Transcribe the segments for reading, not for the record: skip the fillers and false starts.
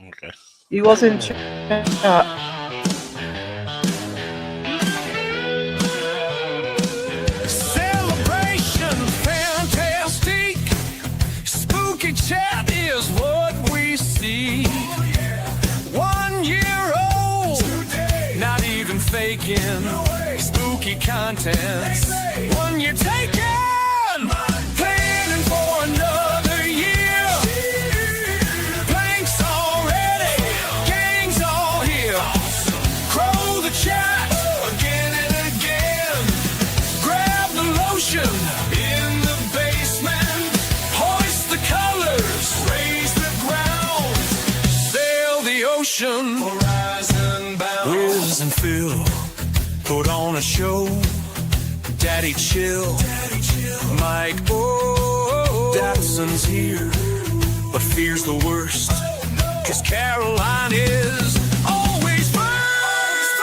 Okay. He was in chat. Celebration, fantastic. Spooky chat is what we see. 1 year old, not even faking. Spooky content. 1 year taken, planning for another year. Blanks already, gangs all here. Crow the chat again and again. Grab the lotion in the basement. Hoist the colors, raise the ground. Sail the ocean, horizon bound. Liz and Phil put on a show. Daddy chill, Mike, oh, Dadson's here, but fears the worst, 'cause Caroline is always first.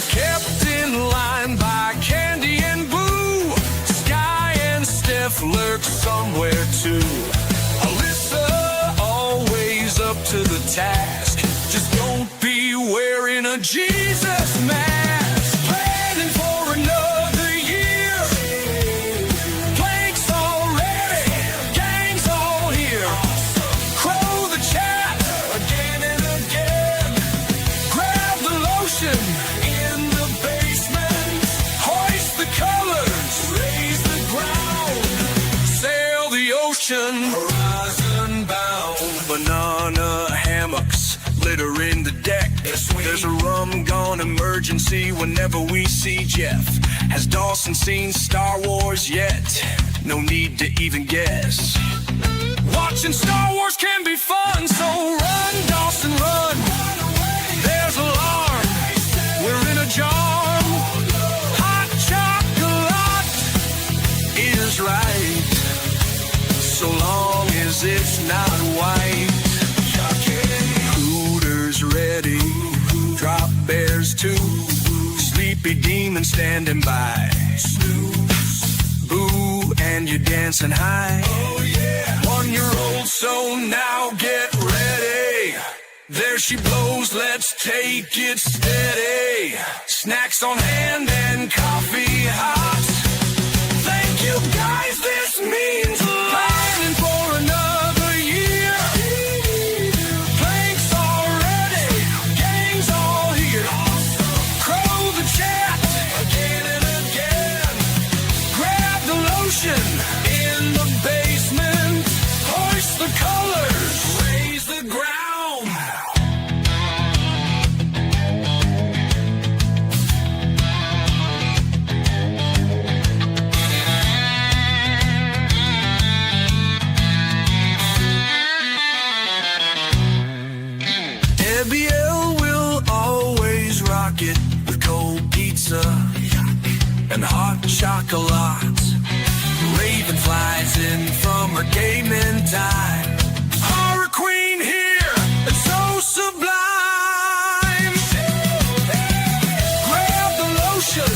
Kept in line by Candy and Boo. Sky and Steph lurk somewhere too. Alyssa always up to the task. Just don't be wearing a Jesus mask. Planning for another year. Blanks already, gangs all here. Crow the chat again and again. Grab the lotion in the basement. Hoist the colors, raise the ground. Sail the ocean, horizon bound. Banana hammocks littering the deck. There's a rum gone emergency whenever we see Jeff. Has Dawson seen Star Wars yet? No need to even guess. Watching Star Wars can be fun, so run, Dawson, run. There's alarm, we're in a jar. Hot chocolate is right, so long as it's not white. Hooters ready, drop bears too. Sleepy demon standing by. Boo, and you're dancing high. 1 year old, so now get ready. There she blows, let's take it steady. Snacks on hand and coffee hot. Thank you guys, this means a lot. Planning for another year. Blanks already, gangs all here. Crow the chat again and again. Grab the lotion in the basement. Hoist the colors, raise the ground. Debbie L will always rock it with cold pizza and hot chocolate. Raven flies in from her gaming time. Horror Queen here, it's so sublime. Grab the lotion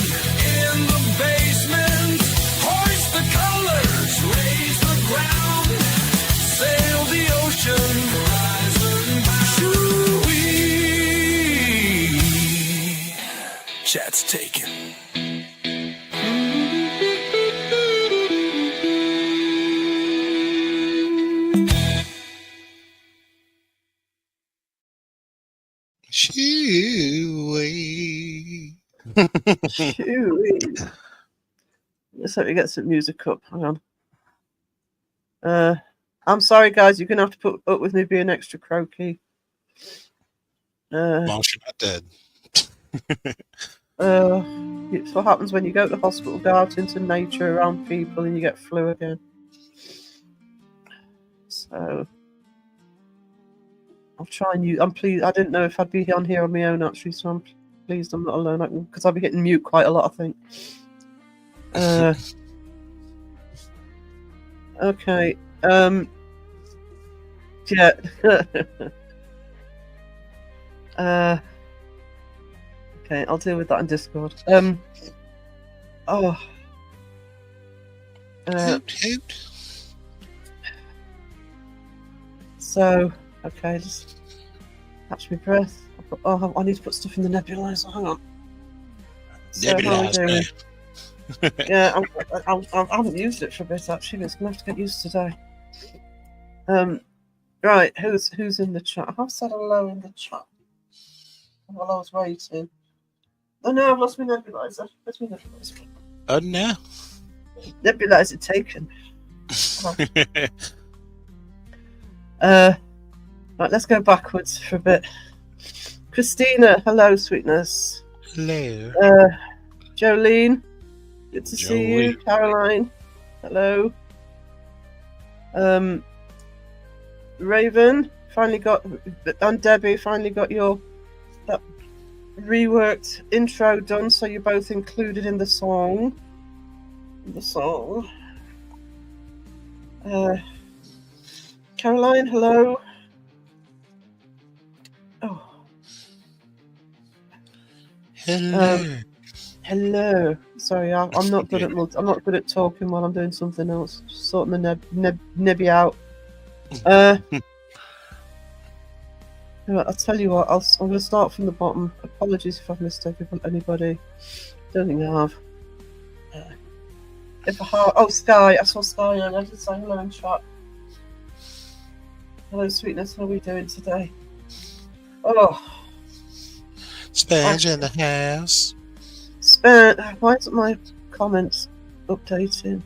in the basement. Hoist the colors, raise the ground. Sail the ocean, horizon bound. Chat's taken. Shoo-wee. Shoo-wee. Let's hope we get some music up. Hang on. I'm sorry, guys. You're gonna have to put up with me being extra croaky. Well, she's not dead. It's what happens when you go to the hospital, go out into nature around people, and you get flu again. So I'll try and use. I'm pleased. I didn't know if I'd be on here on my own actually, so I'm pleased I'm not alone. Because I'll be getting mute quite a lot, I think. Okay. Yeah. Okay, I'll deal with that in Discord. Hoot, hoot. So, okay, just Catch my breath. I need to put stuff in the nebulizer. Hang on. So how are we doing? Yeah, I haven't used it for a bit actually. It's gonna have to get used today. Right, who's in the chat? I have said hello in the chat while I was waiting. Oh no, I've lost my nebulizer. Where's my nebulizer? Oh no. Nebulizer taken. Right, let's go backwards for a bit. Christina, hello, sweetness. Hello. Jolene, good to see you. Caroline, hello. Raven, finally got, and Debbie finally got that reworked intro done, so you're both included in the song. Caroline, hello. Oh. Hello. Hello. Sorry, I'm not good at I'm not good at talking while I'm doing something else. Just sorting the nebby out. I'll tell you what. I'm going to start from the bottom. Apologies if I've missed anybody. Don't think I have. Sky. I saw Sky and I just say hello in chat. Hello, sweetness. How are we doing today? Oh. Spange in the house. Why isn't my comments updating?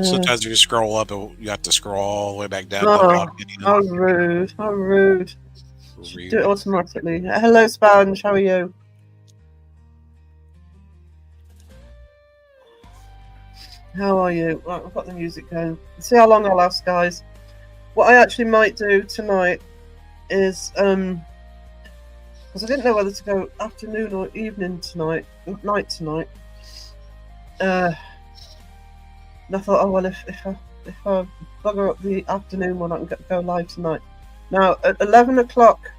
Sometimes you scroll up, you have to scroll all the way back down. How rude! How rude! Do it automatically. Hello, Spange. How are you? How are you? Right, I've got the music going. See how long I'll last, guys. What I actually might do tonight is because I didn't know whether to go afternoon or evening tonight, night tonight. And I thought, oh well, if I bugger up the afternoon one, I can go live tonight. Now at 11 o'clock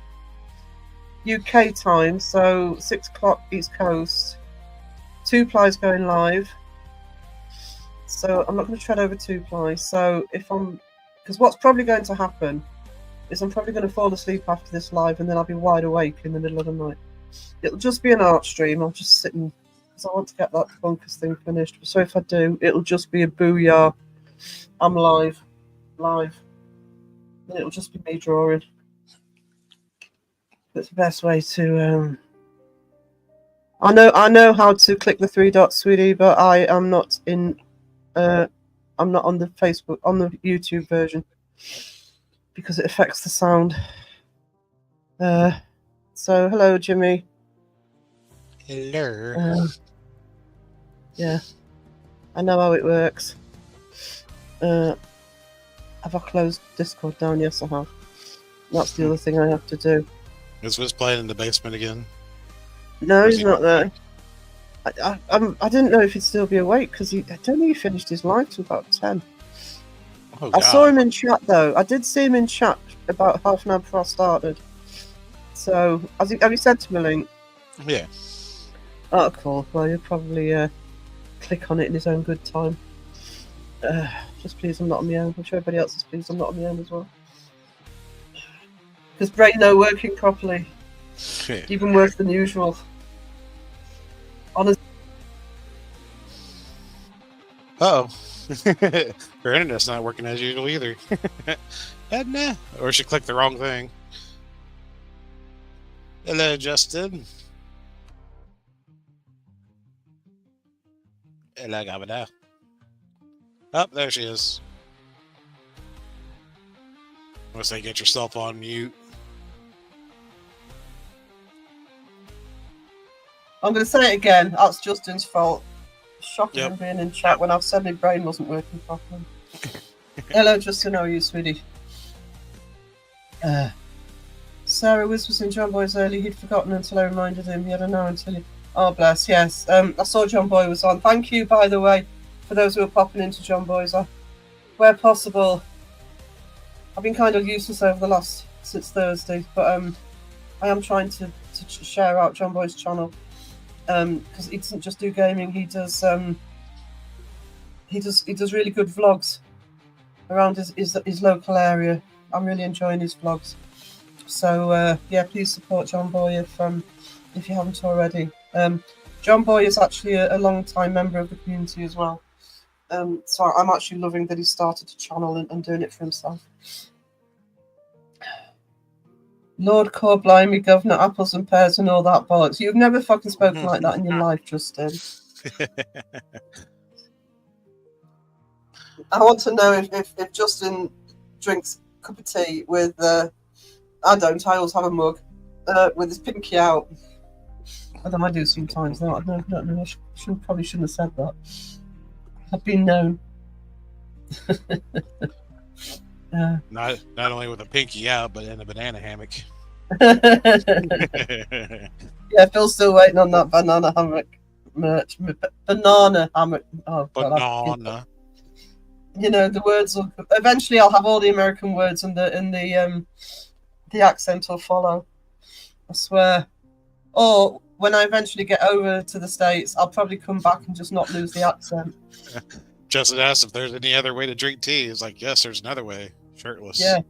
UK time, so 6 o'clock East Coast, 2ply's going live. So I'm not going to tread over 2ply. So because what's probably going to happen is I'm probably going to fall asleep after this live, and then I'll be wide awake in the middle of the night. It'll just be an art stream. I'll just sit and, because I want to get that bunkers thing finished. So if I do, it'll just be a booyah. I'm live, and it'll just be me drawing. That's the best way to. I know how to click the 3 dots, sweetie, but I am not in. I'm not on the YouTube version because it affects the sound. So hello, Jimmy. Hello. Yeah, I know how it works. Have I closed Discord down? Yes, I have. That's the other thing I have to do. Is Wiz playing in the basement again? No, he's not there. I didn't know if he'd still be awake because I don't think he finished his live till about 10. Oh, I saw him in chat though. I did see him in chat about half an hour before I started. So, have you sent him a link? Yeah. Oh, cool. Well, you'll probably click on it in his own good time. Just please, I'm not on my own. I'm sure everybody else is pleased I'm not on my own as well. Because brain not working properly. Yeah. Even worse than usual. Honestly. Uh-oh. Her internet's not working as usual either. Nah. Or she clicked the wrong thing. Hello, Justin. Hello, Gabada. Oh, there she is. Let's say get yourself on mute. I'm going to say it again. That's Justin's fault. Shocking Yep. him being in chat when I've said my brain wasn't working properly. Hello, Justin. How are you, sweetie? Sarah Wiz was in John Boy's early. He'd forgotten until I reminded him. He had an hour until he... Oh, bless. Yes. I saw John Boy was on. Thank you, by the way, for those who are popping into John Boy's. Where possible. I've been kind of useless since Thursday, but I am trying to share out John Boy's channel. Because he doesn't just do gaming, he does really good vlogs around his local area. I'm really enjoying his vlogs, So yeah, please support John Boy if you haven't already. John Boy is actually a long-time member of the community as well. So I'm actually loving that he started a channel and doing it for himself. Lord Core Blimey, Governor Apples and Pears and all that bollocks. You've never fucking spoken like that in your life, Justin. I want to know if Justin drinks a cup of tea with, I always have a mug, with his pinky out. Although I do sometimes. No, I probably shouldn't have said that. I've been known. Not only with a pinky out, but in a banana hammock. Yeah, Phil's still waiting on that banana hammock merch. Banana hammock. Oh, God, Banana. You know, the words will eventually. I'll have all the American words and the accent will follow. I swear. Or when I eventually get over to the States, I'll probably come back and just not lose the accent. Justin asked if there's any other way to drink tea. He's like, yes, there's another way. Shirtless. Yeah.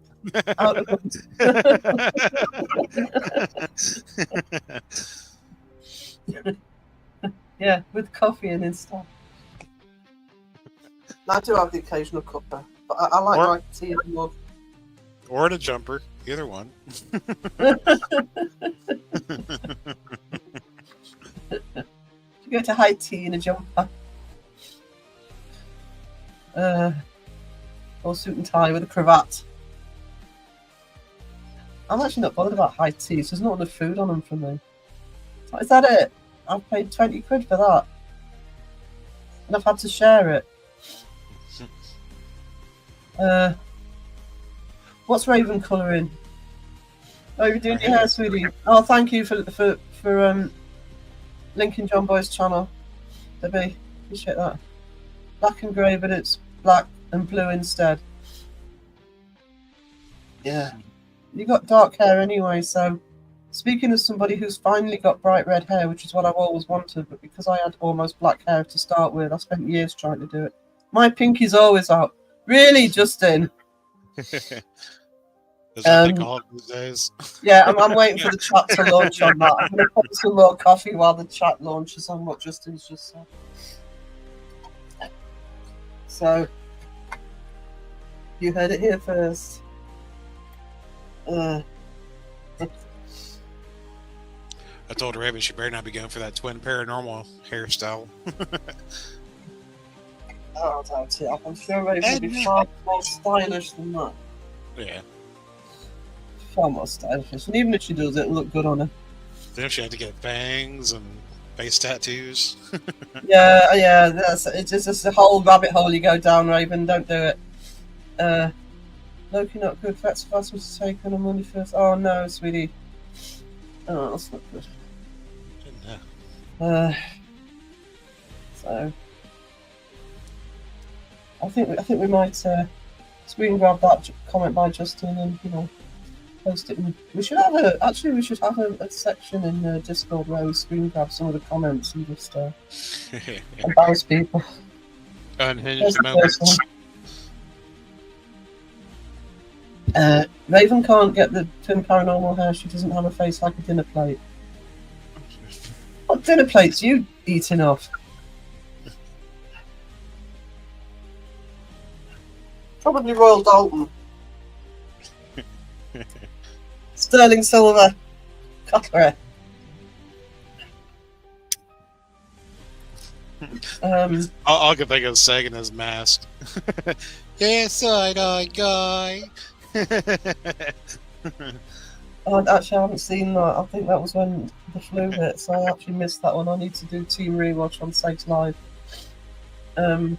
Yeah, with coffee and stuff. I do have the occasional cuppa, but I like my tea in the mug. Or in a jumper. Either one. You go to high tea in a jumper. Or suit and tie with a cravat. I'm actually not bothered about high teas. There's not enough food on them for me. Is that it? I've paid 20 quid for that. And I've had to share it. What's Raven colouring? Oh, you're doing your hair, sweetie. Oh, thank you for linking John Boy's channel. Debbie, appreciate that. Black and grey, but it's black and blue instead. Yeah. You got dark hair anyway, so speaking as somebody who's finally got bright red hair, which is what I've always wanted, but because I had almost black hair to start with, I spent years trying to do it. My pinky's always out. Really, Justin? Is that they call it these days? Yeah, I'm waiting for the chat to launch on that. I'm going to put some more coffee while the chat launches on what Justin's just said. So, you heard it here first. I told Raven she better not be going for that twin paranormal hairstyle. Oh, I doubt it. I'm sure Raven will be far more stylish than that. Yeah. Far more stylish. And even if she does, it'll look good on her. Then she had to get fangs and face tattoos. Yeah, it's just a whole rabbit hole you go down, Raven. Don't do it. Loki not good. That's fast to take on a Monday first. Oh no, sweetie. Oh, that's not good. So I think we might screen grab that comment by Justin and post it. We should have a section in Discord where we screen grab some of the comments and just embarrass people. Unhinged moments. Raven can't get the twin paranormal hair. She doesn't have a face like a dinner plate. What dinner plates are you eating off? Probably Royal Dalton. Sterling silver cutlery. All I can think of is Sagan as masked. Yes, side-eye guy. Oh, actually, I haven't seen that. I think that was when the flu hit, so I actually missed that one. I need to do Team Rewatch on Sags Live. That's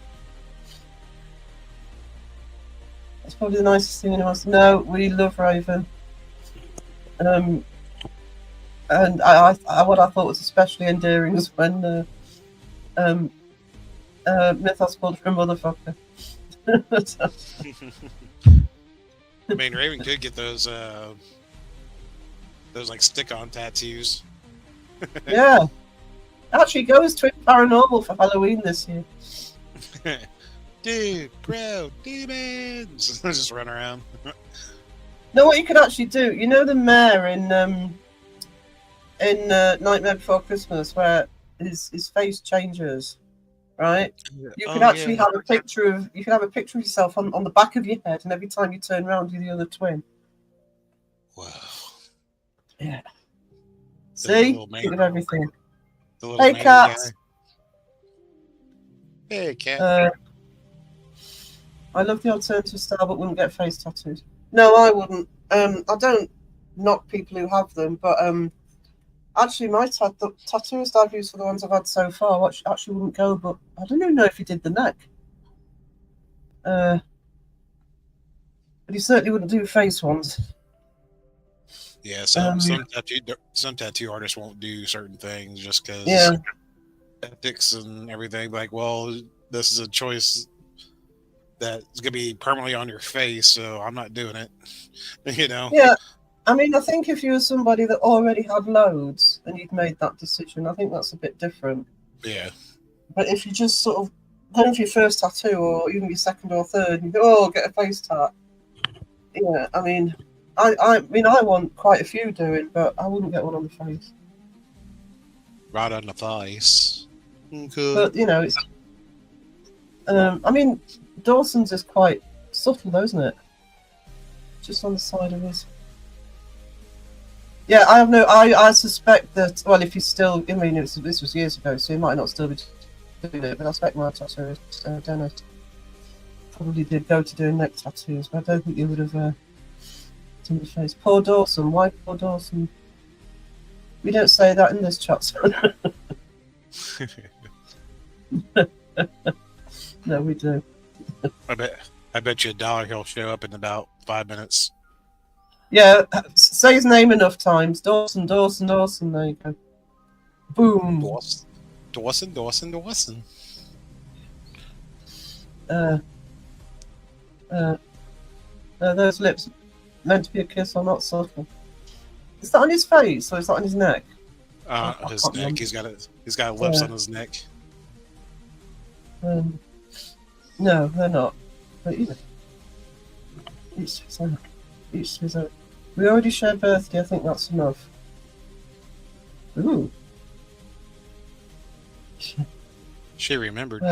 probably the nicest thing anyone else. No, we love Raven. And I what I thought was especially endearing was when Mythos called her a motherfucker. I mean, Raven could get those like stick-on tattoos. Yeah. Actually, go as Twin Paranormal for Halloween this year. Dude, bro, demons! Just run around. No, what you could actually do, you know, the mayor in Nightmare Before Christmas, where his face changes, right? You could actually have a picture of yourself on the back of your head, and every time you turn around, you're the other twin. Wow. Yeah. The See, little man- think of everything. The little Hey, man cat. guy. Hey, cat. I love the alternative style, but wouldn't get face tattoos. No, I wouldn't. I don't knock people who have them, but actually, my the tattooist I've used for the ones I've had so far actually wouldn't go. But I don't even know if he did the neck. But he certainly wouldn't do face ones. Yeah, some tattoo artists won't do certain things just because Yeah. ethics and everything. Like, well, this is a choice that's gonna be permanently on your face, so I'm not doing it. You know? Yeah. I mean, I think if you were somebody that already had loads and you'd made that decision, I think that's a bit different. Yeah. But if you just sort of going for your first tattoo or even your second or third, and you go, "Oh, get a face tat." Yeah, I mean, I want quite a few doing, but I wouldn't get one on the face. Right on the face. Good. But you know, it's. I mean, Dawson's is quite subtle, though, isn't it? Just on the side of his. Yeah, I have no. I suspect that. Well, if he's still, I mean, this was years ago, so he might not still be doing it. But I suspect my tattooist, Dennis, probably did go to doing neck tattoos, but I don't think he would have done the face. Poor Dawson. Why poor Dawson? We don't say that in this chat. No, we do. I bet you $1 he'll show up in about 5 minutes. Yeah, say his name enough times. Dawson, Dawson, Dawson. There you go. Boom. Dawson. Those lips meant to be a kiss or not subtle. Is that on his face or is that on his neck? His can't neck. remember. He's got lips Yeah. on his neck. No, they're not. But you know, each to his own. Each to his own. We already shared birthday. I think that's enough. Ooh. She remembered.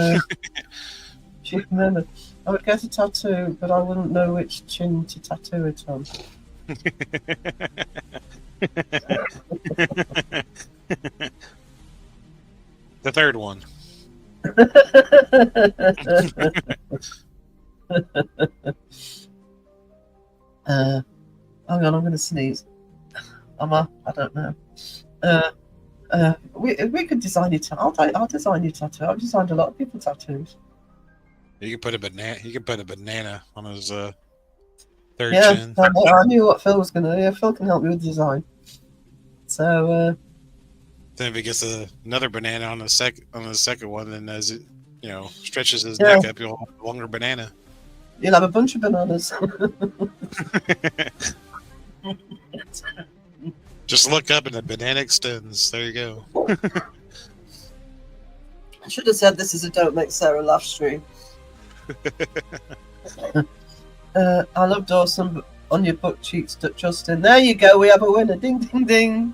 She remembered. I would get a tattoo, but I wouldn't know which chin to tattoo it on. The third one. Hang on, I'm going to sneeze. I don't know. We could design your tattoo. I'll design your tattoo. I've designed a lot of people's tattoos. You can put a banana. You can put a banana on his third Yeah, chin. I knew what Phil was going to do. Yeah, Phil can help me with design. So, Then if he gets another banana on the second one, then as it stretches his Yeah. neck up, you'll have a longer banana. you'll have a bunch of bananas. Just look up and the banana extends. There you go. I should have said this is a Don't Make Sarah Laugh stream. I love Dawson, but on your butt cheeks, Justin. There you go. We have a winner. Ding, ding, ding.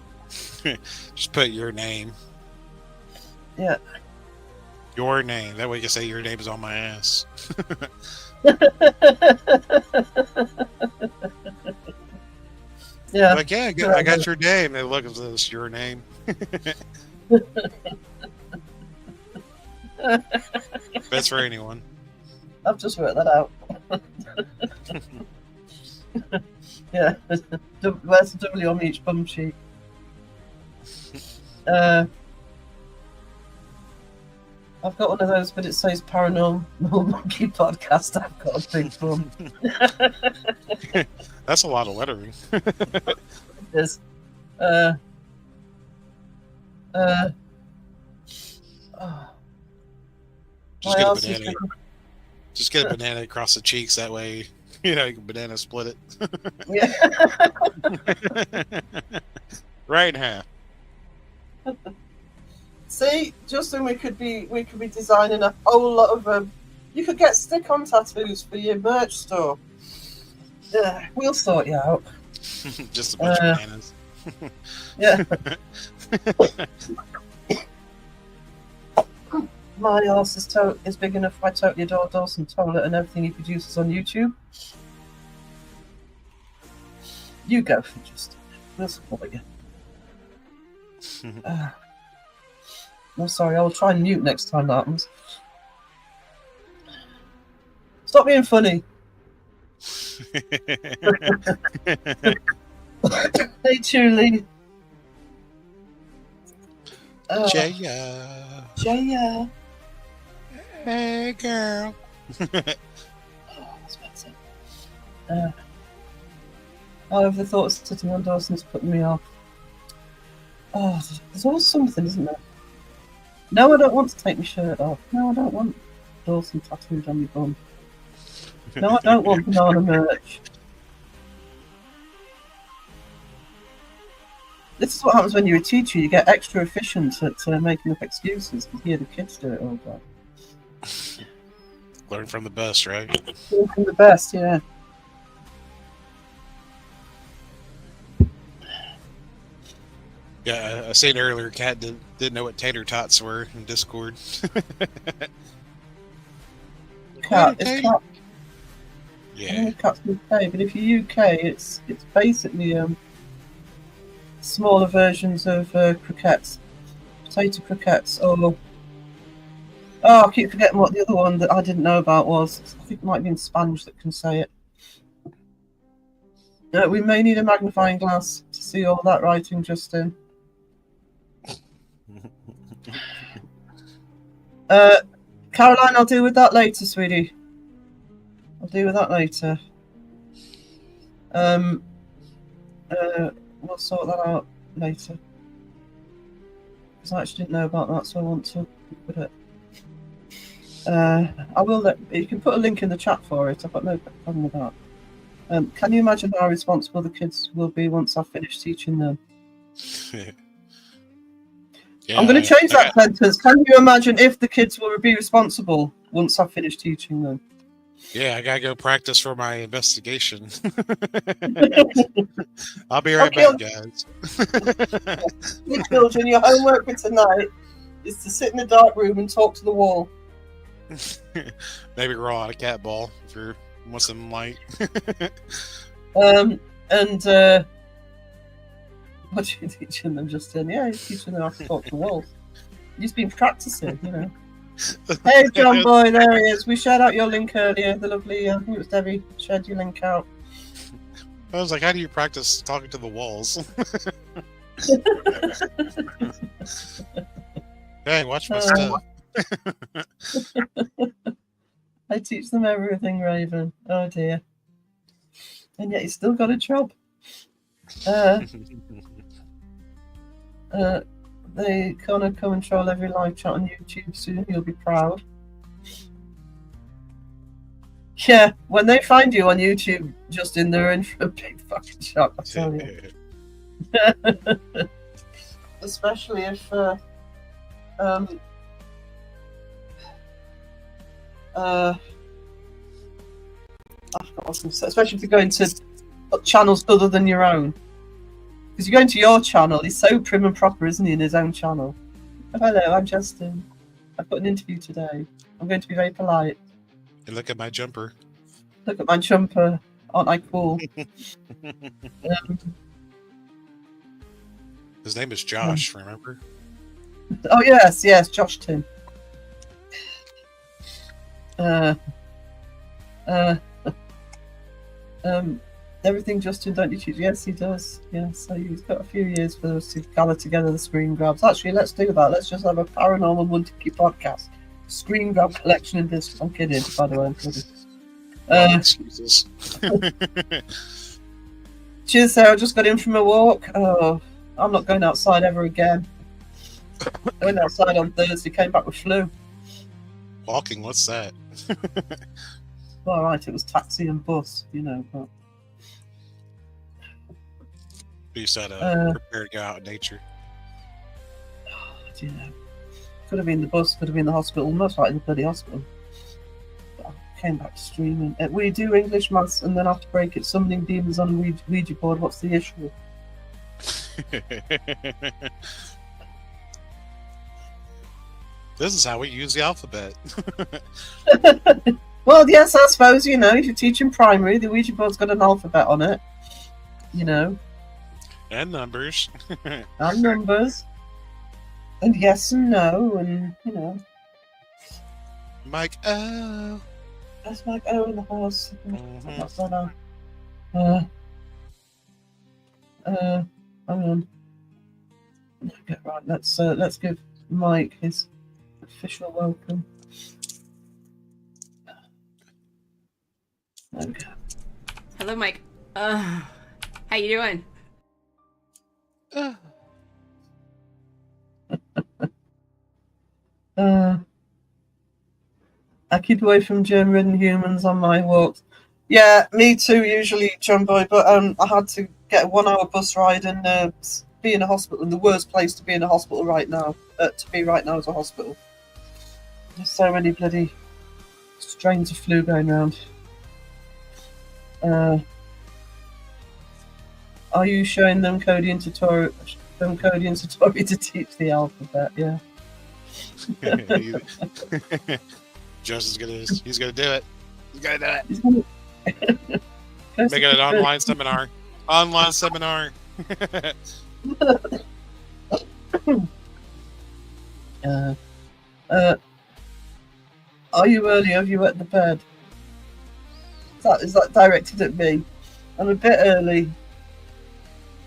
Just put your name. Yeah. Your name. That way you can say your name is on my ass. Yeah. Like, yeah, I got your name. And look at this, your name. That's for anyone. I've just worked that out. Yeah. Where's the W on each bum cheek? I've got one of those, but it says Paranormal Monkey Podcast. I've got a big bum. That's a lot of lettering. It is. Just My get a ass is banana. Just get a banana across the cheeks. That way, you can banana split it. Yeah. Right in half. See, Justin, we could be designing a whole lot of you could get stick-on tattoos for your merch store. We'll sort you out. Just a bunch of bananas. Yeah. My arse is big enough. I totally adore Dawson Toilet and everything he produces on YouTube. You go for just. We'll support you. No, sorry. I will try and mute next time that happens. Stop being funny. Hey, Julie. Jaya. Jaya. Hey, girl. That's better. However, the thought of sitting on Dawson's putting me off. Oh, there's always something, isn't there? No, I don't want to take my shirt off. No, I don't want Dawson tattooed on my bum. No, I don't want banana merch. This is what happens when you're a teacher. You get extra efficient at making up excuses because you hear the kids do it all day. Learn from the best, right? Learn from the best, yeah. Yeah, I seen earlier. Cat didn't know what tater tots were in Discord. Cat, it's cat. Yeah. Cat's UK, but if you're UK, it's basically smaller versions of croquettes, potato croquettes, or I keep forgetting what the other one that I didn't know about was. I think it might be in Spanish that can say it. We may need a magnifying glass to see all that writing, Justin. Caroline, I'll deal with that later, sweetie. I'll deal with that later. We'll sort that out later. Because I actually didn't know about that, so I want to put it. I will let you can put a link in the chat for it. I've got no problem with that. Can you imagine how responsible the kids will be once I've finished teaching them? Yeah, I'm going to change that sentence. Can you imagine if the kids will be responsible once I've finished teaching them? Yeah, I gotta go practice for my investigation. I'll be right back, guys. Your children, your homework for tonight is to sit in the dark room and talk to the wall. Maybe roll out a cat ball if you want some light. What are you teaching them, Justin? Yeah, he's teaching them how to talk to walls. He's been practicing, you know. Hey, John Boy, there he is. We shared out your link earlier. The lovely, I think it was Debbie, shared your link out. I was like, how do you practice talking to the walls? Hey, watch my stuff. I teach them everything, Raven. Oh dear. And yet he's still got a job. They're gonna come and troll every live chat on YouTube soon. You'll be proud. Yeah, when they find you on YouTube, Justin, they're in for a big fucking shock, I tell you. Especially if I forgot what I was gonna say. Especially if you go into channels other than your own. Because you go into your channel, he's so prim and proper, isn't he, in his own channel? Oh, hello, I'm Justin. I've got an interview today. I'm going to be very polite. And look at my jumper. Look at my jumper. Aren't I cool? His name is Josh, remember? Oh, yes, Josh Tim. Everything Justin, don't you teach? Yes, he does. Yeah, so he's got a few years for us to gather together the screen grabs. Actually, let's do that. Let's just have a paranormal Montiki podcast. Screen grab collection in this. I'm kidding, by the way. I'm kidding. Excuses. Cheers, Sarah. Just got in from a walk. Oh, I'm not going outside ever again. I went outside on Thursday, came back with flu. Walking, what's that? Well, right, it was taxi and bus, you know, but You said prepare to go out in nature. You know, could have been the bus, could have been the hospital, most likely the bloody hospital. came back to streaming. We do English maths and then have to break it. Summoning demons on a Ouija board. What's the issue? This is how we use the alphabet. Well, yes, I suppose, you know, if you're teaching primary, the Ouija board's got an alphabet on it. You know. And numbers. And numbers. And yes and no, and, you know. Mike, oh. That's like, oh, in the house. Mhm. What's that on? Hang on. Okay, right, let's give Mike his official welcome. There we go. Hello, Mike. How you doing? I keep away from germ-ridden humans on my walks. Yeah, me too, usually, John Boy, but I had to get a 1 hour bus ride and be in a hospital, in the worst place to be in a hospital right now. To be right now is a hospital. There's so many bloody strains of flu going around. Are you showing them Cody and Satori to teach the alphabet? Yeah. Joseph's he's gonna do it. He's gonna do it. He's gonna- Make it an online seminar. Online seminar. Are you early? Have you at the bed? Is that directed at me? I'm a bit early,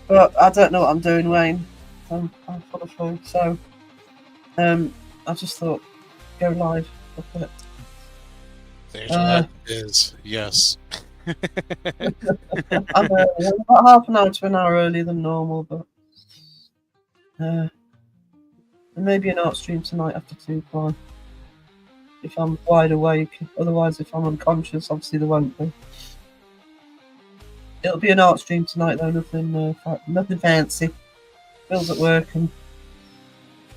but I don't know what I'm doing, Wayne. I'm full of flu, so I just thought go live. Look at it. The answer to that is yes. I'm about half an hour to an hour earlier than normal, but there may be an art stream tonight after 2 o'clock. If I'm wide awake, otherwise if I'm unconscious, obviously there won't be. It'll be an art stream tonight though, nothing fancy. Bill's at work and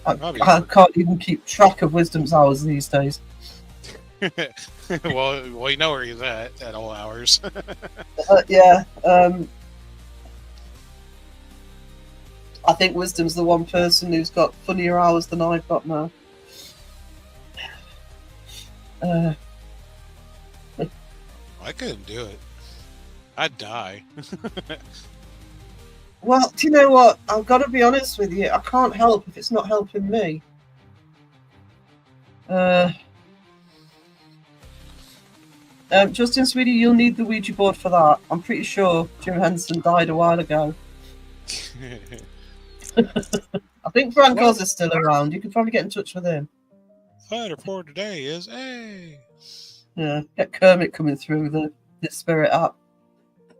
I can't even keep track of Wisdom's hours these days. well, you know where he's at all hours. Yeah. I think Wisdom's the one person who's got funnier hours than I've got now. I couldn't do it. I'd die. Well, do you know what? I've got to be honest with you. I can't help if it's not helping me. Justin Sweetie, you'll need the Ouija board for that. I'm pretty sure Jim Henson died a while ago. I think Frank Oz is still around. You can probably get in touch with him. Fighter for today is A. Yeah, get Kermit coming through the Spirit app.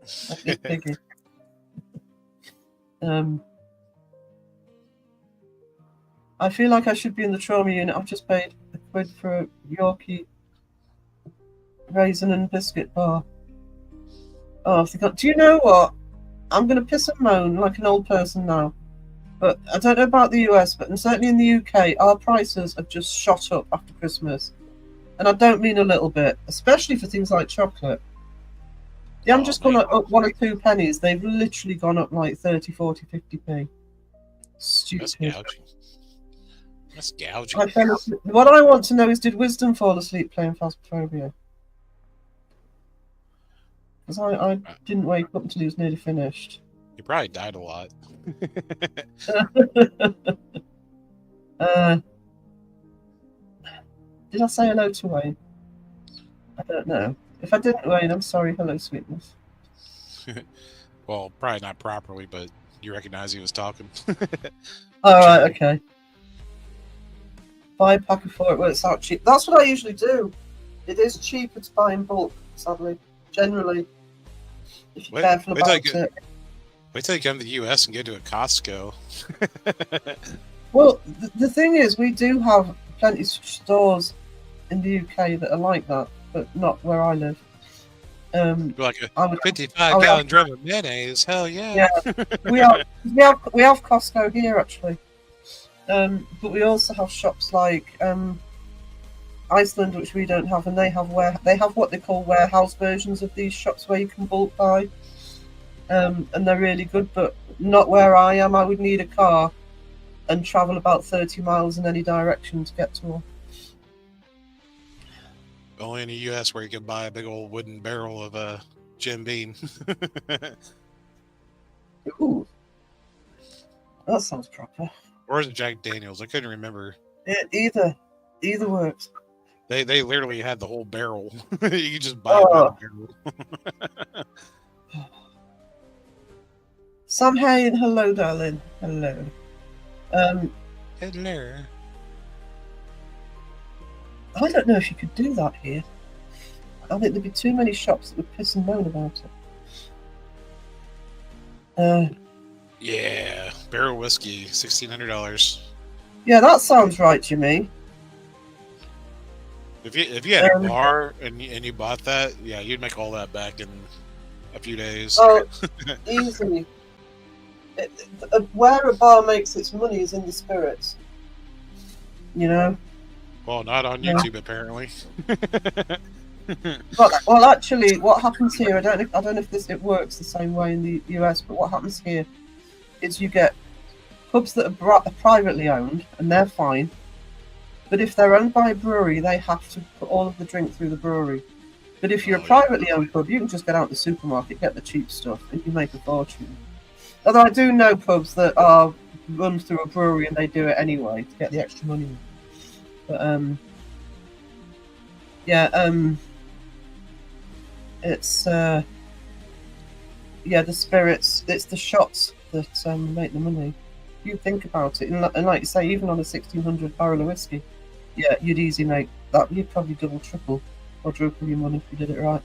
That's his biggie. I feel like I should be in the trauma unit. I've just paid £1 for a Yorkie raisin and biscuit bar. Oh, I forgot. Do you know what? I'm going to piss and moan like an old person now. But I don't know about the US, but certainly in the UK, our prices have just shot up after Christmas. And I don't mean a little bit, especially for things like chocolate. They haven't just gone up 1 or 2 pennies. They've literally gone up like 30, 40, 50p. Stupid. That's gouging. That's gouging. I fell asleep. What I want to know is, did Wisdom fall asleep playing Phasmophobia? Because I didn't wake up until he was nearly finished. He probably died a lot. Did I say hello to Wayne? I don't know. If I didn't, Wayne, I'm sorry. Hello, sweetness. Well, probably not properly, but you recognize he was talking. All right, okay. Buy a pack of 4, it works out cheap. That's what I usually do. It is cheaper to buy in bulk, sadly. Generally, if you're careful about it. Wait till you come to the US and go to a Costco. Well, the thing is, we do have plenty of stores in the UK that are like that, but not where I live. Like a 55-gallon drum of mayonnaise. Hell yeah! Yeah, we have Costco here actually, but we also have shops like I Iceland, which we don't have, and they have what they call warehouse versions of these shops where you can bulk buy, and they're really good, but not where I am. I would need a car and travel about 30 miles in any direction to get to one. Only in the U.S. where you can buy a big old wooden barrel of Jim Beam. Ooh, that sounds proper. Or is it Jack Daniels? I couldn't remember. Either works. They literally had the whole barrel. You could just buy it by the barrel. Sam Hain, hello, darling. Hello. Hello. I don't know if you could do that here. I think there'd be too many shops that would piss and moan about it. Yeah, barrel whiskey, $1,600. Yeah, that sounds right, Jimmy. If you had a bar and you bought that, yeah, you'd make all that back in a few days. Oh, easily. Where a bar makes its money is in the spirits. You know. Well, not on YouTube apparently. Well, actually, what happens here? I don't know if it works the same way in the US, but what happens here is you get pubs that are privately owned, and they're fine. But if they're owned by a brewery, they have to put all of the drink through the brewery. But if you're a privately owned pub, you can just get out the supermarket, get the cheap stuff, and you make a fortune. Although I do know pubs that are run through a brewery and they do it anyway to get the extra money. But it's the spirits. It's the shots that make the money. You think about it, and like you say, even on a 1,600 barrel of whiskey, yeah, you'd easily make that. You'd probably double, triple, quadruple your money if you did it right.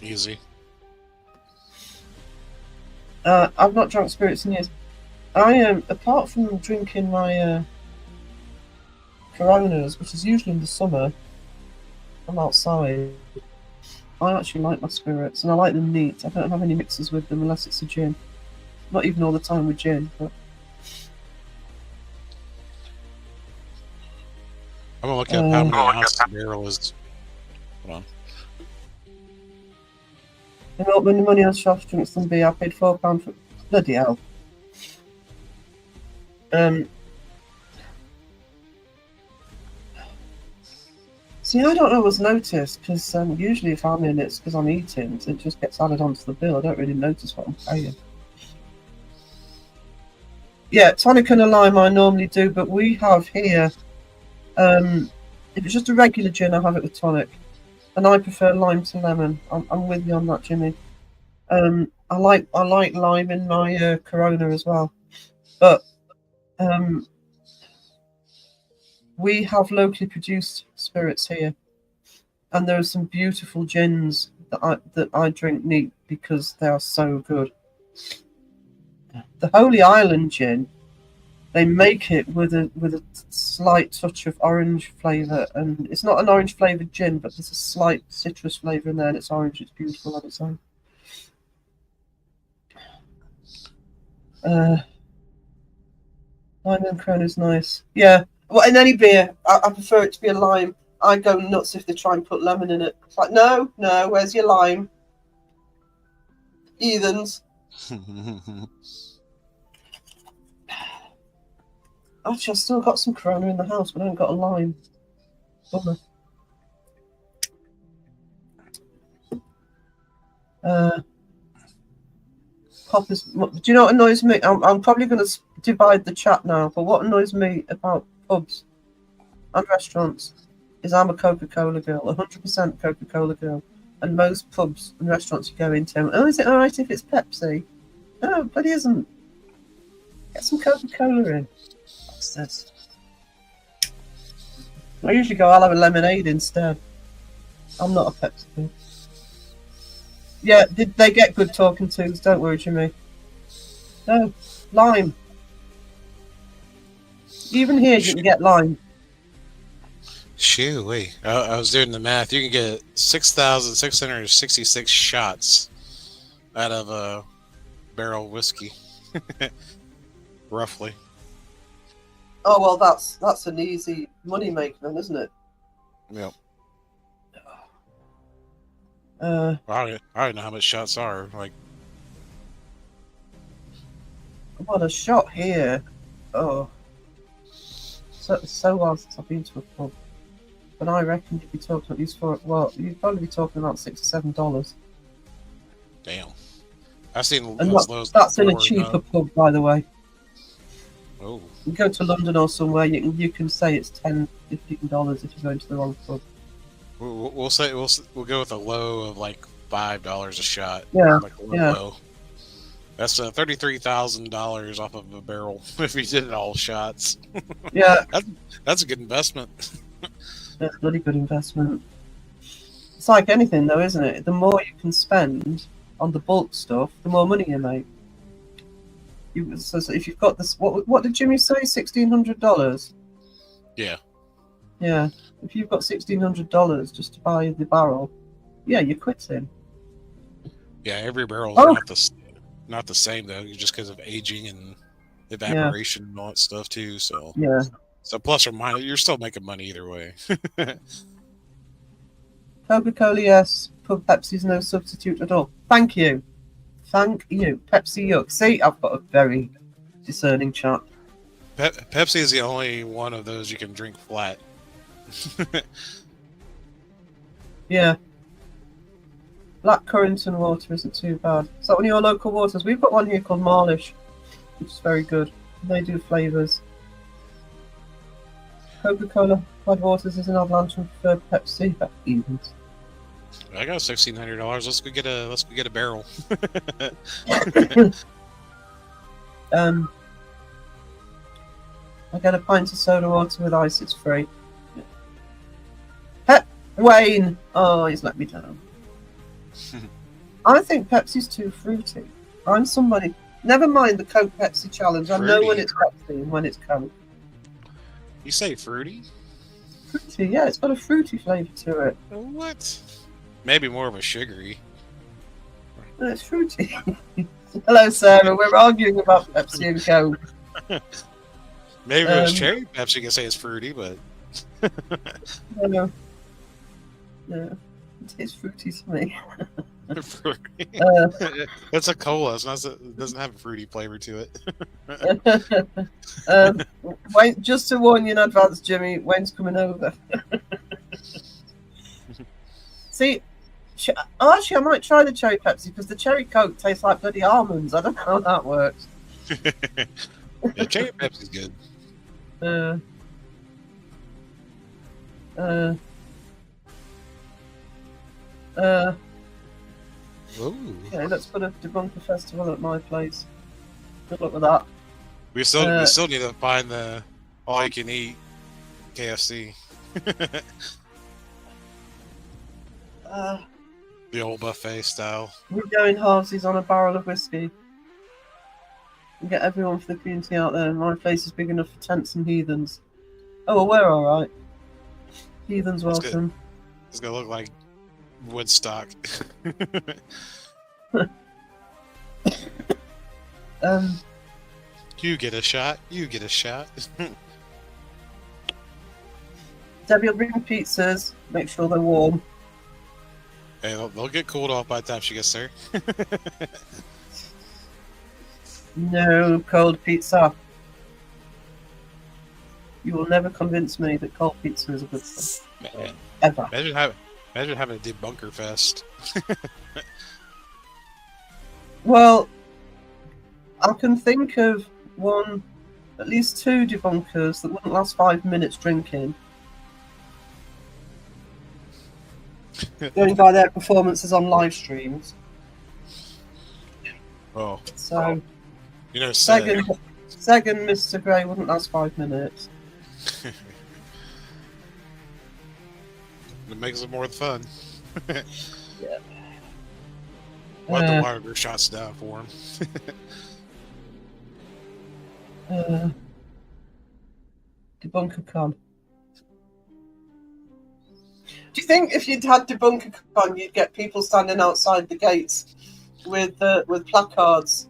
Easy. I've not drunk spirits in years. I am, apart from drinking my Coronas, which is usually in the summer, I'm outside. I actually like my spirits, and I like them neat. I don't have any mixes with them unless it's a gin. Not even all the time with gin, but... I'm gonna look up how many ounces a barrel is. Hold on. When the money on soft drinks than beer, I paid £4 for... Bloody hell. See, I don't always notice, because usually if I'm in, it's because I'm eating, so it just gets added onto the bill. I don't really notice what I'm paying. Yeah, tonic and a lime I normally do, but we have here, if it's just a regular gin, I have it with tonic. And I prefer lime to lemon. I'm with you on that, Jimmy. I like lime in my Corona as well. But we have locally produced spirits here, and there are some beautiful gins that I drink neat because they are so good. The Holy Island gin, they make it with a slight touch of orange flavour, and it's not an orange flavoured gin, but there's a slight citrus flavour in there, and it's orange. It's beautiful on its own. Lime and Corona is nice. Yeah. Well, in any beer, I prefer it to be a lime. I go nuts if they try and put lemon in it. It's like, no, where's your lime? Heathens. Actually, I've still got some Corona in the house, but I haven't got a lime. Bummer. Poppers. Do you know what annoys me? I'm probably going to divide the chat now, but what annoys me about pubs and restaurants is I'm a Coca-Cola girl, 100% Coca-Cola girl. And most pubs and restaurants you go into, oh, is it all right if it's Pepsi? No, but it isn't. Get some Coca-Cola in. Bastards. I usually go, I'll have a lemonade instead. I'm not a Pepsi girl. Yeah, they get good talking tos, don't worry, Jimmy. No, lime. Even here you can get lime. Shoo-wee. I was doing the math. You can get 6,666 shots out of a barrel whiskey. Roughly. Oh well, that's an easy money maker, then, isn't it? Yep. Uh, I don't know how much shots are. Like, well, a shot here. Oh, so long since I've been to a pub. But I reckon you'd be talking at least you'd probably be talking about $6 or $7. damn. I've seen And as low as that's in a 4 and cheaper up. pub, by the way. Oh, You go to London or somewhere, you can say it's $10, $15 if you're going to the wrong pub. we'll say we'll go with a low of like $5 a shot. Yeah, Like a low. That's $33,000 off of a barrel if you did it all shots. yeah, That's a good investment. that's a bloody good investment. It's like anything, though, isn't it? The more you can spend on the bulk stuff, the more money you make. So if you've got this, what did Jimmy say? $1,600. Yeah. Yeah. If you've got $1,600 just to buy the barrel, yeah, you're quitting. Yeah, every barrel's Oh. not the same though, just because of aging and evaporation and all that stuff too. So Yeah. so plus or minus, you're still making money either way. Coca-Cola, yes. Pepsi's no substitute at all. Thank you. Thank you. Pepsi yuck. See, I've got a very discerning chap. Pepsi is the only one of those you can drink flat. Yeah. Black currant and water isn't too bad. Is that one of your local waters? We've got one here called Marlish, which is very good. They do flavours. Coca-Cola Hard Waters is an avalanche and prefer Pepsi. Evens. I got $1,600. Let's go get a barrel. I get a pint of soda water with ice. It's free. Wayne. Oh, he's let me down. I think Pepsi's too fruity. I'm somebody. Never mind the Coke Pepsi challenge. I know when Fruity. it's Pepsi and when it's Coke. You say fruity? Fruity, yeah, it's got a fruity flavour to it. What? Maybe more of a sugary. No, it's fruity. Hello, Sarah. We're arguing about Pepsi and Coke. Maybe if it was Um, cherry Pepsi, you can say it's fruity, but No. Yeah, it tastes fruity to me. fruity. Uh, It's a cola. It doesn't have a fruity flavor to it. Wayne, just to warn you in advance, Jimmy, Wayne's coming over. See, actually, I might try the cherry Pepsi because the cherry Coke tastes like bloody almonds. I don't know how that works. Yeah, cherry Pepsi's good. Ooh. Okay, let's put a debunker festival at my place. Good luck with that. We still need to find the all you can eat KFC. The old buffet style. We're going halvesies on a barrel of whiskey. And get everyone for the community out there. My place is big enough for tents and heathens. Oh, well, we're alright. Heathens That's good. welcome. It's gonna look like Woodstock. You get a shot. You get a shot. Debbie will bring pizzas. Make sure they're warm. Hey, they'll get cooled off by the time she gets there. No cold pizza. You will never convince me that cold pizza is a good thing. Man, Ever. imagine having a debunker fest. Well, I can think of at least two debunkers that wouldn't last 5 minutes drinking. Going by their performances on live streams. Oh, So, you know, second, Mr. Grey wouldn't last 5 minutes. it makes it more fun. Yeah. We'll have to water their shots down for him. Debunker Con. Do you think if you'd had Debunker Con, you'd get people standing outside the gates with placards,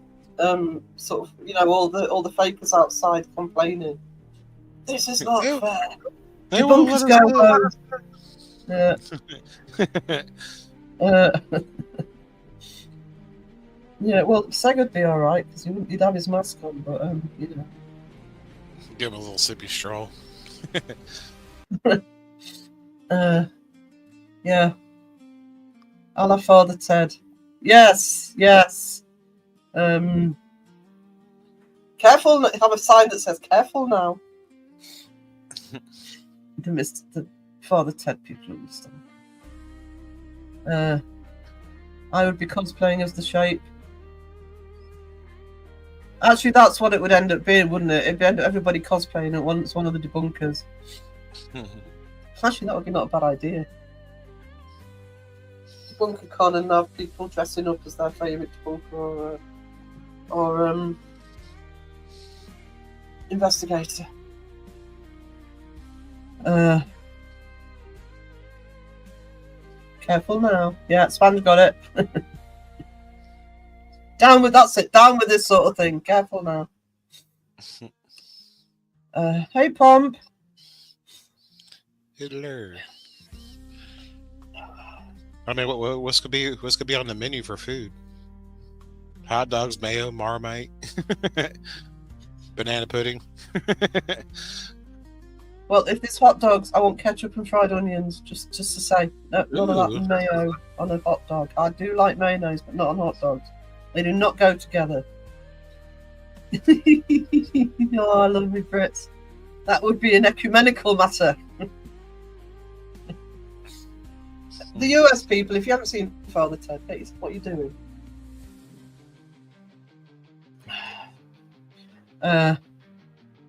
sort of, all the fakers outside complaining? This is not They- fair. They won't Debunkers let go home. Yeah, well, Seg would be alright, because he'd have his mask on, but, you know. Give him a little sippy straw. Yeah. I'll have Father Ted. Yes, yes. Careful, have a sign that says careful now. The Father Ted people understand. I would be cosplaying as the Shape. Actually, that's what it would end up being, wouldn't it? It'd end up everybody cosplaying at once, one of the debunkers. Actually, that would be not a bad idea. Debunker con and have people dressing up as their favourite debunker or investigator. Careful now. Yeah, Span's got it. That's it. Down with this sort of thing. Careful now. Hey, Pomp. Hitler. I mean, what's gonna be on the menu for food? Hot dogs, mayo, Marmite, banana pudding. Well, if there's hot dogs, I want ketchup and fried onions. Just to say, none of that Ooh. mayo on a hot dog. I do like mayonnaise, but not on hot dogs. They do not go together. Oh, I love me Brits. That would be an ecumenical matter. The US people, if you haven't seen Father Ted, what are you doing?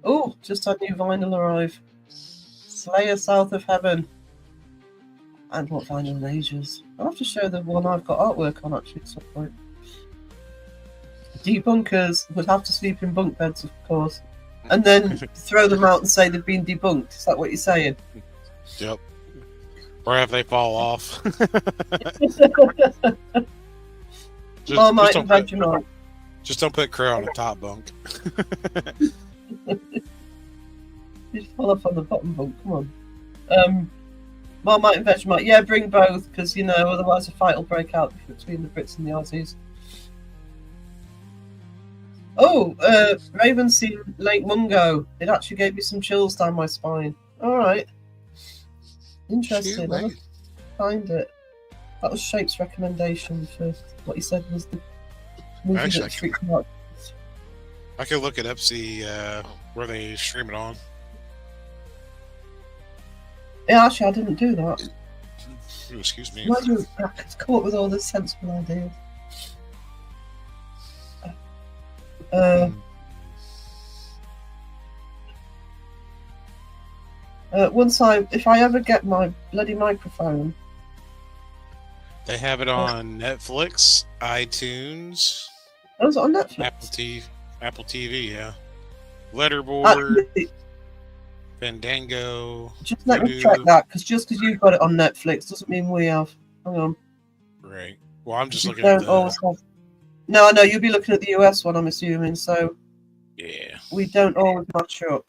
Oh, just had new vinyl arrive. Slayer South of Heaven. And what vinyl in ages. I'll have to show the one I've got artwork on actually at some point. Debunkers would have to sleep in bunk beds, of course. And then throw them out and say they've been debunked. Is that what you're saying? Yep. Or if they fall off. Marmite and Vegemite. Just don't put Crow on the top bunk. You fall off on the bottom bunk, come on. Marmite and Vegemite. Yeah, bring both, because, you know, otherwise a fight will break out between the Brits and the Aussies. Oh, Raven seen Lake Mungo. It actually gave me some chills down my spine. Alright. Interesting. I'll find it. That was Shape's recommendation for what he said was the movie Actually, that freaked him out. I could look it up, see where they stream it on. Yeah, actually, I didn't do that. Ooh, excuse me. Why do you come up with all this sensible ideas? If I ever get my bloody microphone, They have it on Netflix, iTunes, I was on Netflix. Apple TV, yeah. Letterboard, Actually, Fandango. just let me Voodoo. check that, because just because you've got it on Netflix doesn't mean we have. Hang on. Right. Well, I'm just We looking at don't always have. No, I know you'll be looking at the US one, I'm assuming. So yeah. we don't always match up.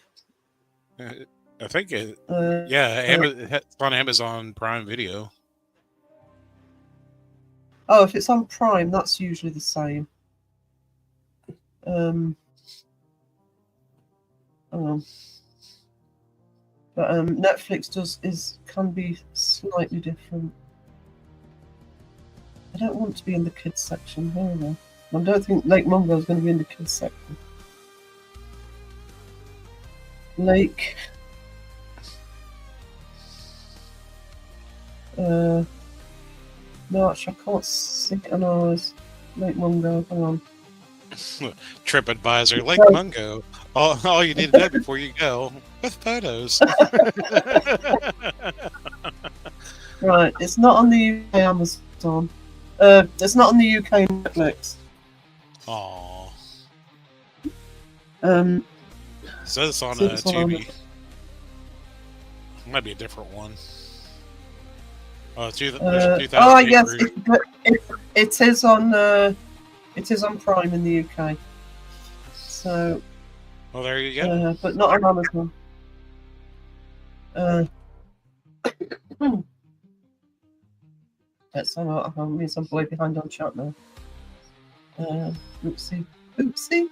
I think it. Uh, Yeah, it's on Amazon Prime Video. Oh, if it's on Prime, that's usually the same. Hang on. But Netflix can be slightly different. I don't want to be in the kids section here. I don't think Lake Mungo is going to be in the kids section. Lake. No, actually, I can't see it on ours. Lake Mungo, hang on. TripAdvisor, Lake Right. Mungo. All you need to know before you go with photos. Right, it's not on the UK Amazon. It's not on the UK Netflix. Aww. So it's on So it's on Tubi. Might be a different one. Oh, there's a 2008 oh yes, version. it is on. It is on Prime in the UK. So, Well, there you go. but not on Amazon. Uh, Let's hang out. I mean, I'm way behind on chat now. Oopsie. Oopsie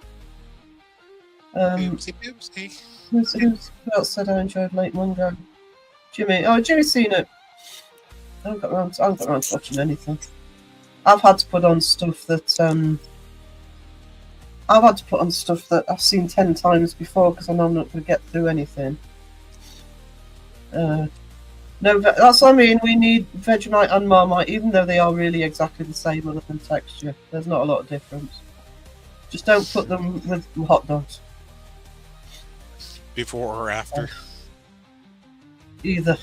oopsie. Who else said I enjoyed Late Mungo? Jimmy. Oh, Jimmy's seen it. I haven't got around to watching anything. I've had to put on stuff that I've seen 10 times before because I know I'm not going to get through anything. No, that's what I mean. We need Vegemite and Marmite, even though they are really exactly the same other than texture. There's not a lot of difference. Just don't put them with hot dogs. Before or after? Either.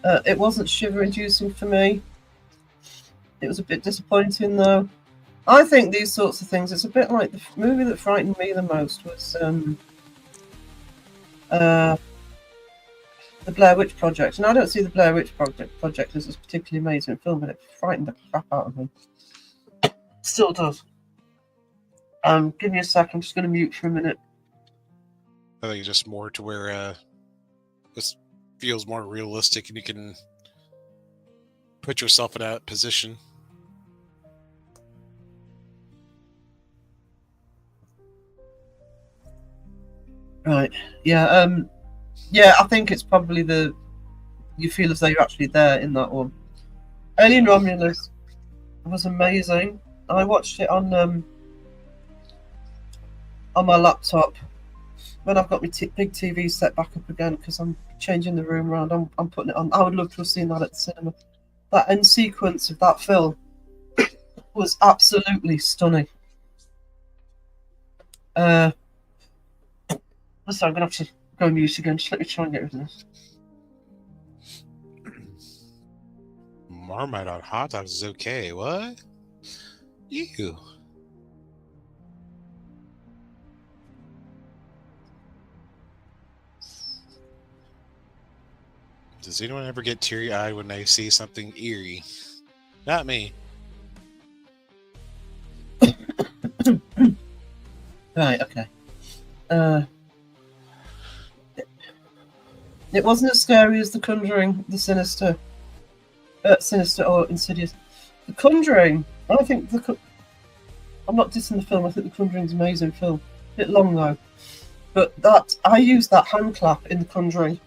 It wasn't shiver-inducing for me. It was a bit disappointing, though. I think these sorts of things, it's a bit like the movie that frightened me the most was The Blair Witch Project. And I don't see The Blair Witch Project as a particularly amazing film, but it frightened the crap out of me. Still does. Give me a sec, I'm just going to mute for a minute. I think it's just more to where this feels more realistic and you can put yourself in that position. Right. Yeah. Yeah. I think it's probably you feel as though you're actually there in that one. Alien Romulus was amazing. I watched it on my laptop when I've got my big TV set back up again because I'm changing the room around. I'm putting it on. I would love to have seen that at the cinema. That end sequence of that film was absolutely stunning. So I'm going to have to go mute again. Just let me try and get rid of this. Marmite on hot dogs is okay. What? Ew. Does anyone ever get teary-eyed when they see something eerie? Not me. Right, okay. It wasn't as scary as The Conjuring, The Sinister. Sinister or Insidious. The Conjuring, I think I'm not dissing the film, I think The Conjuring's an amazing film. A bit long though. But I used that hand clap in The Conjuring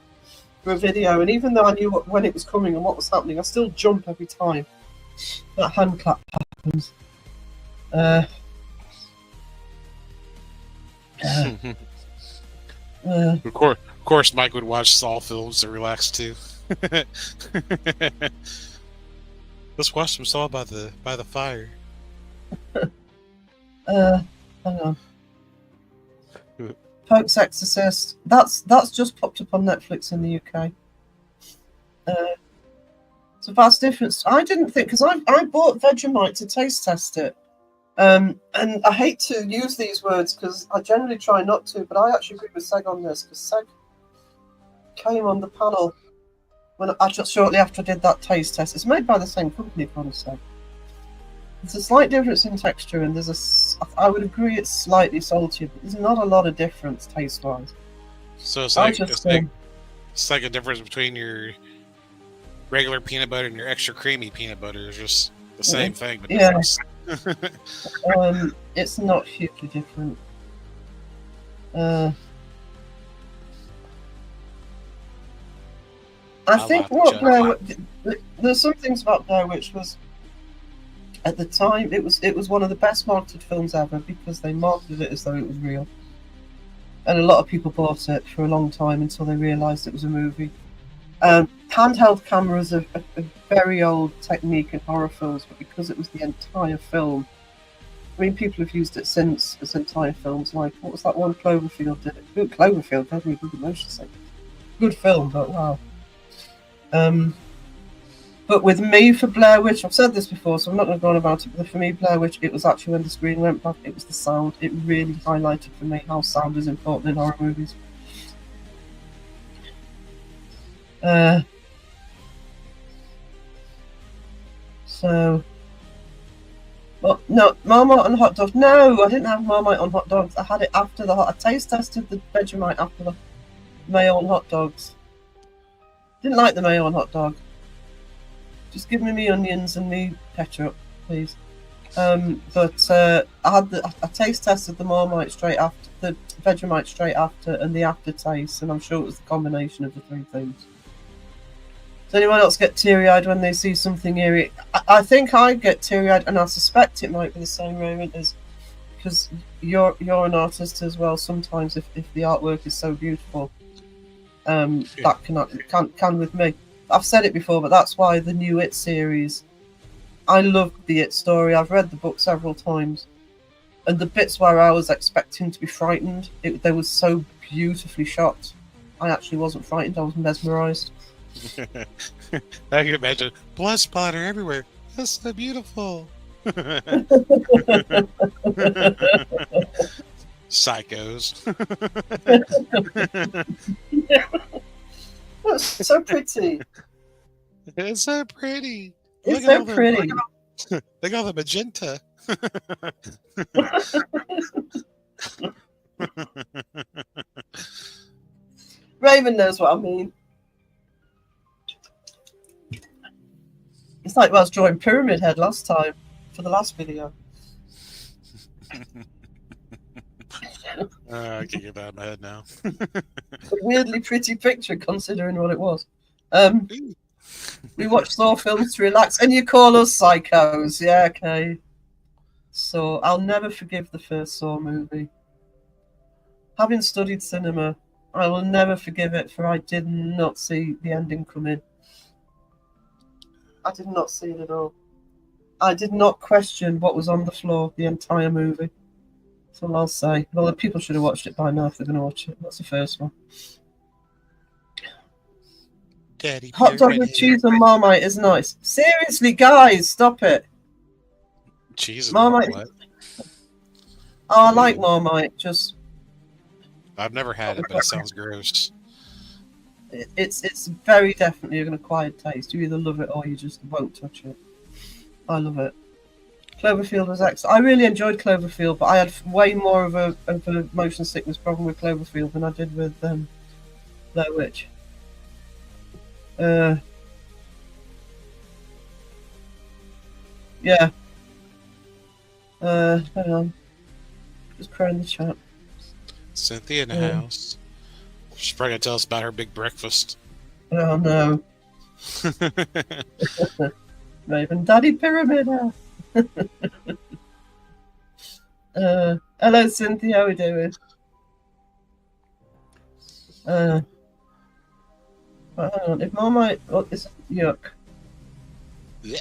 for a video, and even though I knew when it was coming and what was happening, I still jump every time that hand clap happens. Of course, Mike would watch Saw films to relax too. Let's watch some Saw by the fire. Hang on. Pope's Exorcist. That's just popped up on Netflix in the UK. It's a vast difference. I didn't think because I bought Vegemite to taste test it. And I hate to use these words because I generally try not to, but I actually agree with Seg on this because Seg came on the panel when just shortly after I did that taste test. It's made by the same company, for Seg. There's a slight difference in texture, and I would agree it's slightly saltier, but there's not a lot of difference taste-wise. So it's like it's like a difference between your regular peanut butter and your extra creamy peanut butter. It's just the same thing, but different. It's not hugely different. I think there's some things about Blair Witch was at the time it was one of the best marketed films ever because they marketed it as though it was real, and a lot of people bought it for a long time until they realised it was a movie. Handheld cameras are a very old technique in horror films, but because it was the entire film, I mean, people have used it since as entire films. Like, what was that one Cloverfield did? Cloverfield, very good emotion thing. Good film, but wow. But with me for Blair Witch, I've said this before, so I'm not going to go on about it, but for me, Blair Witch, it was actually when the screen went back, it was the sound. It really highlighted for me how sound is important in horror movies. Well, no, Marmite on hot dogs. No, I didn't have Marmite on hot dogs. I had it after I taste tested the Vegemite after the mayo on hot dogs. Didn't like the mayo on hot dog. Just give me onions and me ketchup, please. But I taste tested the Marmite straight after, the Vegemite straight after, and the aftertaste, and I'm sure it was the combination of the three things. Does anyone else get teary-eyed when they see something eerie? I think I get teary-eyed, and I suspect it might be the same, Raymond, as because you're an artist as well. Sometimes, if the artwork is so beautiful, that can with me. I've said it before, but that's why the new It series. I love the It story. I've read the book several times, and the bits where I was expecting to be frightened, they were so beautifully shot. I actually wasn't frightened. I was mesmerised. I can imagine blood splatter everywhere. That's so beautiful. Psychos. That's so pretty. It's so pretty. It's Look at so all the- pretty. Look at all the magenta. Raven knows what I mean. It's like when I was drawing Pyramid Head last time for the last video. I can't get that out of my head now. A weirdly pretty picture considering what it was. We watch Saw films to relax, and you call us psychos. Yeah, okay. So I'll never forgive the first Saw movie. Having studied cinema, I will never forgive it, for I did not see the ending coming. I did not see it at all. I did not question what was on the floor the entire movie. That's all I'll say. Well, the people should have watched it by now if they're going to watch it. That's the first one. Daddy, Hot dog with cheese and Marmite is nice. Seriously, guys, stop it. cheese and Marmite. what? Oh, I like Marmite. Just I've never had it, but it sounds gross. it's very definitely an acquired taste. You either love it or you just won't touch it. I love it. Cloverfield was excellent. I really enjoyed Cloverfield, but I had way more of a motion sickness problem with Cloverfield than I did with Blair Witch. Yeah. Hang on. Just crowing the chat. Cynthia in the Yeah. house. She's probably gonna tell us about her big breakfast. Oh no. Raven Daddy Pyramid. Hello Cynthia, how are we doing? But hang on, if Marmite is yuck. Yeah.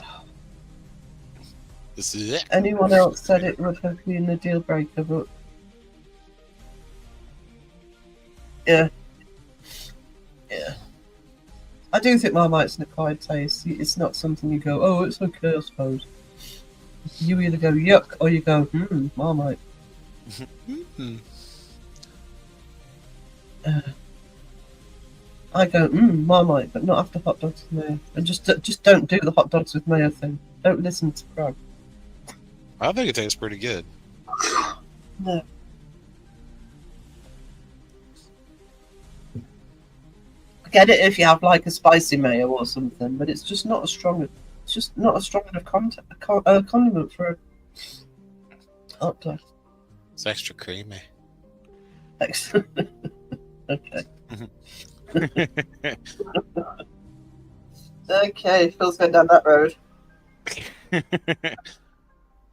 This is it. Anyone else said it would have been a deal breaker, but yeah. I do think Marmite's an acquired taste. It's not something you go, oh, it's okay, I suppose. You either go yuck or you go, Marmite. Mm. I go, Marmite, but not after hot dogs with mayo. And just don't do the hot dogs with mayo thing. Don't listen to Crab. I think it tastes pretty good. No. I get it if you have like a spicy mayo or something, but it's just not as strong. It's just not a strong enough condiment for a hot dog. It's extra creamy. Excellent. Okay. Okay, Phil's going down that road.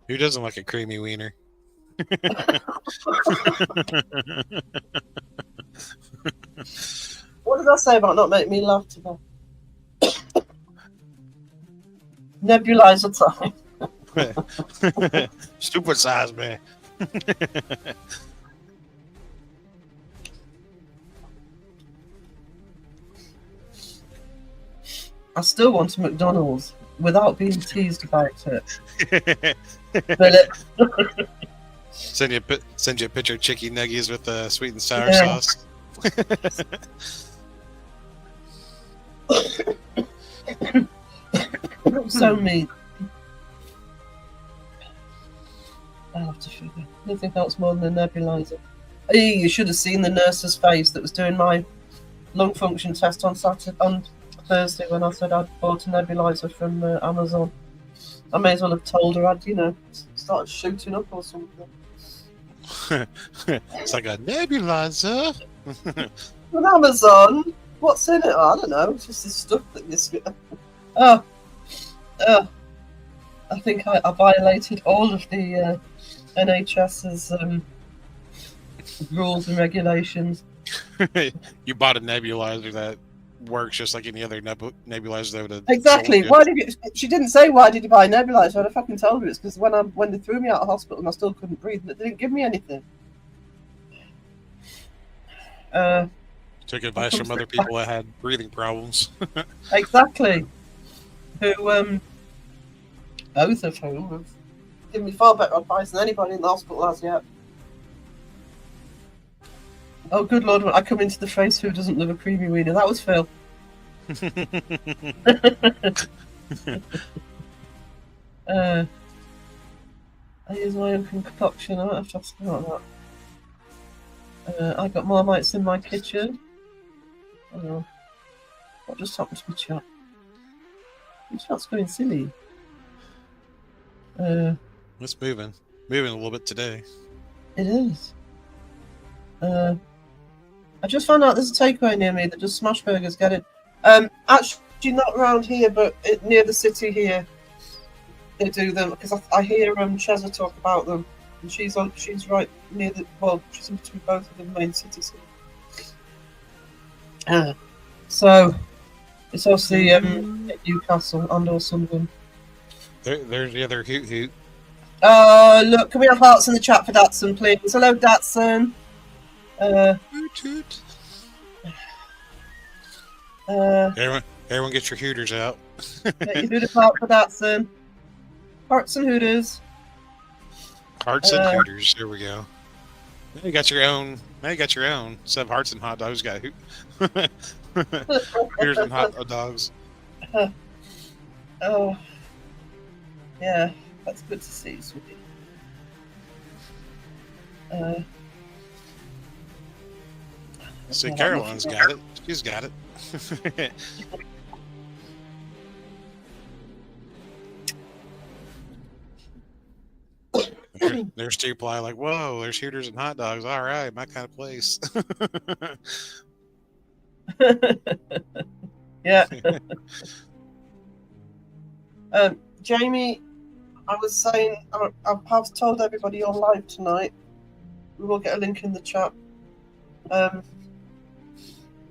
Who doesn't like a creamy wiener? What did I say about not making me laugh today? Nebulizer time. Stupid size, man. I still want a McDonald's without being teased about it. Philip. Send you a picture of chicken nuggies with sweet and sour Yeah. sauce. So mean. I'll have to figure. Nothing else more than a nebulizer. Hey, you should have seen the nurse's face that was doing my lung function test on Thursday when I said I'd bought a nebulizer from Amazon. I may as well have told her I'd, started shooting up or something. It's like a nebulizer. On Amazon? What's in it? I don't know. It's just this stuff that you... Oh. I think I violated all of the NHS's rules and regulations. You bought a nebulizer that works just like any other nebulizer that would have Exactly. sold you. Why did you? She didn't say why did you buy a nebulizer. I'd have fucking told her it's because when they threw me out of hospital and I still couldn't breathe, they didn't give me anything. Took advice from other people that had breathing problems. Exactly. Who both of whom have given me far better advice than anybody in the hospital has yet. Oh, good Lord, when I come into the phrase, who doesn't love a creamy wiener? That was Phil. I use my own concoction. I might have to ask about that. I got Marmites in my kitchen. What just happened to my chat? My chat's going silly. It's moving a little bit today. It is. I just found out there's a takeaway near me that does smash burgers. Get it? Actually, not around here, but near the city here, they do them because I hear Cheza talk about them, and she's right near the she's in between both of the main cities. So it's obviously Newcastle and or Sunderland. There's the other hoot hoot. Look, can we have hearts in the chat for Datsun, please? Hello, Datsun. Hoot hoot. Everyone get your hooters out. Get your hooters out for Datsun. Hearts and hooters. Hearts and hooters. There we go. Now you got your own. Instead of hearts and hot dogs, you got hooters and hot dogs. Oh, yeah, that's good to see, sweetie. See, Caroline's got it. She's got it. There's two ply like, whoa, there's hooters and hot dogs. All right, my kind of place. Yeah. Jamie, I was saying, I've told everybody you're live tonight. We will get a link in the chat.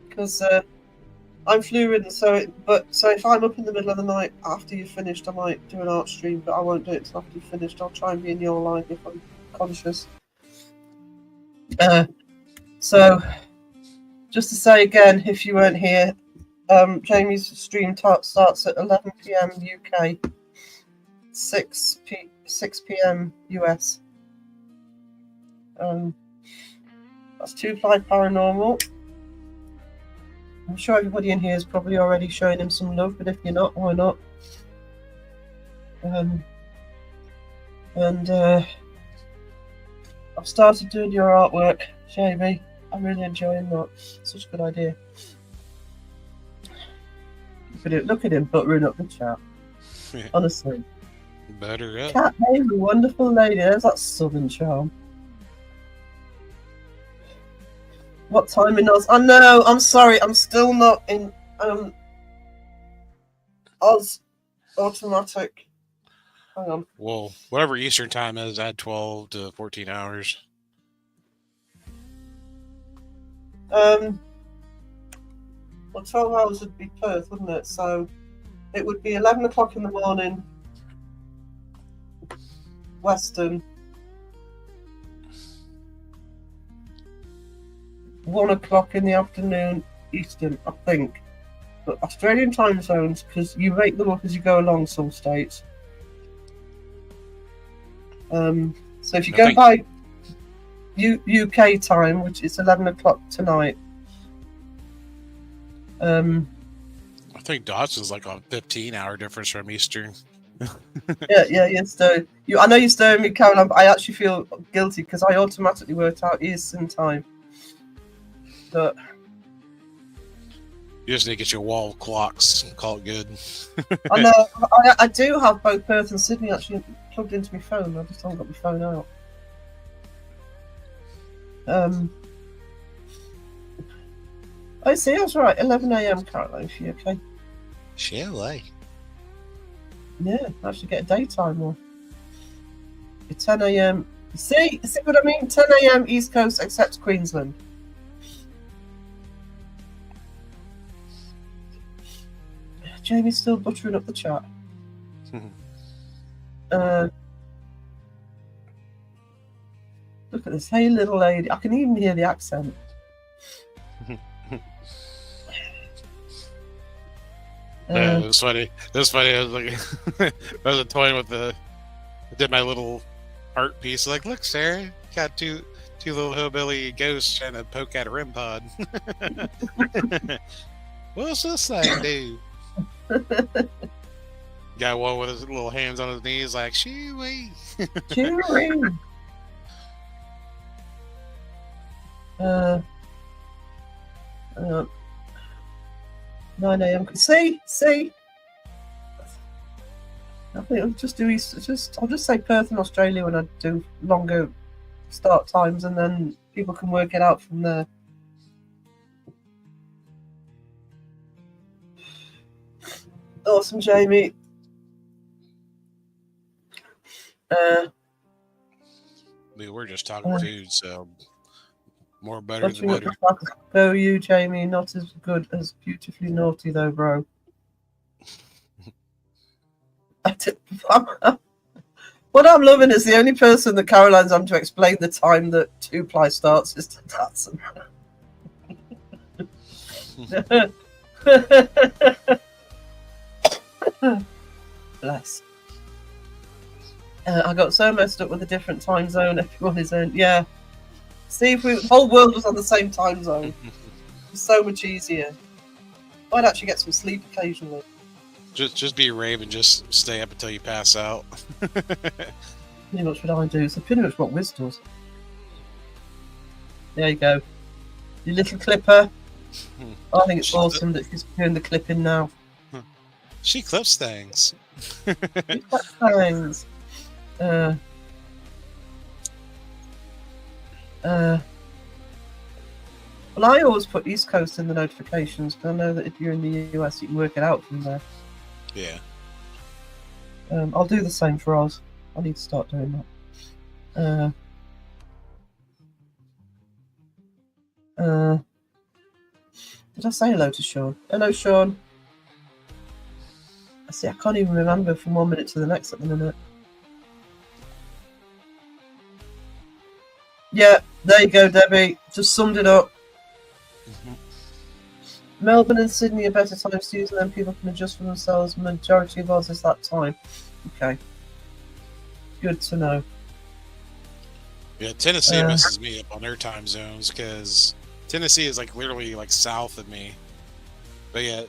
Because I'm flu-ridden, so if I'm up in the middle of the night after you've finished, I might do an art stream, but I won't do it until after you've finished. I'll try and be in your live if I'm conscious. So, just to say again, if you weren't here, Jamie's stream starts at 11 PM UK, 6 PM US. That's 2 Ply Paranormal. I'm sure everybody in here is probably already showing him some love, but if you're not, why not? I've started doing your artwork, Jamie. I'm really enjoying that. Such a good idea. Look at him buttering up the chat. Honestly. Better up. Cat Hayes, a wonderful lady. There's that southern charm. What time in Oz? I know, I'm sorry, I'm still not in Oz automatic. Hang on. Well, whatever Eastern time is, add 12 to 14 hours. Well, 12 hours would be Perth, wouldn't it? So it would be 11 o'clock in the morning, Western. 1 o'clock in the afternoon, Eastern, I think. But Australian time zones, because you make them up as you go along, some states. So if you go by UK time, which is 11 o'clock tonight. I think Dawson's like a 15-hour difference from Eastern. Yeah. So I know you're staring at me, Caroline, but I actually feel guilty because I automatically worked out Eastern time. But You just need to get your wall of clocks and call it good. I know. I do have both Perth and Sydney actually plugged into my phone. I just haven't got my phone out. I see. I was right. 11 a.m. Caroline. Is she okay? Chalet. Yeah, actually get a daytime one. 10 a.m. See what I mean? 10 a.m. East Coast, except Queensland. Jamie's still buttering up the chat. Look at this. Hey, little lady. I can even hear the accent. Yeah, it was funny. It was funny. I was like, I was toying with I did my little art piece. Like, look, Sarah, got two little hillbilly ghosts trying to poke at a REM pod. What's this thing do? Got one with his little hands on his knees, like, shoo-wee. Cheering. 9 a.m. See. I think I'll just do I'll just say Perth in Australia when I do longer start times, and then people can work it out from there. Awesome, Jamie. We're just talking food, so more better than better. Go you, Jamie. Not as good as Beautifully Naughty, though, bro. What I'm loving is the only person that Caroline's on to explain the time that 2-ply starts is to Datsun. Bless. I got so messed up with a different time zone. Everyone is in. Yeah. See, if the whole world was on the same time zone, it's so much easier. I'd actually get some sleep occasionally. Just be a rave and just stay up until you pass out. Pretty much what I do. It's pretty much what Wiz does. There you go. Your little clipper. I think it's awesome that she's doing the clipping now. She clips things. She clips things. Well, I always put East Coast in the notifications because I know that if you're in the US, you can work it out from there. Yeah. I'll do the same for Oz. I need to start doing that. Did I say hello to Sean? Hello, Sean. I see. I can't even remember from 1 minute to the next at the minute. Yeah, there you go, Debbie. Just summed it up. Melbourne and Sydney are better times to use, and then people can adjust for themselves. Majority of Oz is that time. Okay. Good to know. Yeah, Tennessee messes me up on their time zones because Tennessee is like literally like south of me, but yet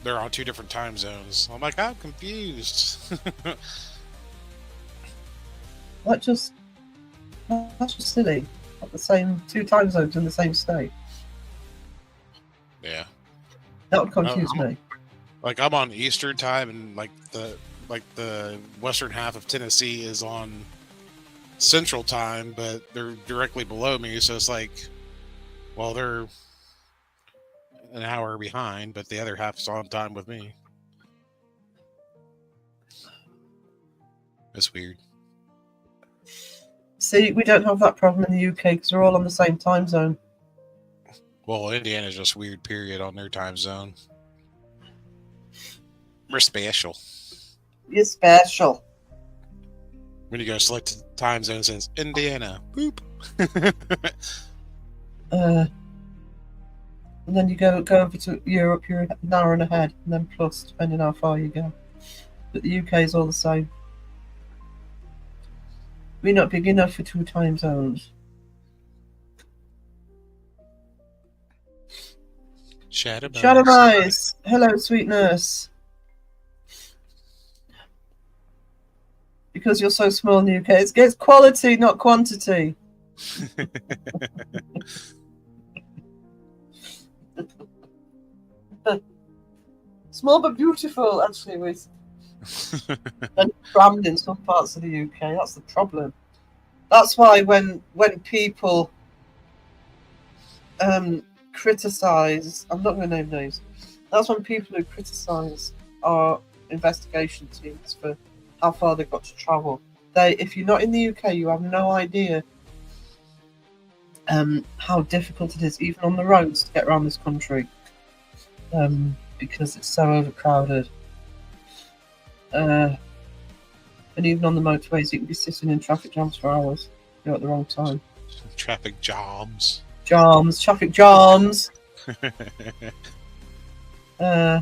they're on 2 different time zones. I'm like, I'm confused. That's just silly. Not the same 2 time zones in the same state. Yeah, that would confuse me. Like I'm on Eastern time, and like the western half of Tennessee is on Central time, but they're directly below me. So it's like, well, they're an hour behind, but the other half's on time with me. That's weird. See, we don't have that problem in the UK because we're all on the same time zone. Well, Indiana's just weird, period, on their time zone. We're special. You're special. When you go select the time zone, it says Indiana. Boop. And then you go over to Europe, you're an hour and ahead, and then plus, depending how far you go. But the UK is all the same. We're not big enough for 2 time zones. Shadow Eyes. Hello, sweet nurse. Because you're so small in the UK, it's quality, not quantity. Small but beautiful, actually, with and crammed in some parts of the UK. That's the problem. That's why when people criticise, I'm not going to name names. That's when people who criticise our investigation teams for how far they've got to travel. If you're not in the UK, you have no idea how difficult it is, even on the roads, to get around this country, because it's so overcrowded. And even on the motorways, you can be sitting in traffic jams for hours. You're at the wrong time. Traffic jams. Traffic jams. Uh,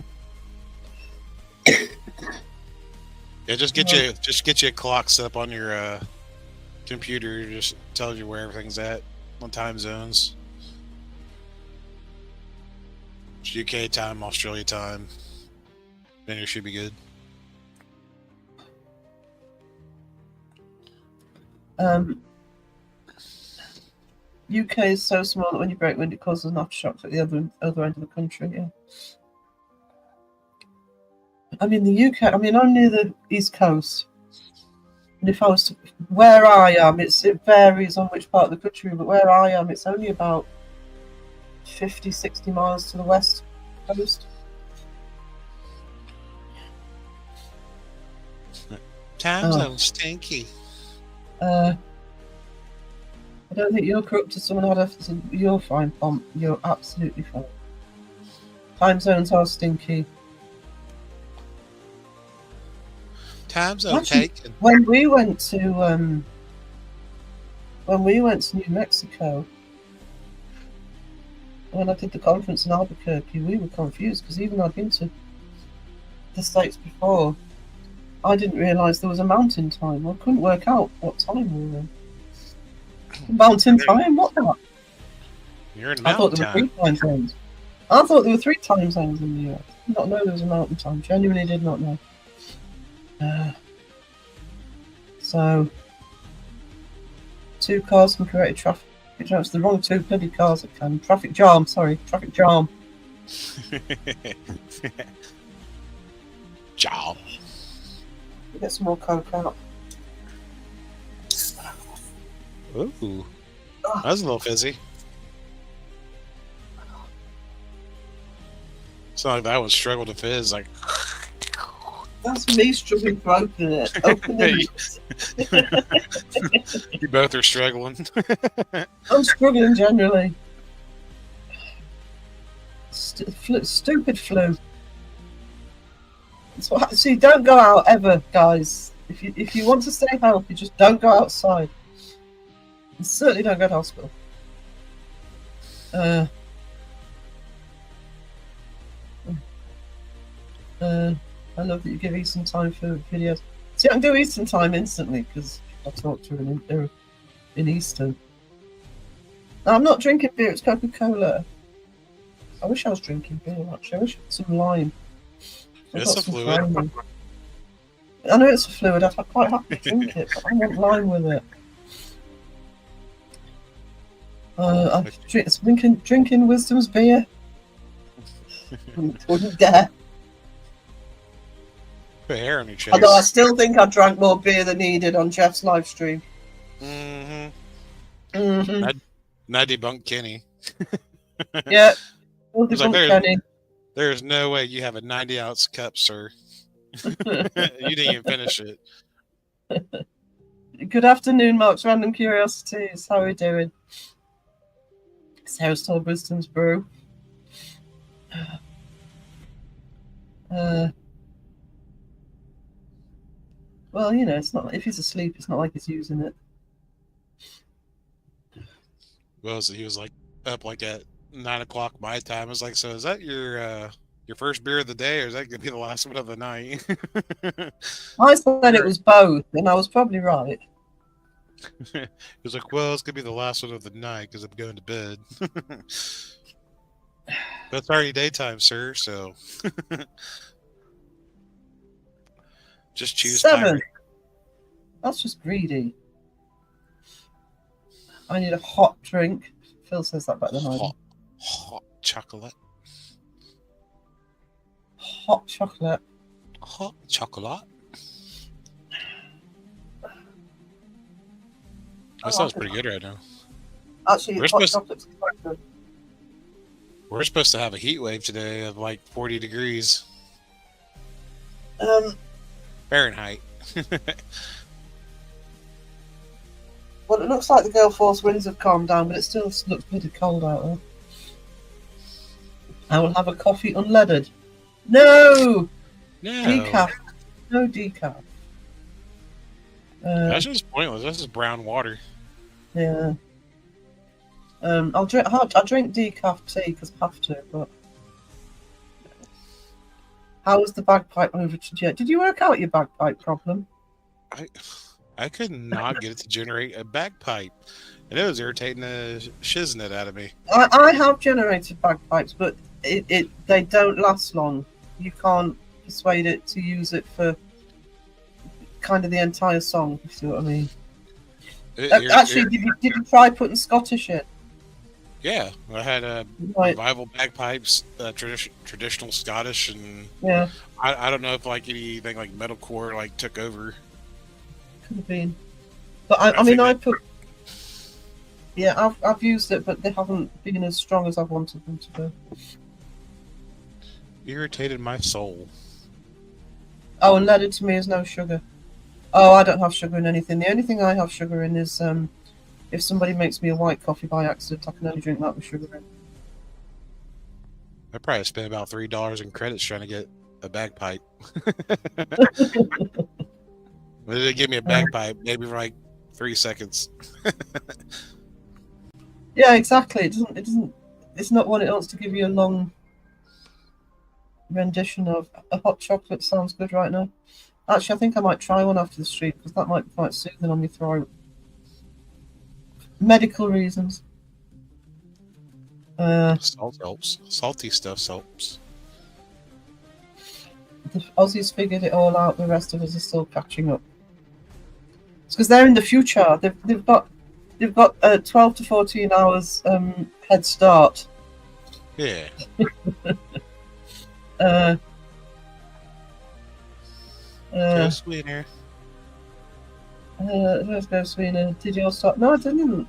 Yeah, just get you a clock set up on your computer. Just tells you where everything's at on time zones. It's UK time, Australia time. Then you should be good. UK is so small that when you break wind, it causes an aftershock at the other end of the country. Yeah. I mean, the UK. I mean, I'm near the East Coast, and if I was to, where I am, it varies on which part of the country. But where I am, it's only about 50, 60 miles to the west coast. Time zone stinky. I don't think you're corrupt to someone. I'd have to say, you're fine, Pomp. You're absolutely fine. Time zones are stinky. Time zone Actually, taken. when we went to New Mexico, when I did the conference in Albuquerque, we were confused because even though I'd been to the States before, I didn't realise there was a mountain time. I couldn't work out what time we were in. Mountain time? What the? You're in I thought mountain there were time. 3 time zones. I thought there were 3 time zones in the US. I did not know there was a mountain time. Genuinely did not know. So, 2 cars can create a traffic jam. It's the wrong 2 bloody cars that can. Traffic jam, sorry. Traffic jam. Job. Get some more Coke out. Ooh, that's a little fizzy. It's not like that one struggled to fizz. Like, That's me struggling to open it. Open it. you both are struggling. I'm struggling generally. Stupid flu. See, don't go out ever, guys. If you want to stay healthy, just don't go outside. And certainly don't go to hospital. I love that you give Eastern time for videos. See, I can do Eastern time instantly because I talk to her in Eastern. No, I'm not drinking beer, it's Coca-Cola. I wish I was drinking beer, actually. I wish I had some lime. I've It's got a some fluid. lime. I know it's a fluid, I'd quite happy to drink it, but I want lime with it. I'm drinking Wisdom's beer. Wouldn't dare. Put hair on your chest. Although I still think I drank more beer than needed on Jeff's live stream. Mm-hmm. Mm-hmm. And I debunked Kenny. Yeah. We'll It's like, debunk Kenny. There's no way you have a 90-ounce cup, sir. You didn't even finish it. Good afternoon, Mark's Random Curiosities. How are we doing? It's Household Wisdom's Brew. Well, you know, it's not. If he's asleep, it's not like he's using it. Well, so he was like up like at 9 o'clock my time. I was like, so is that your first beer of the day, or is that gonna be the last one of the night? I said it was both, and I was probably right. He was like, well, it's gonna be the last one of the night because I'm going to bed. That's already daytime, sir. So just choose 7. time. That's just greedy. I need a hot drink. Phil says that better than I do. Hot chocolate. hot chocolate. Hot chocolate. That sounds pretty good right now. Actually, We're hot supposed- chocolate's quite good. We're supposed to have a heat wave today of like 40 degrees Fahrenheit. Well, it looks like the gale force winds have calmed down, but it still looks pretty cold out there. I will have a coffee unleaded. No! No, Decaf. No decaf. that's just pointless. That's just brown water. Yeah. I'll drink decaf tea because I have to, but how was the bagpipe over to Jet? Did you work out your bagpipe problem? I could not get it to generate a bagpipe, and it was irritating the shiznit out of me. I have generated bagpipes, but they don't last long. You can't persuade it to use it for kind of the entire song, if you see what I mean. Actually, did you try putting Scottish in? Yeah, I had Right. revival bagpipes, traditional Scottish, and Yeah, I don't know if like anything like metalcore like took over. could have been. But I I mean, think I that- put. Yeah, I've used it, but they haven't been as strong as I've wanted them to be. Irritated my soul. Oh, and leaded to me is no sugar. Oh, I don't have sugar in anything. The only thing I have sugar in is if somebody makes me a white coffee by accident, I can only drink that with sugar in. I probably spent about $3 in credits trying to get a bagpipe. They didn't give me a bagpipe, maybe for like 3 seconds. Yeah, exactly. It doesn't. It's not what it wants to give you a long rendition of. A hot chocolate sounds good right now. Actually, I think I might try one after the stream because that might be quite soothing on my throat. Medical reasons. Salt helps. Salty stuff helps. The Aussies figured it all out. The rest of us are still catching up. It's because they're in the future. They've got 12 to 14 hours head start. Yeah. Go sweetener. Let's go, Sweeney. Did you all start? No, I didn't.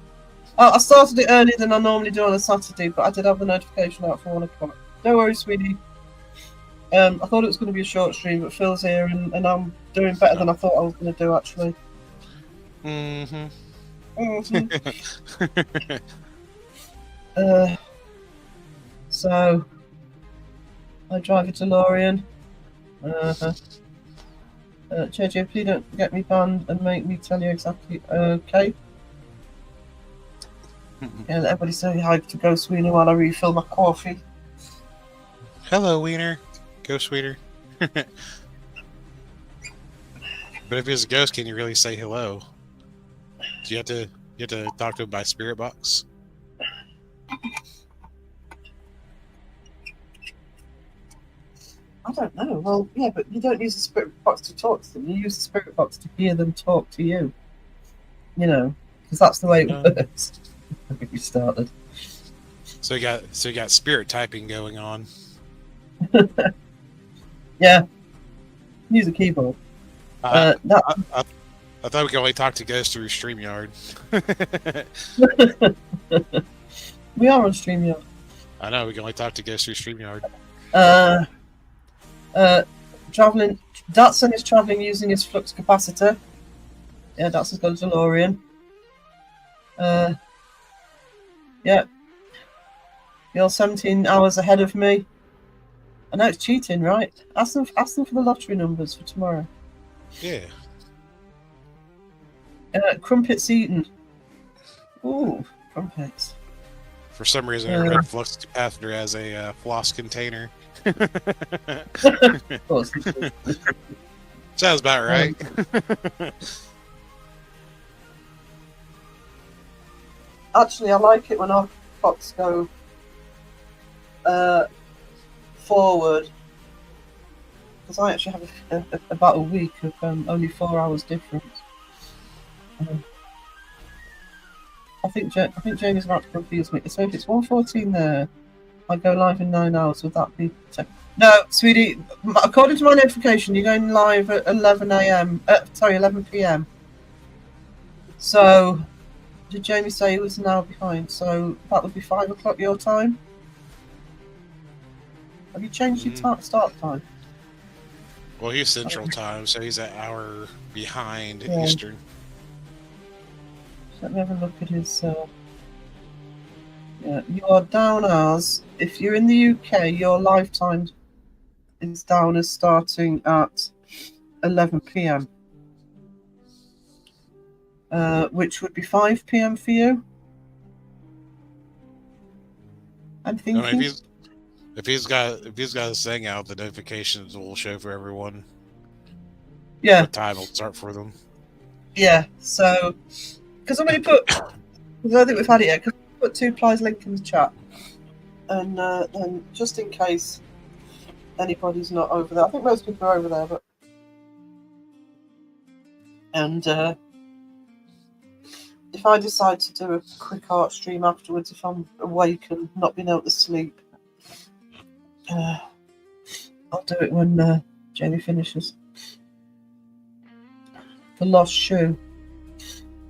I started it earlier than I normally do on a Saturday, but I did have the notification out for 1 o'clock. Don't worry, sweetie. I thought it was going to be a short stream, but Phil's here, and I'm doing better than I thought I was going to do, actually. Mm-hmm. So, I drive a DeLorean. JJ, please don't get me banned and make me tell you exactly. Okay. Yeah, let everybody say hi to Go Sweeney while I refill my coffee. Hello, Wiener. Go sweeter. But if he's a ghost, can you really say hello? Do you have to talk to him by spirit box? I don't know. Well, yeah, but you don't use the spirit box to talk to them. You use the spirit box to hear them talk to you. You know, because that's the way it works. We started. So you got spirit typing going on. Yeah. Use a keyboard. I That thought we could only talk to ghosts through StreamYard. we are on StreamYard. I know we can only talk to ghosts through StreamYard. Traveling. Datsun is traveling using his flux capacitor. Yeah, Datsun's got a DeLorean. Yeah. You're 17 hours ahead of me. I know it's cheating, right? Ask them for the lottery numbers for tomorrow. Yeah. Crumpets eaten. Ooh, crumpets. For some reason, I read flux capacitor as a floss container. Of course. Sounds about right. Actually, I like it when our clocks go forward, because I actually have about a week of only 4 hours difference. I think Jamie's about to confuse me. So if it's 1:14 there, I go live in 9 hours. Would that be No, sweetie. According to my notification, you're going live at 11 a.m. Sorry, 11 p.m. So, did Jamie say he was an hour behind? So that would be 5 o'clock your time. Have you changed your start time? Well, he's Central Time, so he's an hour behind Yeah. Eastern. Let me have a look at his. Yeah, you are down as, if you're in the UK, your lifetime is down as starting at 11 p.m. Which would be 5 p.m. for you. I'm I mean, thinking. if he's got his thing out, the notifications will show for everyone Yeah, what time it'll start for them. yeah. So, because I'm going to put, because I don't think we've had it yet, because I put 2plies link in the chat, and then just in case anybody's not over there, I think most people are over there, but and if I decide to do a quick art stream afterwards, if I'm awake and not being able to sleep, I'll do it when Jamie finishes. The lost shoe.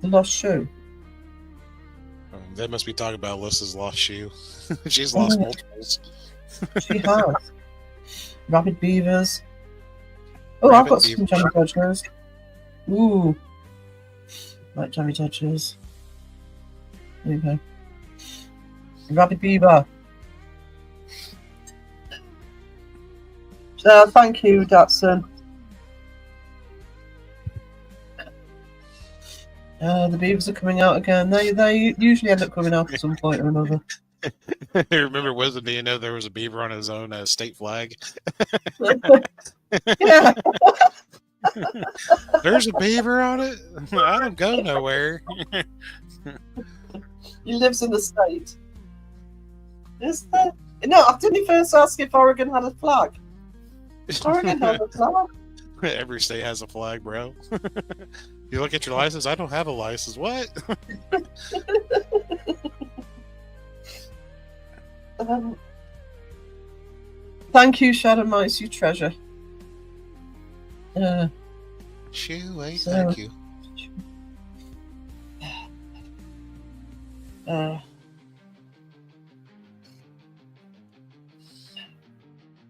The lost shoe. They must be talking about Alyssa's lost shoe. She's lost yeah. multiples. She has. Rabid beavers. Oh, Rabbit I've got beaver. some jammy dodgers. Ooh. Like jammy dodgers. There you go. Rabid beaver. Thank you, Datsun. The beavers are coming out again. They usually end up coming out at some point or another. Remember, Wisdom, do you know there was a beaver on his own state flag? Yeah. There's a beaver on it? I don't go nowhere. He lives in the state. Is there? No, didn't he first ask if Oregon had a flag? Oregon has a flag. Every state has a flag, bro. You look at your license. I don't have a license. What? Thank you, Shadow Mice, you treasure. Shoo, hey, So- thank you.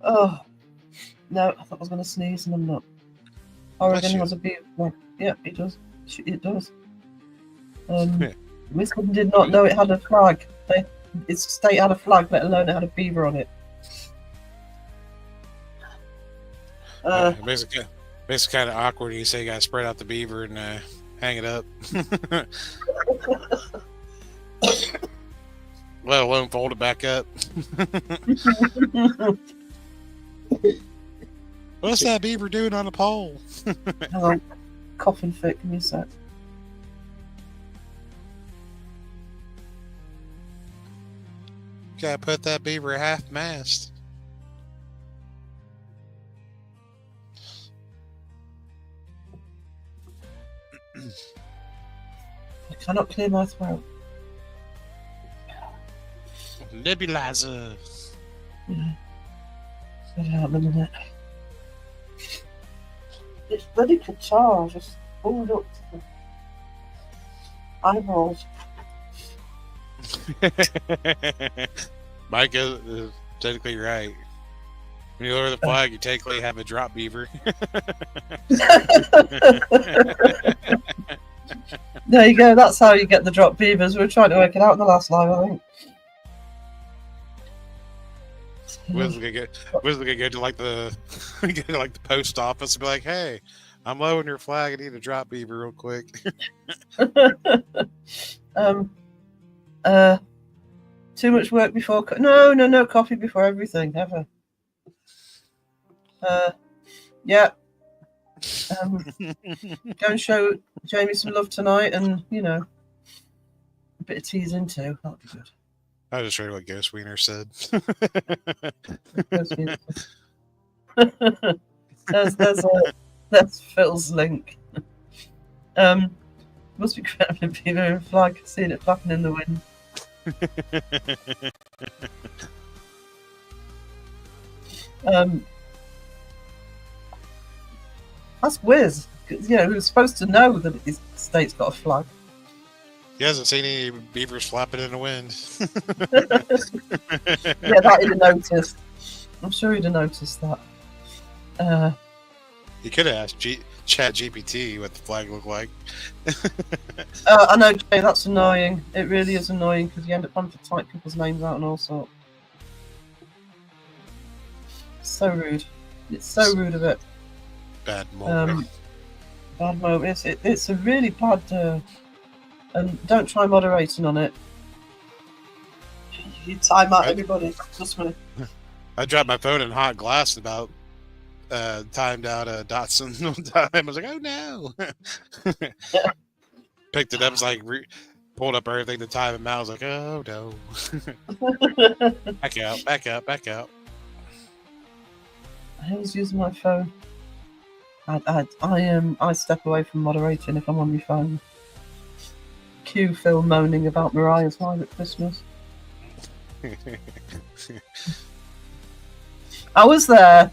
Oh no, I thought I was going to sneeze and I'm not. Oregon you. has a beaver flag. Yeah, it does. It does. Yeah. Wisconsin did not know it had a flag. Its state had a flag, let alone it had a beaver on it. It makes it kind of awkward. You say you got to spread out the beaver and hang it up. Let alone fold it back up. What's that beaver doing on a pole? Hang on. Coughing fit, give me a sec. Gotta put that beaver half mast. I cannot clear my throat. Nebulizer. Yeah. Get it out in a minute. This bloody guitar just pulled up to the eyeballs. Mike is technically right. When you lower the flag, you technically have a drop beaver. There you go, that's how you get the drop beavers. We were trying to work it out in the last live, I think. Wiz's gonna go to like the go to like the post office and be like, "Hey, I'm lowering your flag. I need a drop beaver real quick." Too much work before no coffee before everything ever. Yeah. Go and show Jamie some love tonight, and a bit of tease into that'd be good. I just read what Ghost Wiener said. There's Phil's link. Must be grabbing a beaver and flag, seeing it flapping in the wind. Um, that's Wiz. You know, who's supposed to know that his state's got a flag. He hasn't seen any beavers flapping in the wind. Yeah, that he'd have noticed. I'm sure he'd have noticed that. He could have asked Chat GPT what the flag looked like. I know, Jay, that's annoying. It really is annoying because you end up having to type people's names out and all sorts. So rude. It's so rude of it. Bad moment. Bad moment. It's a really bad. And don't try moderating on it. You time out everybody. Trust me. I dropped my phone in hot glass about timed out a Datsun one time. I was like, oh no. Picked it up, was like pulled up everything to time him out. I was like, oh no. Back out. I was using my phone. I step away from moderating if I'm on my phone. Cue Phil moaning about Mariah's live at Christmas. I was there.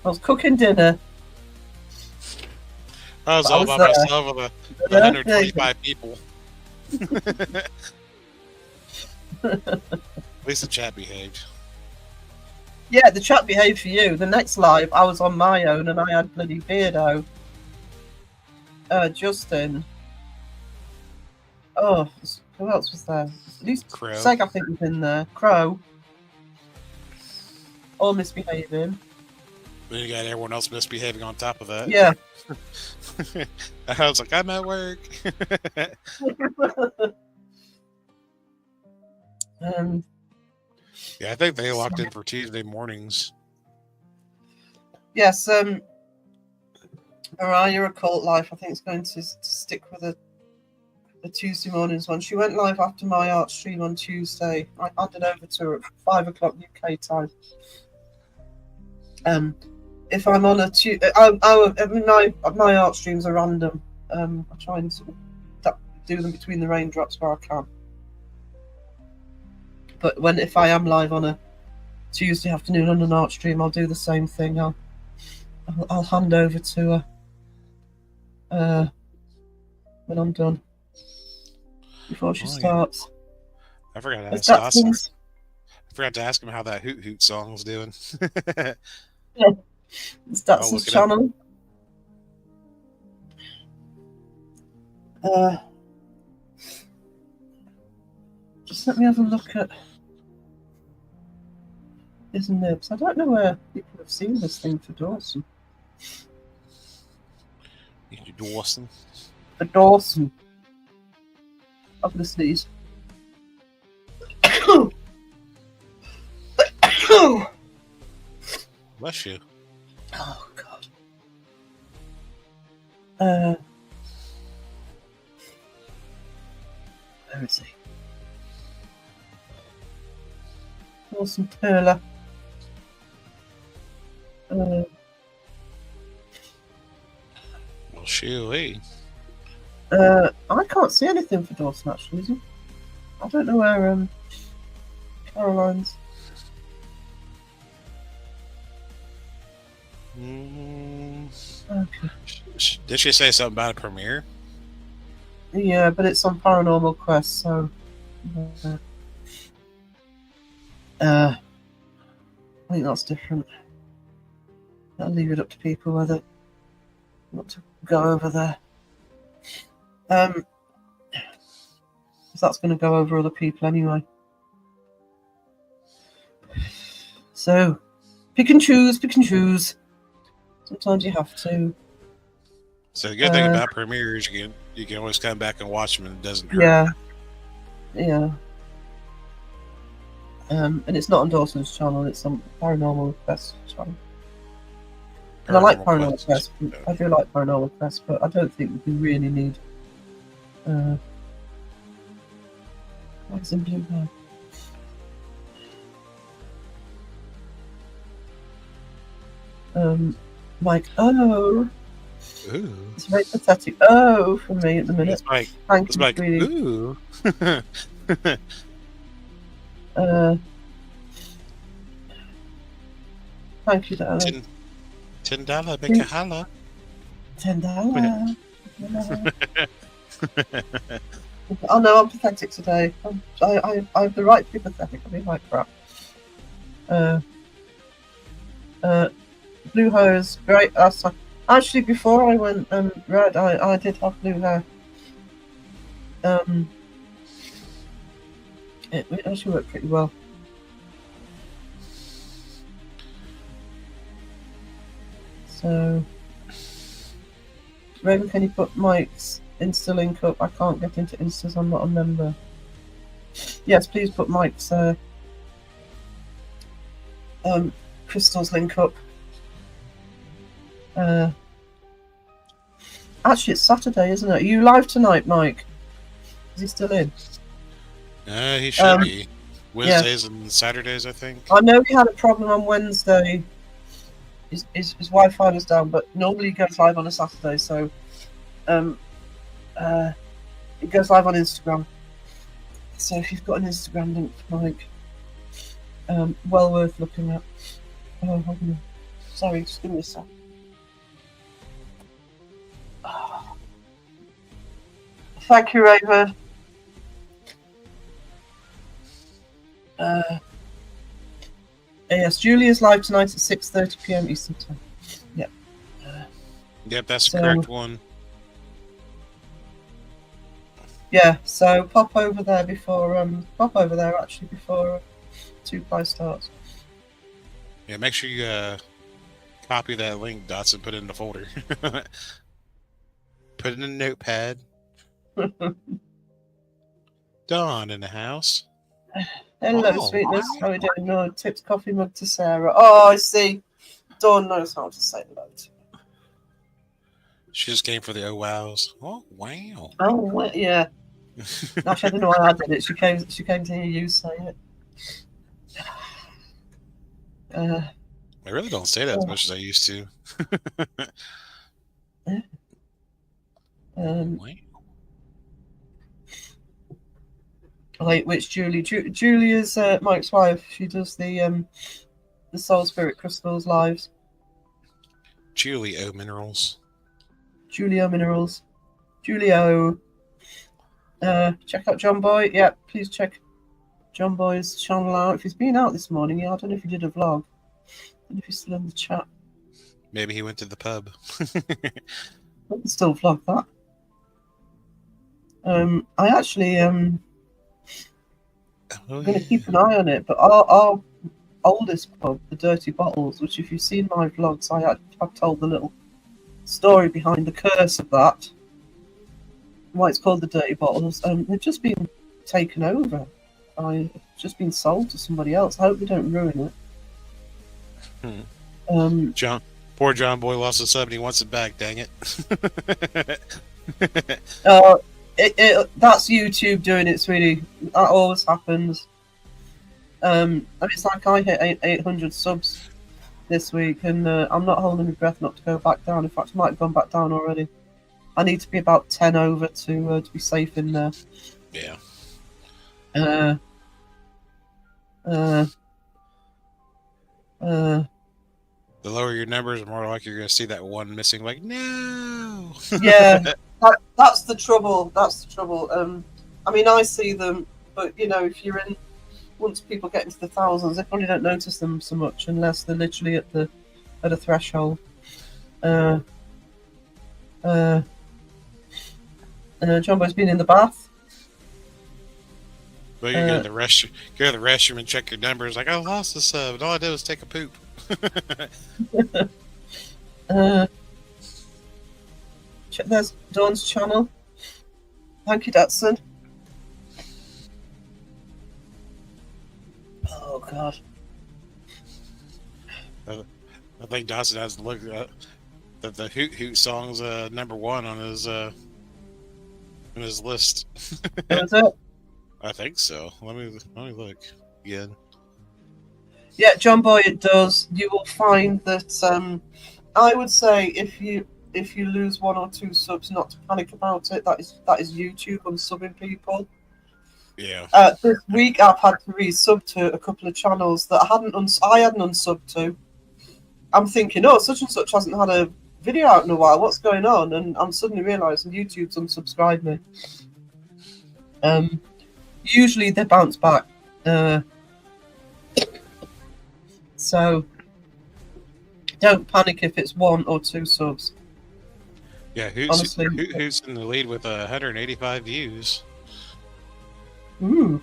I was cooking dinner. I was all by myself with 125 people. At least the chat behaved. Yeah, the chat behaved for you. The next live, I was on my own and I had bloody Beardo. Justin. Oh, who else was there? At least Crow. Seg, I think, was in there. Crow. All misbehaving. Then you got everyone else misbehaving on top of that. Yeah. I was like, I'm at work. Yeah, I think they locked in for Tuesday mornings. Yes, Mariah Occult Life, I think, is going to stick with the Tuesday mornings one. She went live after my art stream on Tuesday. I handed over to her at 5 o'clock UK time. If I'm on a my art streams are random. I try and sort of do them between the raindrops where I can. But if I am live on a Tuesday afternoon on an art stream, I'll do the same thing. I'll hand over to her when I'm done before she starts. I forgot to ask him how that Hoot Hoot song was doing. Yeah, it's Datson's channel. Just let me have a look at his nibs. I don't know where people have seen this thing for Dawson. Dawson. For Dawson. I've the sneeze. Bless you. Oh God. Where is he? Dawson Turler. Well, shoo-wee. I can't see anything for Dawson actually, is he? I don't know where Caroline's. Okay. Did she say something about a premiere? Yeah, but it's on Paranormal Quest, so I think that's different. I'll leave it up to people whether not to go over there. If that's going to go over other people anyway. So, pick and choose. Sometimes you have to. So the good thing about premieres, you can always come back and watch them and it doesn't hurt. Yeah. And it's not on Dawson's channel, it's on Paranormal Quest channel. And I like Paranormal Quest. I do like Paranormal Quest, but I don't think we really need what's in blue now? Like, oh. Ooh. It's very pathetic. Oh, for me at the minute. Thank you, sweetie. Ooh. Thank you, darling. $10, make a holla. $10. Oh no, I'm pathetic today. I have the right to be pathetic. I mean, like crap. Blue hair is great. Actually, before I went red, I did have blue hair. It actually worked pretty well. So, Raven, can you put Mike's Insta link up? I can't get into Instas, I'm not a member. Yes, please put Mike's Crystal's link up. Actually, it's Saturday, isn't it? Are you live tonight, Mike? Is he still in? He should be. Wednesdays and Saturdays, I think. I know he had a problem on Wednesday. His Wi-Fi was down, but normally he goes live on a Saturday, so it goes live on Instagram. So if you've got an Instagram link, Mike, well worth looking at. Oh, hold on. Sorry, just give me a sec. Thank you, Raven. Yes, Julie is live tonight at 6:30 p.m. Eastern Time. Yep. Yep, that's the correct one. Yeah, so pop over there before before 2 starts. Yeah, make sure you copy that link, Dots, and put it in the folder. Put it in a notepad. Dawn in the house. Hello, Oh, sweetness. hi. How are you doing? No, tips coffee mug to Sarah. Oh, I see. Dawn knows how to say hello to me. She just came for the oh wows. Oh wow. Oh, well, yeah. Actually, I don't know why I did it. She came to hear you say it. I really don't say that as much as I used to. Wow. Wait, which Julie? Julie is Mike's wife. She does the Soul Spirit Crystals lives. Julio Minerals. Julio Minerals. Julio. Check out John Boy. Yeah, please check John Boy's channel out. If he's been out this morning, yeah, I don't know if he did a vlog. I don't know if he's still in the chat. Maybe he went to the pub. I can still vlog that. I actually I'm going to keep an eye on it, but our oldest pub, the Dirty Bottles, which if you've seen my vlogs, I've told the little story behind the curse of that, why it's called the Dirty Bottles. They've just been taken over. It's just been sold to somebody else. I hope they don't ruin it. Poor John Boy lost his sub and he wants it back, dang it. That's YouTube doing it, sweetie. That always happens. And it's like I hit 800 subs this week, and I'm not holding my breath not to go back down. In fact, I might have gone back down already. I need to be about 10 over to be safe in there. Yeah. The lower your numbers, the more likely you're going to see that one missing. Like, no. Yeah, that's the trouble. That's the trouble. I mean, I see them, but you know, if you're in, once people get into the thousands, they probably don't notice them so much unless they're literally at a threshold. John Boy's been in the bath. Well, you go to the restroom and check your numbers. Like, I lost the sub, and all I did was take a poop. There's Dawn's channel. Thank you, Datsun. Oh God. I think Dawson has to look at the Hoot Hoot song's #1 on his list. Is it? I think so. Let me look again. Yeah, John Boy, it does. You will find that. I would say if you lose 1 or 2 subs, not to panic about it. That is YouTube unsubbing people. Yeah. This week I've had to resub to a couple of channels that I hadn't unsubbed to, I'm thinking, oh, such and such hasn't had a video out in a while. What's going on? And I'm suddenly realising YouTube's unsubscribed me. Usually they bounce back. So don't panic if it's 1 or 2 subs. Yeah, Honestly. who's in the lead with 185 views? Good.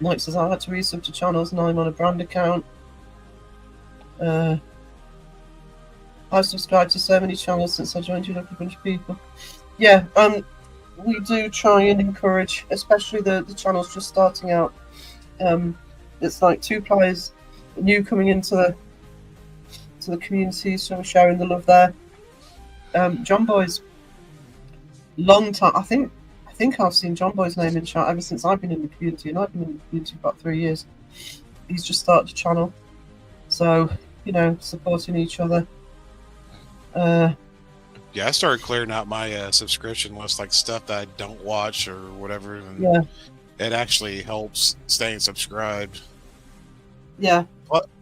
Mike says, I had to resub to channels and I'm on a brand account. I've subscribed to so many channels since I joined you, like a bunch of people. Yeah, we do try and encourage, especially the channels just starting out. It's like 2 players new coming into the community, so we're sharing the love there. John Boy's long time. I think I've seen John Boy's name in chat ever since I've been in the community, and I've been in the community for about 3 years. He's just started a channel, so supporting each other. Yeah, I started clearing out my subscription list, like stuff that I don't watch or whatever, and Yeah. it actually helps staying subscribed. Yeah.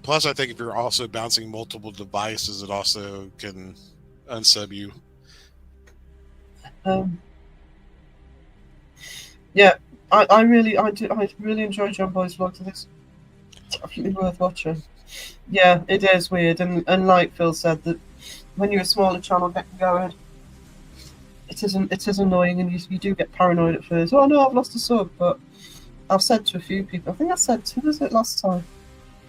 Plus, I think if you're also bouncing multiple devices, it also can unsub you. Yeah, I really enjoy John Boy's vlogs. It's definitely worth watching. Yeah, it is weird, and like Phil said, that when you're a smaller channel getting going, it is annoying, and you do get paranoid at first. Oh no, I've lost a sub, but I've said to a few people, I think I said 2, was it last time?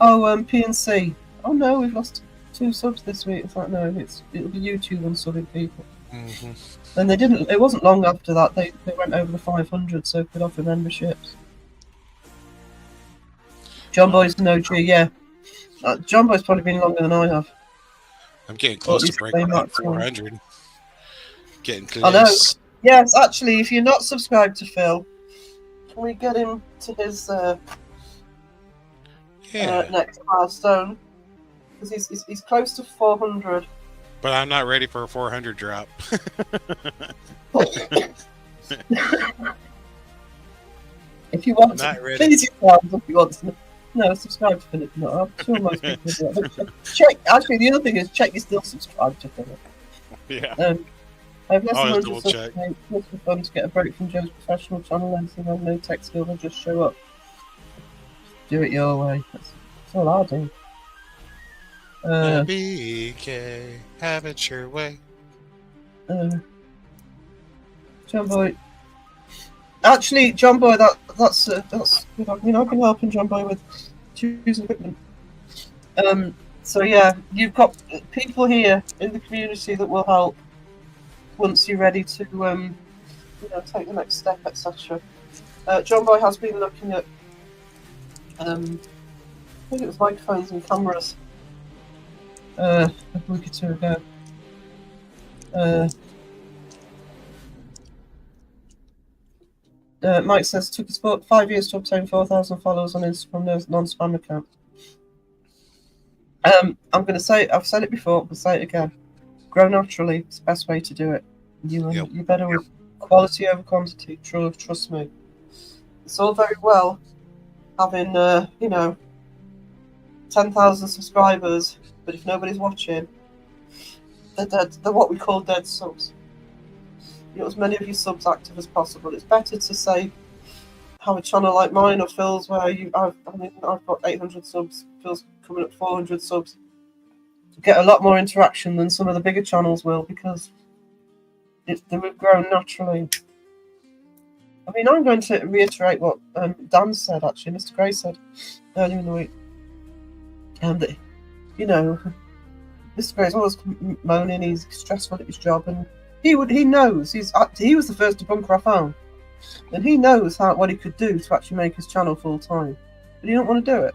Oh, PNC. Oh no, we've lost 2 subs this week. It's like, no, it'll be YouTube unsubbing people. Mm-hmm. And they didn't. It wasn't long after that they went over the 500, so could offer memberships. John Boy's an OG, yeah. John Boy's probably been longer than I have. I'm getting close to least breaking they that might 400. Getting close. I know. Yes, actually, if you're not subscribed to Phil, can we get him to his next milestone? Because he's close to 400. But I'm not ready for a 400 drop. If you want Not to, ready. please if you want to. No, subscribe to Philip. No, I'm sure most people do that. Check. Actually, the other thing is check you're still subscribed to Philip. Yeah. I have less than Always 100 double subs. check. It's for fun to get a break from Joe's professional channel and so no tech skill will just show up. Do it your way. That's all I do. BK, have it your way. John Boy. Actually, John Boy, that's good. I mean, I've been helping John Boy with choosing equipment. So yeah, you've got people here in the community that will help once you're ready to take the next step, etc. John Boy has been looking at I think it was microphones and cameras a week or 2 ago. Mike says took us 5 years to obtain 4,000 followers on Instagram non-spam account. I'm going to say, I've said it before, but say it again. Grow naturally. It's the best way to do it. You're better with quality over quantity. Trust me. It's all very well having 10,000 subscribers, but if nobody's watching, they're dead. They're what we call dead subs. As many of your subs active as possible. It's better to say have a channel like mine or Phil's where I've got 800 subs, Phil's coming up 400 subs. Get a lot more interaction than some of the bigger channels will because they will grow naturally. I mean, I'm going to reiterate what Dan said, actually, Mr. Gray said earlier in the week. That, Mr. Gray's always moaning, he's stressful at his job, and he knows, he was the first debunker I found, and he knows what he could do to actually make his channel full time, but he don't want to do it.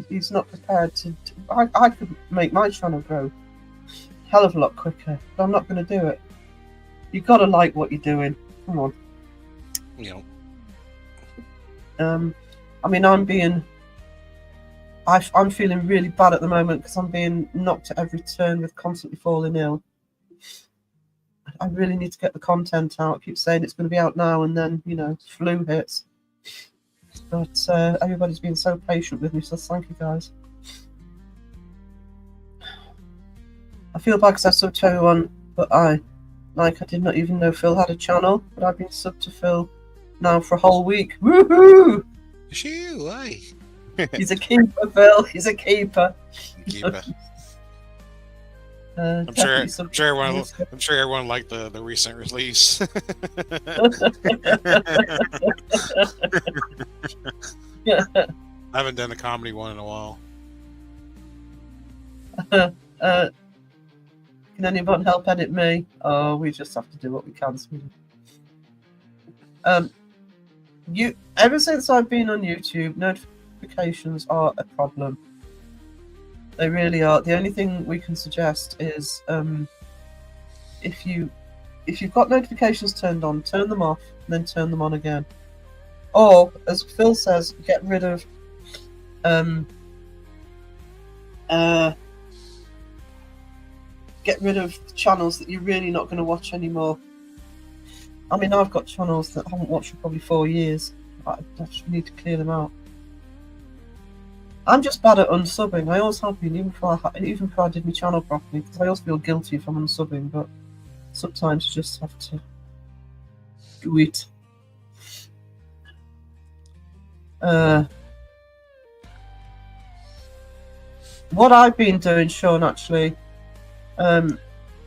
He's not prepared to. I could make my channel grow a hell of a lot quicker, but I'm not going to do it. You've got to like what you're doing. Come on. I mean, I'm feeling really bad at the moment because I'm being knocked at every turn with constantly falling ill. I really need to get the content out. I keep saying it's going to be out now, and then flu hits. But everybody's been so patient with me, so thank you guys. I feel bad because I subbed to everyone, but I did not even know Phil had a channel, but I've been subbed to Phil now for a whole week. Woohoo! Shoo, aye. He's a keeper, Phil. He's a keeper. Keeper. I'm Definitely sure. subbed to Everyone. Phil. I'm sure everyone liked the recent release. I haven't done a comedy one in a while. Can anyone help edit me? Oh, we just have to do what we can, sweetie. Ever since I've been on YouTube, notifications are a problem. They really are. The only thing we can suggest is if you've got notifications turned on, turn them off, and then turn them on again. Or, as Phil says, get rid of channels that you're really not going to watch anymore. I mean, I've got channels that I haven't watched for probably 4 years. I just need to clear them out. I'm just bad at unsubbing. I always have been, even before I did my channel properly, because I always feel guilty if I'm unsubbing, but sometimes you just have to do it. What I've been doing, Sean, actually, and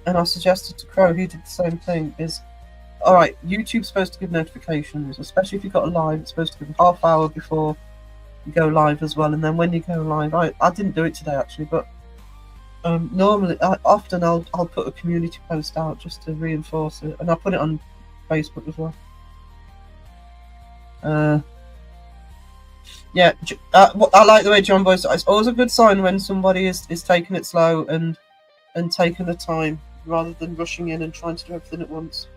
I suggested to Crow, he did the same thing, is, alright, YouTube's supposed to give notifications, especially if you've got a live, it's supposed to give a half hour before you go live as well, and then when you go live, I didn't do it today actually, but normally, often I'll put a community post out just to reinforce it, and I'll put it on Facebook as well. Yeah, I like the way John Boy said, it's always a good sign when somebody is taking it slow and taking the time rather than rushing in and trying to do everything at once.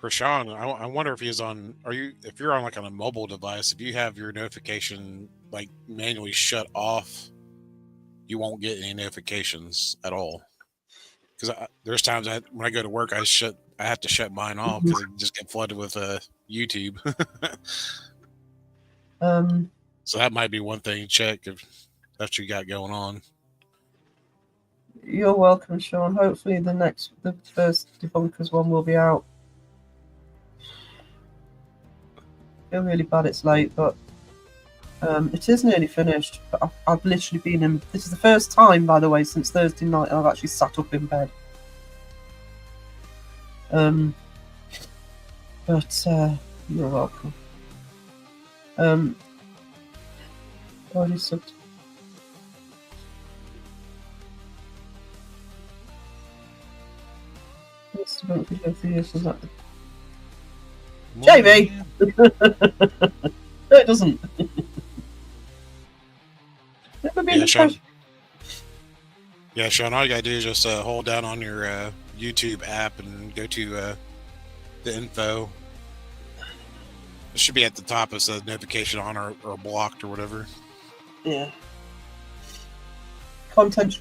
For Sean, I wonder if he's on. If you're on like on a mobile device, if you have your notification like manually shut off, you won't get any notifications at all. Because there's times when I go to work, I have to shut mine off because I just get flooded with YouTube. So that might be one thing to check if that's what you got going on. You're welcome, Sean. Hopefully the first Debunkers one will be out. I feel really bad it's late, but it is nearly finished. But I've literally been in. This is the first time, by the way, since Thursday night I've actually sat up in bed. But you're welcome. Already subbed. Jamie! No, it doesn't. Yeah, Sean, all you gotta do is just hold down on your YouTube app and go to the info. It should be at the top. It says notification on or blocked or whatever. Yeah. Content.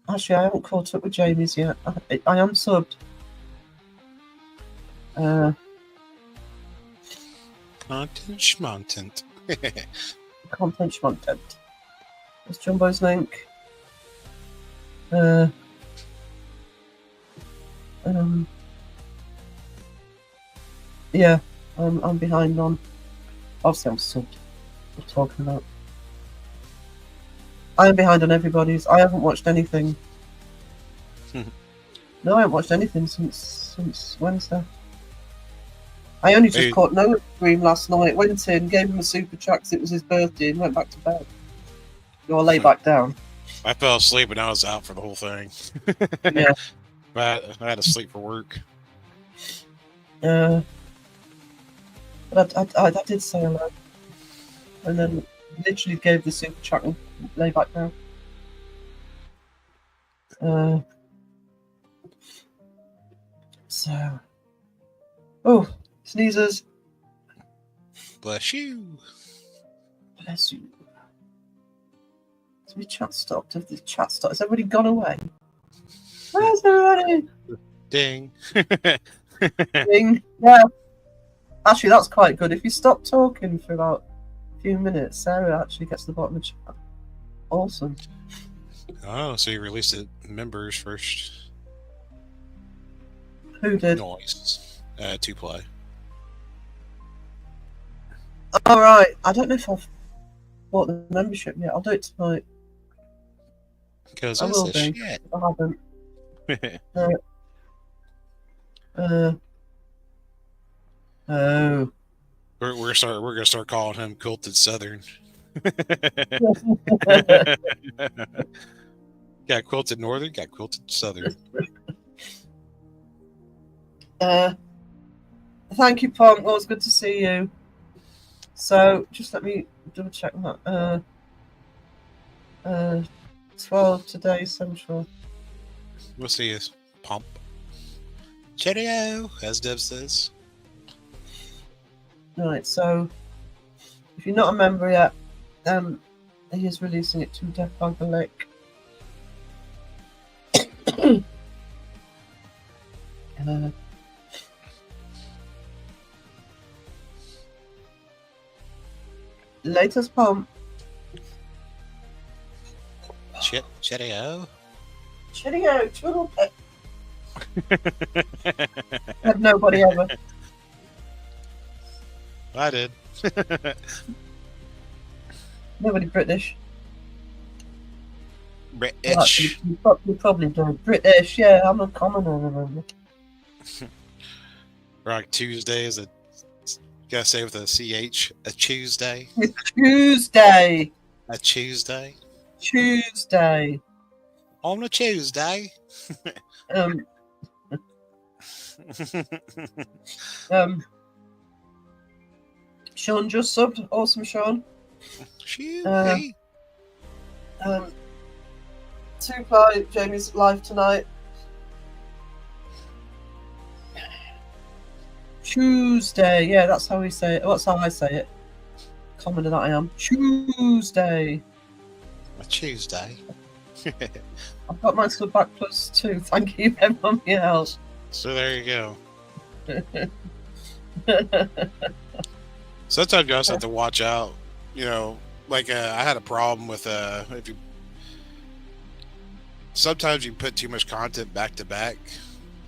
Actually, I haven't caught up with Jamie's yet. I am subbed. Content. Content. There's Jumbo's link. Yeah, I'm behind on. Obviously, I'm subbed. What I'm talking about. I am behind on everybody's. I haven't watched anything. No, I haven't watched anything since Wednesday. I only just caught Noah stream last night. Went in, gave him a super chat 'cause it was his birthday, and went back to bed. Or lay back down. I fell asleep and I was out for the whole thing. Yeah. But I had to sleep for work. But I did say hello. And then literally gave the super chat and lay back down. So. Oh, sneezes. Bless you. Bless you. The chat stopped. Have the chat stopped? Has everybody gone away? Where's everybody? Ding. Ding. Yeah. Actually, that's quite good. If you stop talking for about a few minutes, Sarah actually gets to the bottom of the chat. Awesome. Oh, so you released it members first. Who did? Noise. To play. All right. I don't know if I've bought the membership yet. I'll do it tonight. Because I it's will a do. shit. I haven't. Oh. We're gonna start calling him Quilted Southern. Got Quilted Northern, got Quilted Southern. Thank you, Pong. Well, it's good to see you. So, just let me double check that. 12 today, Central. We'll see you, Pump. Cheerio, as Dev says. Right, so if you're not a member yet, he is releasing it to Death by the Lake. Latest Pump. Cheerio. Cheerio, twiddle pet. Had nobody ever. I did. Nobody British. British. You probably do. British, yeah, I'm a commoner, remember. Like Tuesday is a. Gotta say with a CH. A Tuesday. It's Tuesday. A Tuesday. Tuesday. On a Tuesday. Sean just subbed. Awesome, Sean. Tuesday. Two-ply, Jamie's live tonight. Tuesday, yeah, that's how we say it. That's how I say it. Commoner that I am. Tuesday. A Tuesday. I've got my sub back +2. Thank you, everyone, for your help. So there you go. Sometimes you also have to watch out. You know, like I had a problem with if you. Sometimes you put too much content back to back.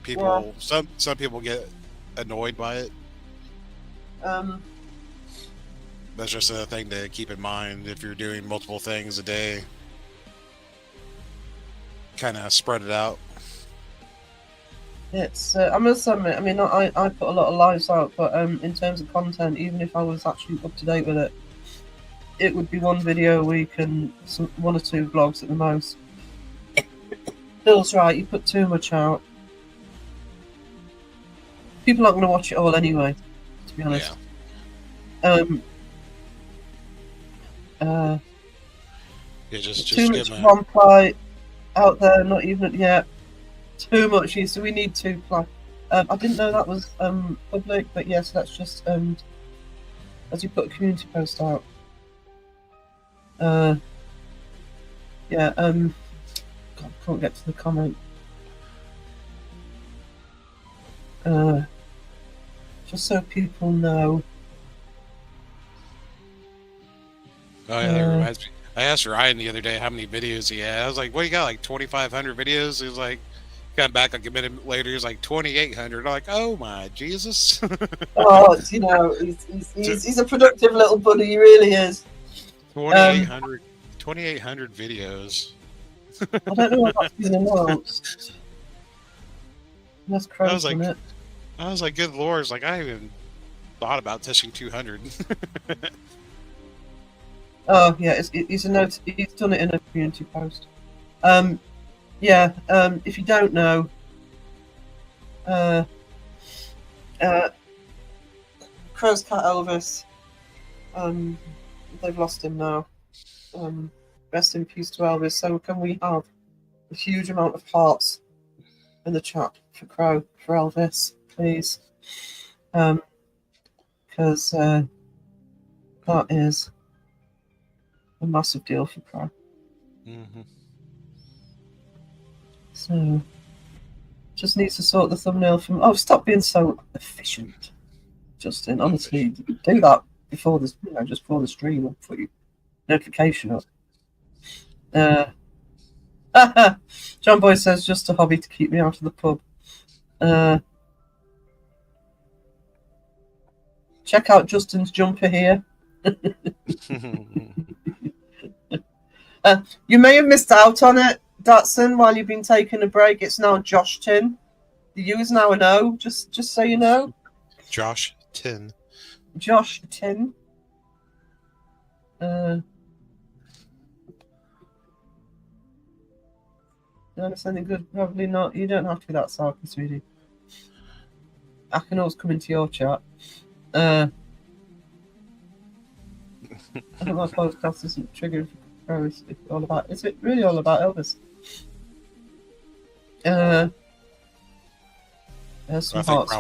People, some people get annoyed by it. That's just a thing to keep in mind if you're doing multiple things a day. Kind of spread it out. It's I must admit, I mean, I put a lot of lives out, but in terms of content, even if I was actually up to date with it, it would be one video a week and one or two vlogs at the most. Bill's right, you put too much out, people aren't going to watch it all anyway, to be honest. Yeah, just too much one ply out there, not even yet. Too much, so we need two ply. I didn't know that was public, but yes, that's just as you put a community post out. Yeah, God, can't get to the comment. Just so people know. Oh yeah, that reminds me. I asked Ryan the other day how many videos he had. I was like, "What, you got like 2,500 videos?" He was like, got back like a minute later. He was like 2,800. I'm like, "Oh my Jesus!" Oh, you know, he's a productive little buddy. He really is. 2,800 videos. I don't know what that's been announced. That's crazy, isn't it? I was like, good lord! It's like I haven't even thought about touching 200. Oh yeah, he's a note. He's done it in a community post. Yeah. If you don't know, Crow's Cat Elvis. They've lost him now. Rest in peace to Elvis. So can we have a huge amount of hearts in the chat for Crow, for Elvis, please? Because that is a massive deal for Crow. Mm-hmm. So, just needs to sort the thumbnail from. Oh, stop being so efficient, Justin. Honestly, do that before this, just before the stream and put your notification up. John Boy says just a hobby to keep me out of the pub. Check out Justin's jumper here. You may have missed out on it, Datsun, while you've been taking a break. It's now Josh Tin. The U is now an O, just so you know. Josh Tin. Josh Tin. You notice anything good? Probably not. You don't have to be that sarky, sweetie. I can always come into your chat. I think my podcast isn't triggered for It's all about. Is it really all about Elvis? There's some hearts.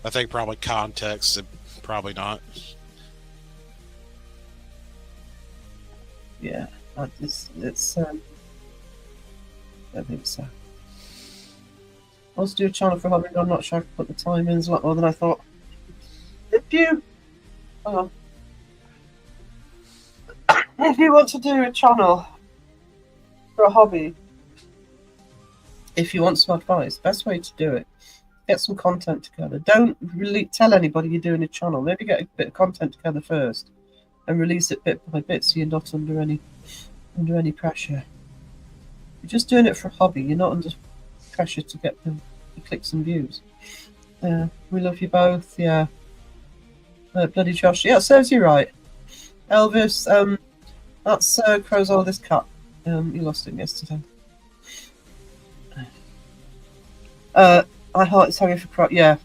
I think probably context. Probably not. Yeah, it's. I think so. I was do a channel for hobby. I'm not sure I can put the time in. It's a lot more than I thought. If you want to do a channel for a hobby, if you want some advice, best way to do it, get some content together. Don't really tell anybody you're doing a channel. Maybe get a bit of content together first and release it bit by bit so you're not under any pressure. You're just doing it for a hobby. You're not under pressure to get the clicks and views. We love you both. Yeah. Bloody Josh. Yeah, it serves you right. Elvis, that's Crow's oldest cat. You lost him yesterday. I heart sorry for cry. Yeah.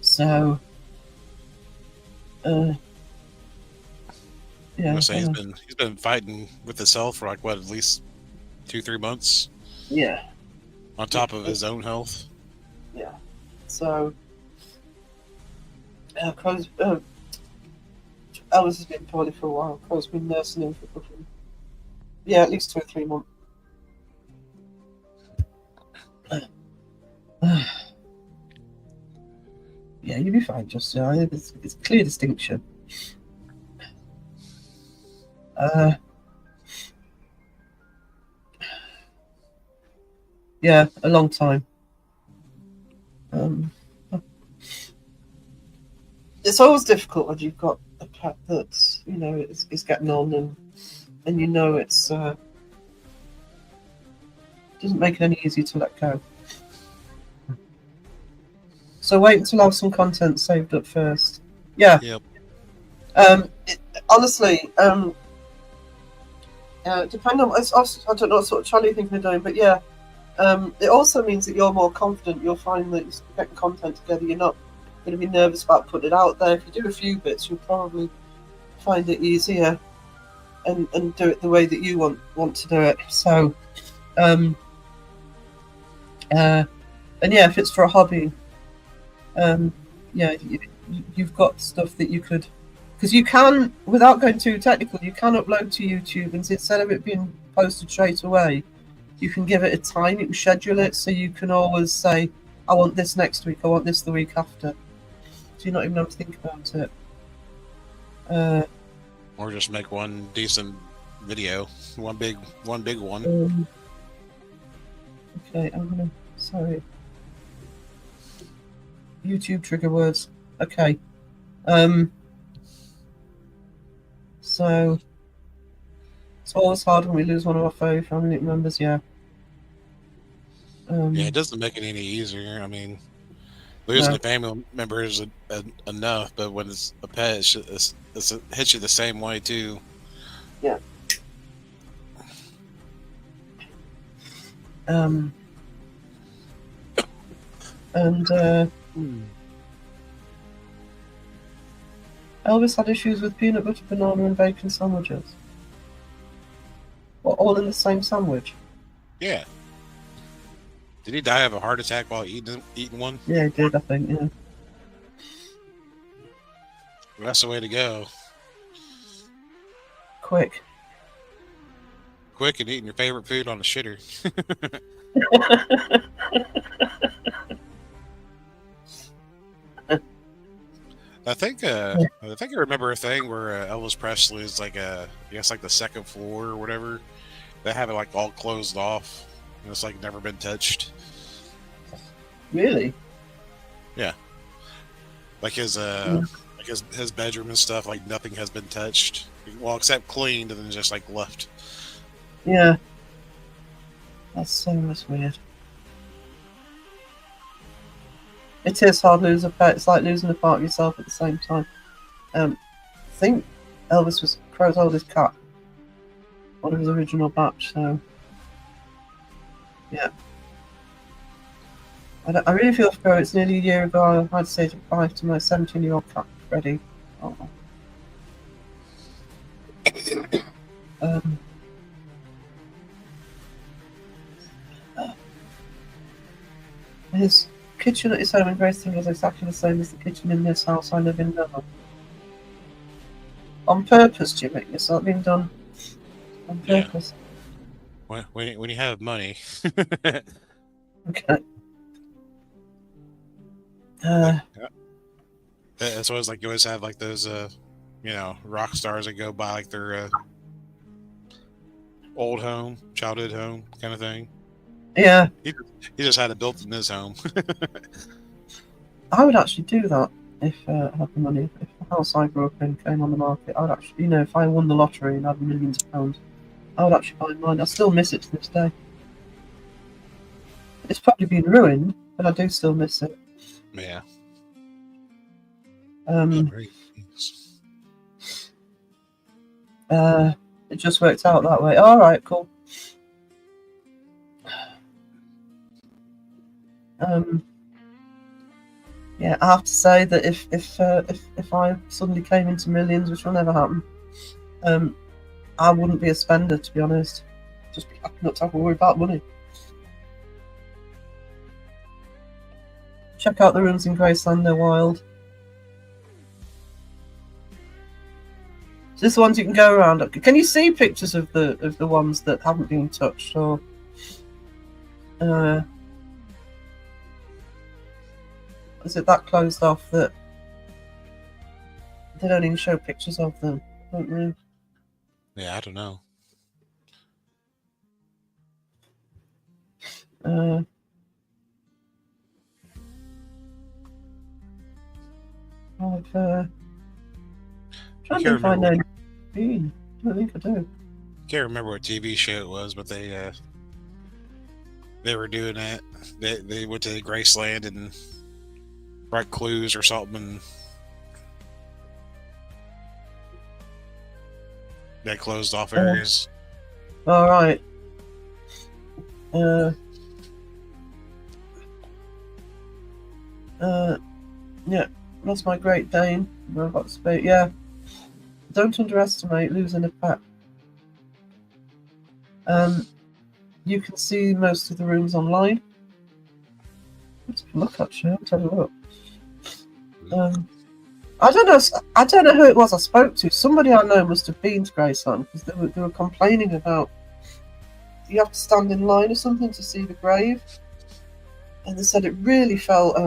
So. Yeah. I say he's been fighting with himself for like what, at least 2-3 months. Yeah. On top of his own health. Yeah. So. Crow's. Elvis has been poorly for a while. Crow's been nursing him for at least 2 or 3 months. Yeah, you'll be fine, Justin. I think it's clear distinction. Yeah, a long time. It's always difficult when you've got a pet that's is getting on and it's doesn't make it any easier to let go. So wait until I have some content saved up first. Yeah. Yep. Honestly, depending on I don't know what sort of channel you think they're doing, but yeah, it also means that you're more confident. You'll find that you're getting content together. You're not going to be nervous about putting it out there. If you do a few bits, you'll probably find it easier and do it the way that you want to do it. So, and yeah, if it's for a hobby. Yeah, you've got stuff that you could, because you can, without going too technical, you can upload to YouTube, and instead of it being posted straight away, you can give it a time, you can schedule it, so you can always say, I want this next week, I want this the week after. So you're not even have to think about it. Or just make one decent video, one big one. Okay, I'm gonna, sorry. YouTube trigger words. Okay. So it's always hard when we lose one of our family members. Yeah. Yeah, it doesn't make it any easier. I mean, losing a family member is enough, but when it's a pet, it hits you the same way too. Yeah. Elvis had issues with peanut butter, banana, and bacon sandwiches. What, all in the same sandwich? Yeah. Did he die of a heart attack while eating one? Yeah, he did, I think, yeah. Well, that's the way to go. quick. Quick and eating your favorite food on a shitter. I think I remember a thing where Elvis Presley is like I guess like the second floor or whatever. They have it like all closed off, and it's like never been touched. Really? Yeah, like his his bedroom and stuff. Like nothing has been touched, well except cleaned and then just like left. Yeah. That's weird. It is hard losing a pet. It's like losing a part of yourself at the same time. I think Elvis was Crow's oldest cat. One of his original batch, so yeah. I really feel for Crow. It's nearly a year ago I had to say goodbye to my 17-year-old cat, Freddie. Oh. His kitchen at his home in Grayson was exactly the same as the kitchen in this house I live in now. On purpose, Jimmy. It's not been done on purpose. Yeah. When you have money. Okay. That's always like you always have like those rock stars that go by like their old home, childhood home kind of thing. Yeah. He just had it built in his home. I would actually do that if I had the money. If the house I grew up in came on the market, I would actually, if I won the lottery and had millions of pounds, I would actually buy mine. I still miss it to this day. It's probably been ruined, but I do still miss it. Yeah. It just worked out that way. All right, cool. Yeah, I have to say that if I suddenly came into millions, which will never happen, I wouldn't be a spender, to be honest. Just be happy not to have to worry about money. Check out the rooms in Graceland, they're wild. So this the ones you can go around. Can you see pictures of the ones that haven't been touched, or is it that closed off that they don't even show pictures of them? Don't they? Yeah, I don't know. I've trying to find no. I don't think I do. Can't remember what TV show it was, but they were doing that. They went to Graceland and write clues or something, and they closed off areas. All right. Yeah, that's my Great Dane. I've got space. Yeah. Don't underestimate losing a pet. You can see most of the rooms online. Let's look actually. Let's have a look. I don't know who it was I spoke to. Somebody I know must have been to Graceland because they were complaining about you have to stand in line or something to see the grave, and they said it really felt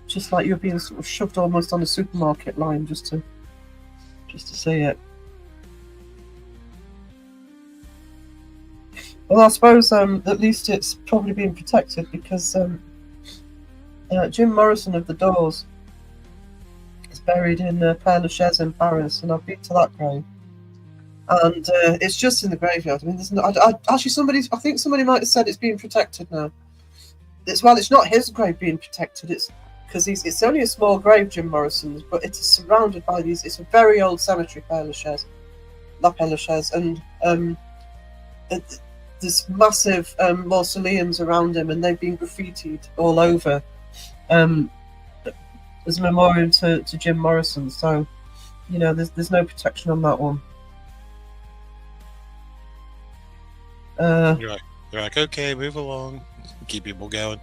just like you're being sort of shoved almost on a supermarket line just to see it. Well, I suppose at least it's probably being protected because Jim Morrison of the Doors is buried in Père Lachaise in Paris, and I've been to that grave. And it's just in the graveyard. I mean, there's no. Actually, I think somebody might have said it's being protected now. It's not his grave being protected. It's because it's only a small grave, Jim Morrison's, but it's surrounded by these. It's a very old cemetery, Père Lachaise, La Père Lachaise, and there's massive mausoleums around him, and they've been graffitied all over as a memorial to Jim Morrison. So, there's no protection on that one. You're like, okay, move along, keep people going.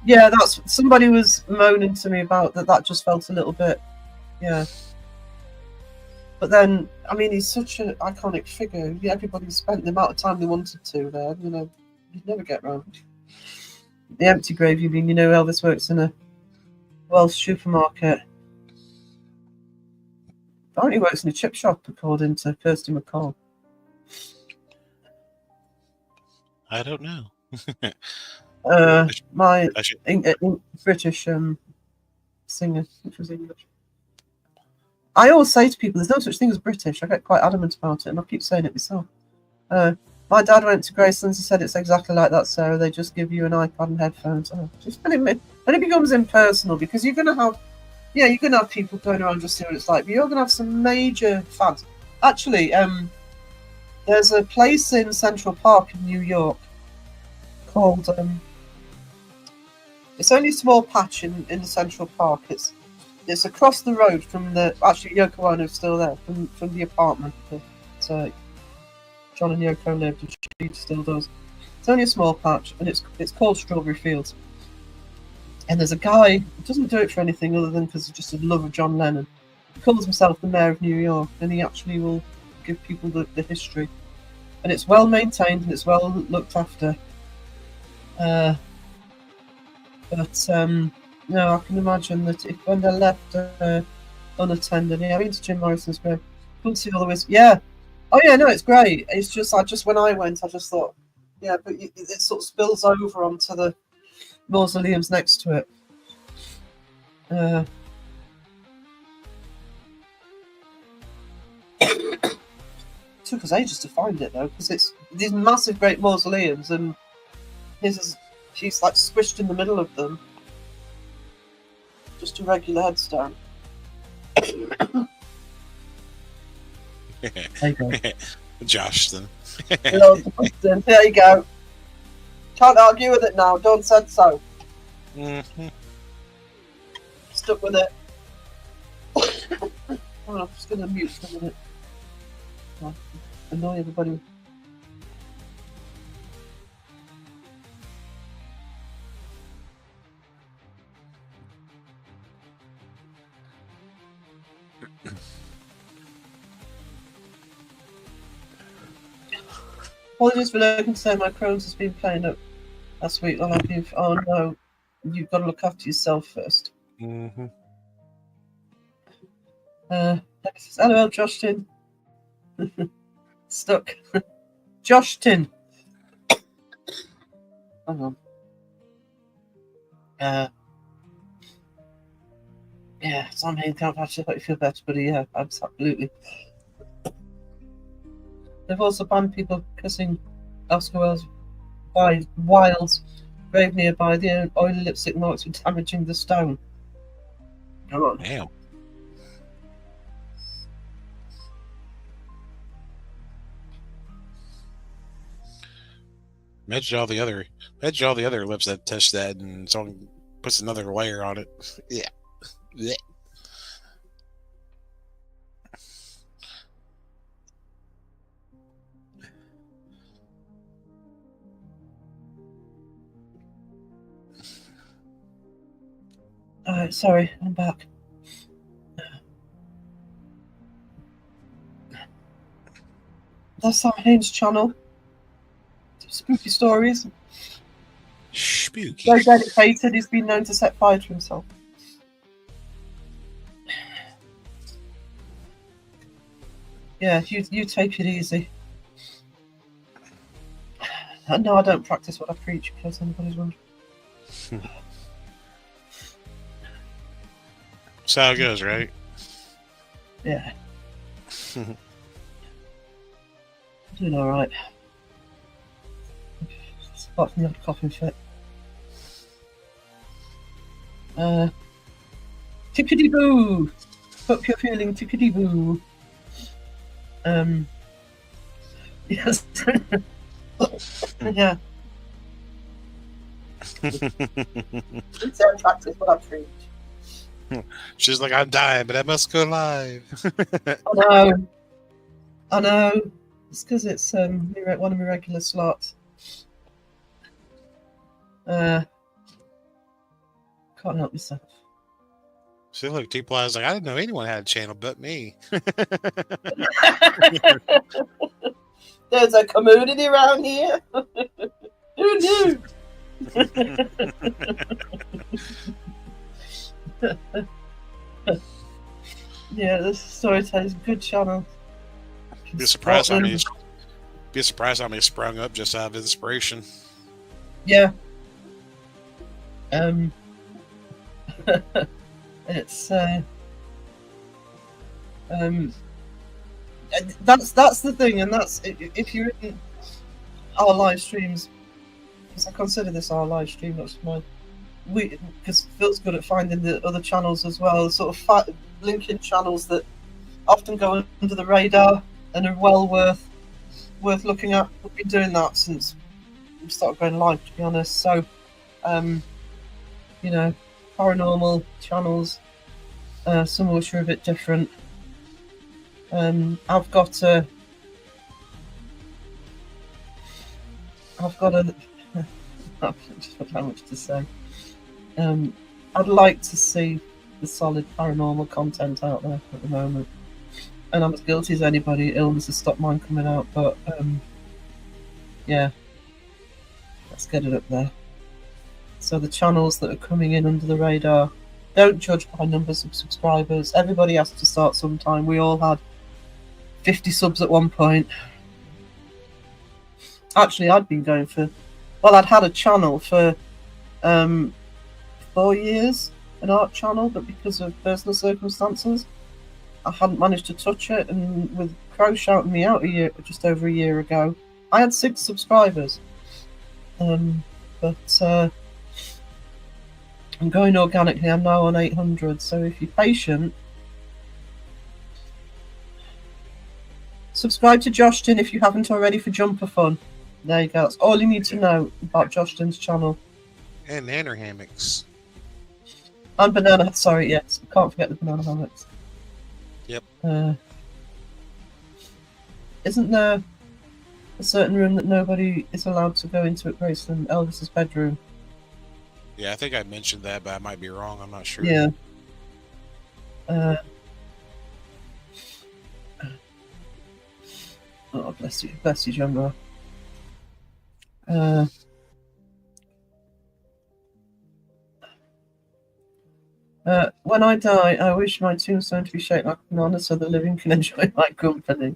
Yeah, that's somebody was moaning to me about that. That just felt a little bit Yeah. But then, I mean, he's such an iconic figure. Yeah, everybody spent the amount of time they wanted to there. You know, you'd never get round. The empty grave, you mean? You know, Elvis works in a Welsh supermarket. Apparently works in a chip shop, according to Kirsty McCall. I don't know. My I should. British singer, which was English. I always say to people, there's no such thing as British. I get quite adamant about it, and I keep saying it myself. My dad went to Gracelands. He said it's exactly like that, Sarah. They just give you an iPad and headphones. Just when it becomes impersonal, because you're going to have, you're going to have people going around just seeing what it's like. But you're going to have some major fans. Actually, there's a place in Central Park in New York called. It's only a small patch in the Central Park. It's across the road from the. Actually, Yoko Ono's still there from the apartment that John and Yoko lived, and she still does. It's only a small patch, and it's called Strawberry Fields. And there's a guy who doesn't do it for anything other than because he's just a love of John Lennon. He calls himself the Mayor of New York, and he actually will give people the history. And it's well maintained and it's well looked after. No, I can imagine that if when they're left unattended, I've been to Jim Morrison's grave. Couldn't see all the ways. Yeah. Oh yeah, no, it's great. It's just when I went, I just thought, yeah, but it sort of spills over onto the mausoleums next to it. Took us ages to find it though, because it's these massive, great mausoleums, and she's like squished in the middle of them. Just a regular headstone. There you go. Joshton. There you go. Can't argue with it now. Dawn said so. Mm-hmm. Stuck with it. I'm just going to mute for a minute. Annoy everybody. Apologies for looking to say my Crohn's has been playing up last week. Oh no, you've got to look after yourself first. Mm-hmm. Hello, Joshton. Stuck. Joshton. Hang on. Yeah, Sam Hain can't actually help you feel better, buddy. Yeah, absolutely. They've also banned people kissing Oscar Wilde's grave nearby. The oily lipstick marks were damaging the stone. Come on. Damn. Imagine all the other lips that touch that and someone puts another layer on it. Yeah. Blech. Alright, sorry, I'm back. That's Sam Hain's channel. Spooky stories. Spooky. Very dedicated. He's been known to set fire to himself. Yeah, you take it easy. No, I don't practice what I preach, in case anybody's wondering. That's how it goes, right? Yeah. Doing alright. Apart from the odd coughing fit. Tickety-boo! Hope you're feeling tickety-boo. Yes. Yeah. Don't practice what I preach. She's like, I'm dying, but I must go live. I know. It's because it's one of my regular slots. Can't help myself. See, look, T-Ply's like, I didn't know anyone had a channel but me. There's a community around here. Who knew? Yeah, this Storyteller's a good channel. Be surprised how many sprung up just out of inspiration. Yeah. It's that's the thing, and that's if you're in our live streams, because I consider this our live stream. That's my because Phil's good at finding the other channels as well, sort of linking channels that often go under the radar and are well worth looking at. We've been doing that since we started going live, to be honest. So, you know, paranormal channels, some of which are a bit different. I've got a I just don't know how much to say. I'd like to see the solid paranormal content out there at the moment, and I'm as guilty as anybody. Illness has stopped mine coming out, but yeah, let's get it up there. So the channels that are coming in under the radar, don't judge by numbers of subscribers. Everybody has to start sometime. We all had 50 subs at one point. Actually, I'd been going for, well, I'd had a channel for 4 years, an art channel, but because of personal circumstances, I hadn't managed to touch it. And with Crow shouting me out just over a year ago, I had 6 subscribers. But I'm going organically. I'm now on 800. So if you're patient, subscribe to Joshton if you haven't already for Jumper Fun. There you go. That's all you need to know about Joshton's channel. And nanner hammocks. And banana. Sorry, yes. Can't forget the banana hammocks. Yep. Isn't there a certain room that nobody is allowed to go into at Graceland? Elvis's bedroom. Yeah, I think I mentioned that, but I might be wrong. I'm not sure. Yeah. Oh, bless you, Jumbo. When I die, I wish my tombstone to be shaped like a banana so the living can enjoy my company.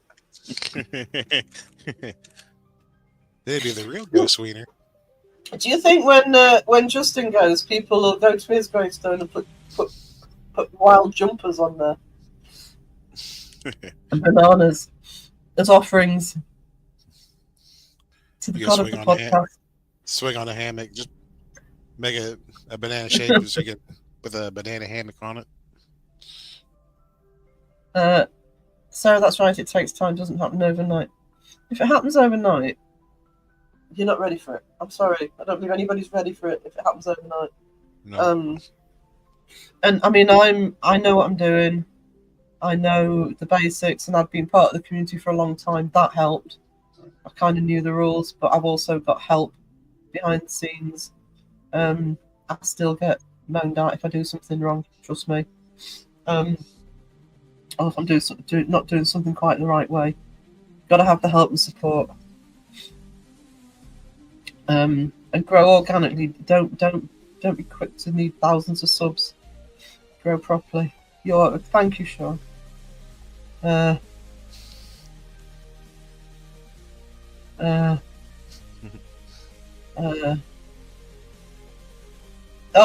They'd be the real ghost wiener. Do you think when Justin goes, people will go to his gravestone and put wild jumpers on there and bananas as offerings to the You god can of the swing on a podcast? Swing on a hammock, just make a banana shape so you get with a banana hammock on it. Sarah, that's right. It takes time. Doesn't happen overnight. If it happens overnight, you're not ready for it. I'm sorry. I don't believe anybody's ready for it if it happens overnight. No. And I mean, I know what I'm doing. I know the basics, and I've been part of the community for a long time. That helped. I kind of knew the rules, but I've also got help behind the scenes. I still get moaned at if I do something wrong. Trust me. Or if I'm not doing something quite the right way. Got to have the help and support. And grow organically. Don't be quick to need thousands of subs. Grow properly. Thank you, Sean. Oh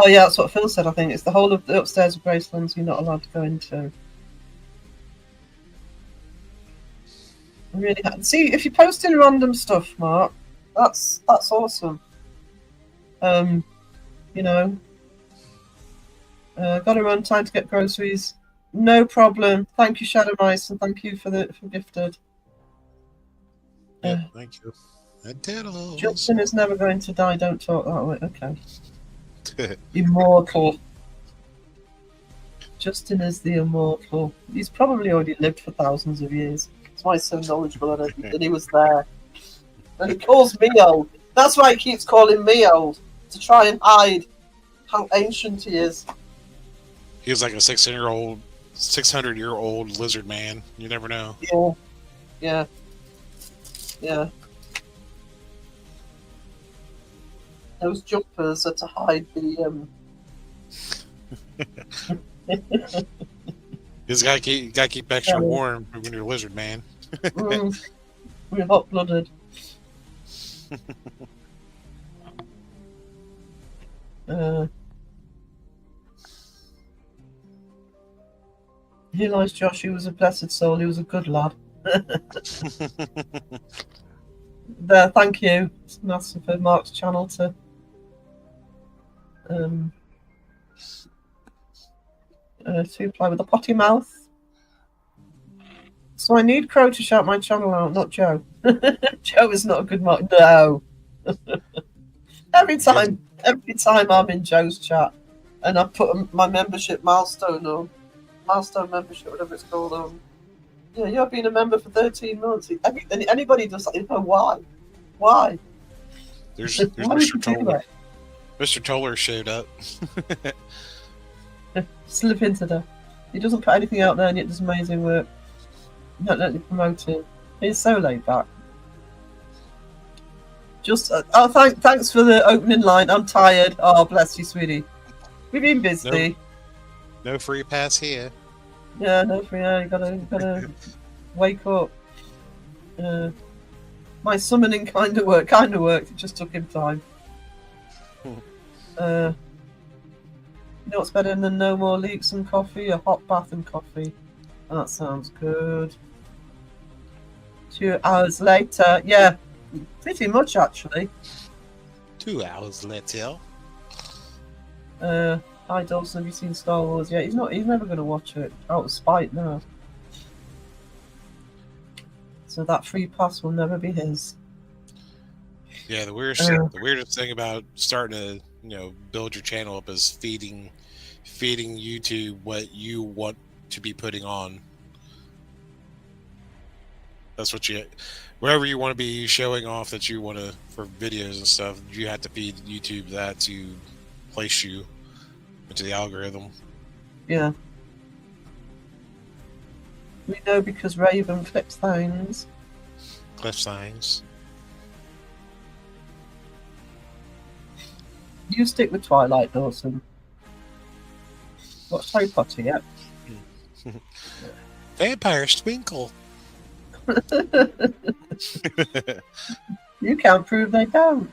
yeah, that's what Phil said. I think it's the whole of the upstairs of Gracelands you're not allowed to go into. Really, see if you're posting random stuff, Mark. That's awesome. You know, got to run. Time to get groceries. No problem. Thank you, Shadow Mice, and thank you for gifted. Yeah, thank you. Diddles. Justin is never going to die. Don't talk that way. Okay. Immortal. Justin is the immortal. He's probably already lived for thousands of years. That's why he's so knowledgeable and that he was there. And he calls me old. That's why he keeps calling me old, to try and hide how ancient he is. He was like a 600-year-old lizard man. You never know. Yeah, yeah, yeah. Those jumpers are to hide the He's got to keep extra warm when you're a lizard man. we're hot blooded. He lies, Josh. He was a blessed soul. He was a good lad. There, thank you. It's massive for Mark's channel to apply with a potty mouth. So I need Crow to shout my channel out, not Joe. Joe is not a good mark. No. Every time I'm in Joe's chat and I put my membership milestone on, milestone membership, whatever it's called, on. Yeah, you've been a member for 13 months. Anybody does that, you know why? Why? There's Why would Mr. you do Toller. that? Mr. Toller showed up. Slip into there. He doesn't put anything out there and yet does amazing work. Not letting promote him. He's so laid back. Just thanks for the opening line. I'm tired. Oh, bless you, sweetie. We've been busy. No free pass here. Yeah, no free. Yeah, you gotta wake up. My summoning kind of worked. It just took him time. You know what's better than no more leaks and coffee? A hot bath and coffee. That sounds good. 2 hours later. Yeah, pretty much actually. 2 hours later. Hi Dawson, have you seen Star Wars? Yeah, he's never gonna watch it. Out of spite now. So that free pass will never be his. Yeah, the weirdest thing about starting to build your channel up is feeding YouTube what you want to be putting on. That's what wherever you want to be showing off that you want to for videos and stuff, you have to feed YouTube that to place you into the algorithm. Yeah. We know because Raven clips things. Cliff signs. You stick with Twilight, Dawson. Watch Harry Potter yet? Vampire Twinkle. You can't prove they don't.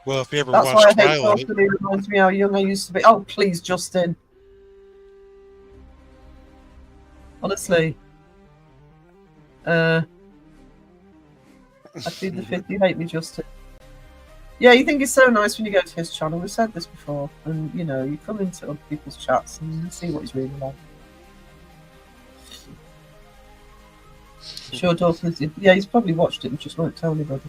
Well, if you ever That's why watch I hate Twilight, Dawson. It reminds me how young I used to be. Oh, please, Justin. Honestly. I plead the fifth. You hate me, Justin. Yeah, you think it's so nice when you go to his channel. We've said this before. And, you come into other people's chats and you see what he's really like. Sure, Dawson. Yeah, he's probably watched it and just won't tell anybody.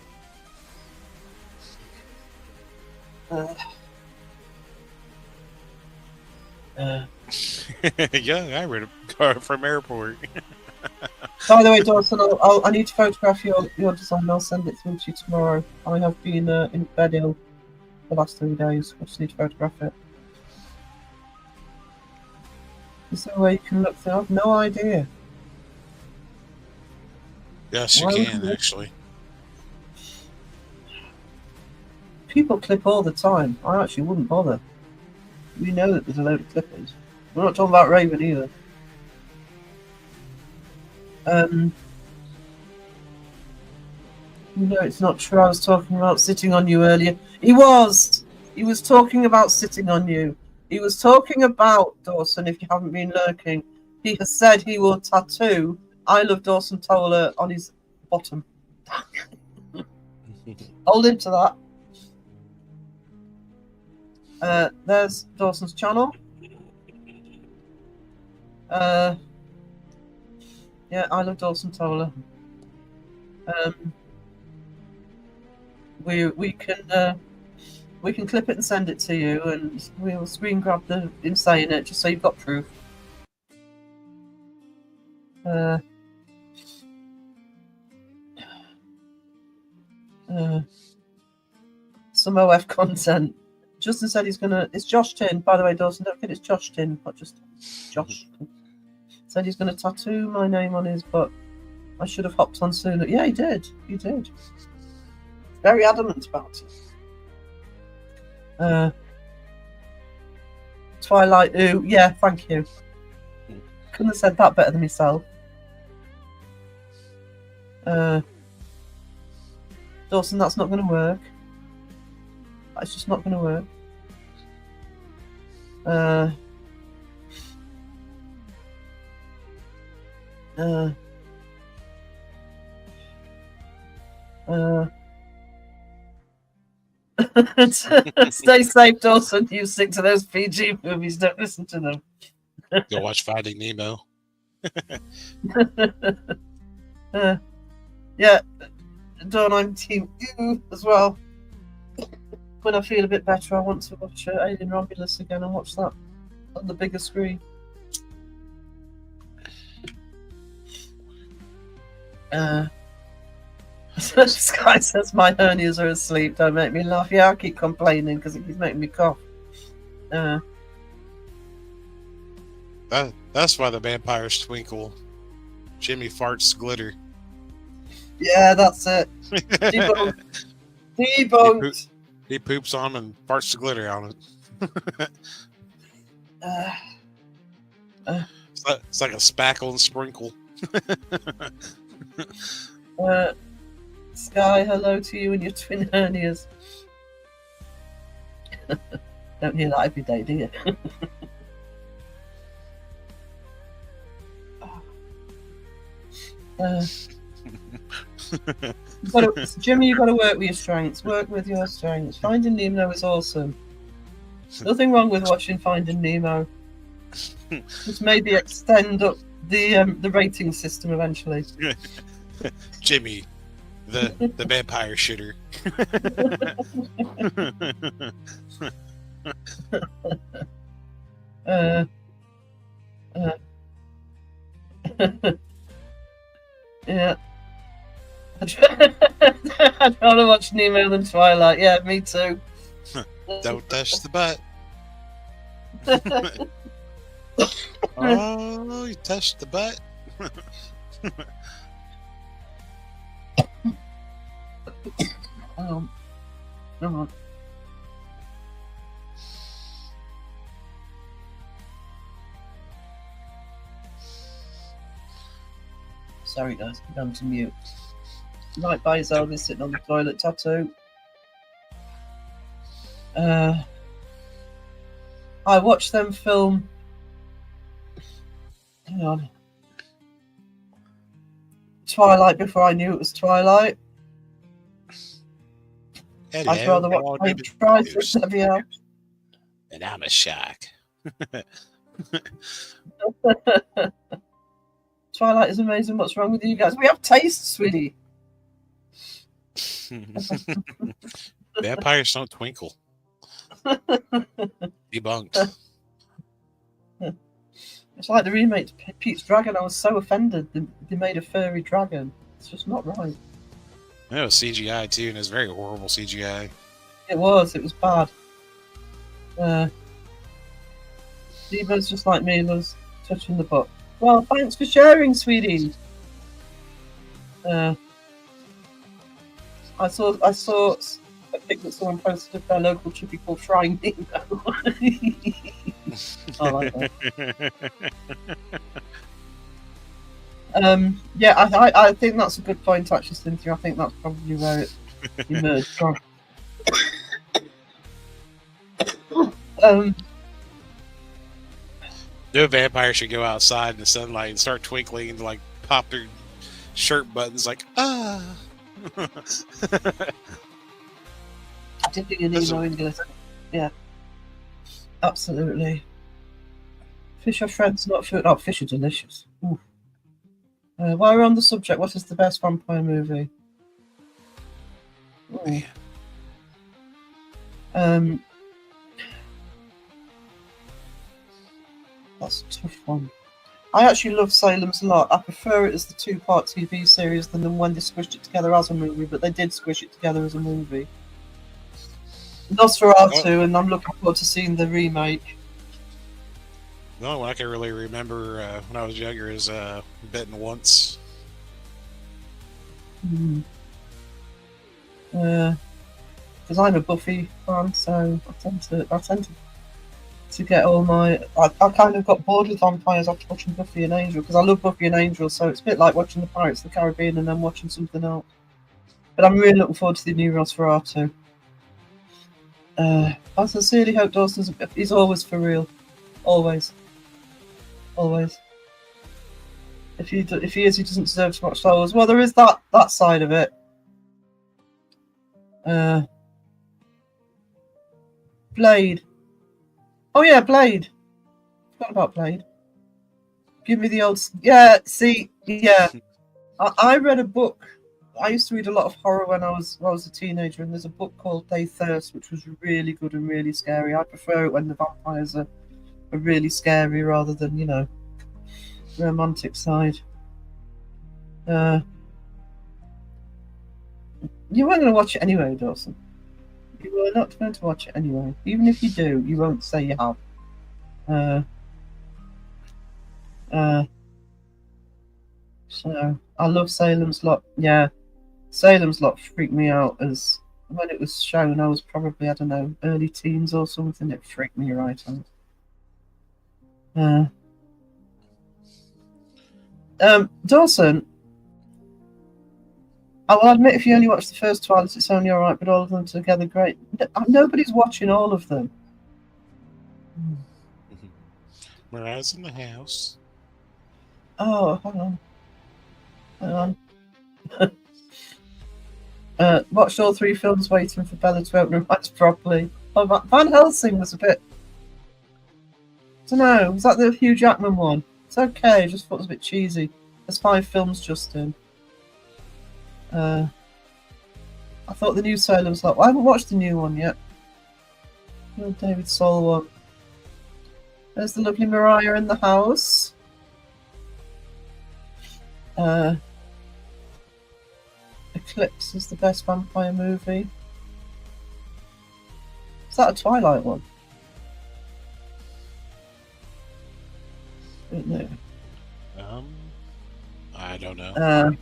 yeah, I read a from airport. By the way, Dawson, I need to photograph your design. I'll send it through to you tomorrow. I have been in bed ill the last 3 days. I just need to photograph it. Is there a way you can look through? I have no idea. Yes, you can actually. People clip all the time. I actually wouldn't bother. We know that there's a load of clippers. We're not talking about Raven either. No, it's not true. I was talking about sitting on you earlier. He was talking about sitting on you. He was talking about Dawson, if you haven't been lurking. He has said he will tattoo I Love Dawson Toller on his bottom. Hold him to that. There's Dawson's channel. Yeah, I Love Dawson Toller. We can clip it and send it to you, and we'll screen grab him saying it just so you've got proof. Some OF content. Justin said he's gonna. It's Josh Tin, by the way, Dawson. Don't forget it's Josh Tin, not just Josh. Said he's gonna tattoo my name on his butt. I should have hopped on sooner. Yeah, he did. He did. Very adamant about it. Twilight. Ooh, yeah. Thank you. Couldn't have said that better than myself. Dawson, that's not going to work. That's just not going to work. Stay safe, Dawson. You stick to those PG movies. Don't listen to them. Go watch Finding Nemo. Yeah, Dawn, I'm team you as well. When I feel a bit better, I want to watch Alien Romulus again and watch that on the bigger screen. This guy says my hernias are asleep. Don't make me laugh. Yeah, I'll keep complaining because it keeps making me cough. That's why the vampires twinkle. Jimmy farts glitter. Yeah, that's it. Debunked. Debunked. He poops on them and farts the glitter on it. It's like a spackle and sprinkle. Sky, hello to you and your twin hernias. Don't hear that every day, do you? Jimmy, you've got to work with your strengths. Work with your strengths. Finding Nemo is awesome. Nothing wrong with watching Finding Nemo. Just maybe extend up the rating system eventually. Jimmy, the vampire shitter. Yeah. I'd rather watch Nemo than Twilight. Yeah, me too. Don't touch the butt. Oh, you touched the butt. No. Sorry guys, I'm down to mute. Right by his Elvis sitting on the toilet tattoo. I watched them film. Hang on. Twilight before I knew it was Twilight. Hello, I'd rather watch I tried for Xavier. And I'm a shark. Twilight is amazing. What's wrong with you guys? We have taste, sweetie. Vampires don't twinkle. Debunked. It's like the remake to Pete's Dragon. I was so offended they made a furry dragon. It's just not right. It was CGI too, and it's very horrible CGI. It was bad. Deva's just like me, loves touching the butt. Well, thanks for sharing, sweetie. I saw a pic that someone posted of their local chippy called Frying Nemo. I like that. Yeah, I think that's a good point, actually, Cynthia. I think that's probably where it emerged from. No vampire should go outside in the sunlight and start twinkling and like pop their shirt buttons like Dipping an emo in glitter. Yeah. Absolutely. Fish are friends, not food. Oh, fish are delicious. Ooh. While we're on the subject, what is the best vampire movie? Ooh. That's a tough one. I actually love Salem's Lot. I prefer it as the two-part TV series than when they squished it together as a movie, but they did squish it together as a movie. Nosferatu, and I'm looking forward to seeing the remake. The only one I can really remember when I was younger is Bitten Once. Because I'm a Buffy fan, so I tend to get all my. I kind of got bored with vampires after watching Buffy and Angel, because I love Buffy and Angel, so it's a bit like watching the Pirates of the Caribbean and then watching something else. But I'm really looking forward to the new Nosferatu. I sincerely hope he's always for real, always. If he is, he doesn't deserve to watch Star Wars. Well, there is that side of it. Blade. Oh yeah, Blade. Forgot about Blade. Give me the old. Yeah, see, yeah. I read a book. I used to read a lot of horror when I was a teenager, and there's a book called They Thirst, which was really good and really scary. I prefer it when the vampires are really scary rather than, the romantic side. You weren't going to watch it anyway, Dawson. You were not going to watch it anyway. Even if you do, you won't say you have. So I love Salem's Lot. Yeah, Salem's Lot freaked me out as when it was shown. I was probably, I don't know, early teens or something. It freaked me right out. Dawson, I will admit, if you only watch the first Twilight, it's only alright, but all of them together, great. Nobody's watching all of them. Mariah's in the house. Oh, hang on. Watched all 3 films waiting for Bella to open her eyes properly. Oh, Van Helsing was a bit. I don't know. Was that the Hugh Jackman one? It's okay. I just thought it was a bit cheesy. There's 5 films just in. I thought the new Salem's Lot. I haven't watched the new one yet. The David Soul one. There's the lovely Mariah in the house. Eclipse is the best vampire movie. Is that a Twilight one? I don't know. I don't know.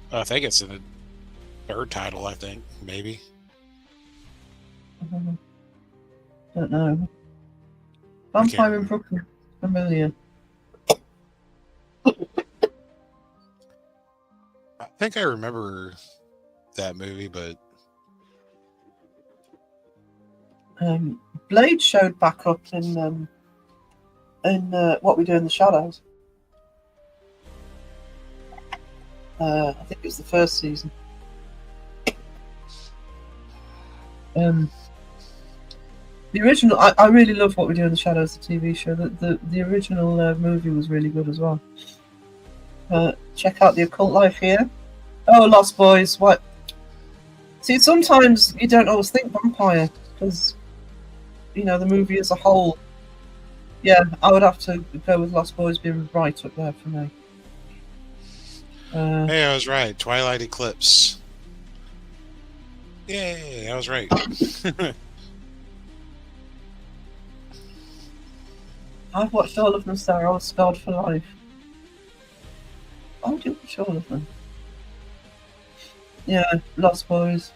I think it's in the 3rd title, I think. Maybe. Don't know. Vampire in Brooklyn. Familiar. I think I remember that movie, but Blade showed back up in What We Do in the Shadows. I think it was the 1st season. The original, I really love What We Do in the Shadows, the TV show. The original movie was really good as well. Check out The Occult Life here. Oh, Lost Boys. What? See, sometimes you don't always think vampire because, the movie as a whole. Yeah, I would have to go with Lost Boys being right up there for me. Hey, I was right. Twilight Eclipse. Yay, I was right. I've watched all of them, Sarah. I was scarred for life. I did watch all of them. Yeah, Lost Boys.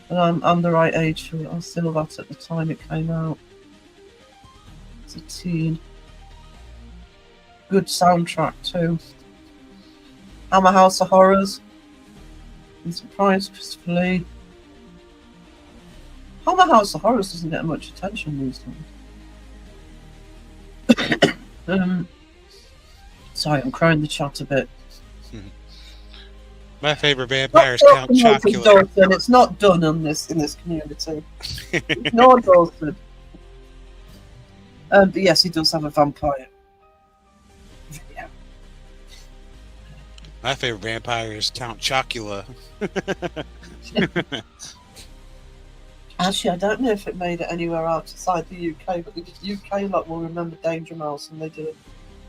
And I'm the right age for it. I was still that at the time it came out. As a teen. Good soundtrack too. Hammer House of Horrors. I'm surprised, Christopher Lee. Hammer House of Horrors doesn't get much attention these days. Sorry, I'm crying the chat a bit. My favorite vampire is Count Chocula. Dawson. It's not done in this community. Ignore Dawson. But yes, he does have a vampire. Yeah. My favorite vampire is Count Chocula. Actually, I don't know if it made it anywhere outside the UK, but the UK lot will remember Danger Mouse, and they did a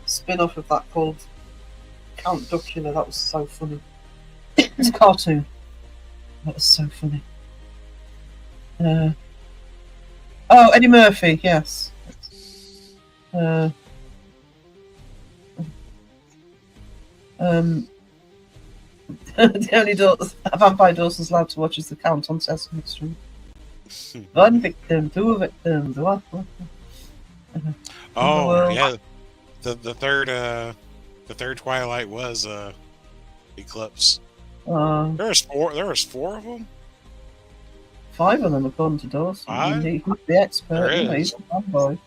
spin-off of that called Count Duckula. That was so funny. It's a cartoon. That was so funny. Oh, Eddie Murphy, yes. The only vampire Dawson's allowed to watch is The Count on Sesame Street. One victim, two victims. What? Oh world. yeah, the third Twilight was Eclipse. There was four of them. 5 of them according to Dawson. I Five? mean, he's the expert. There You know, is. he's a fanboy.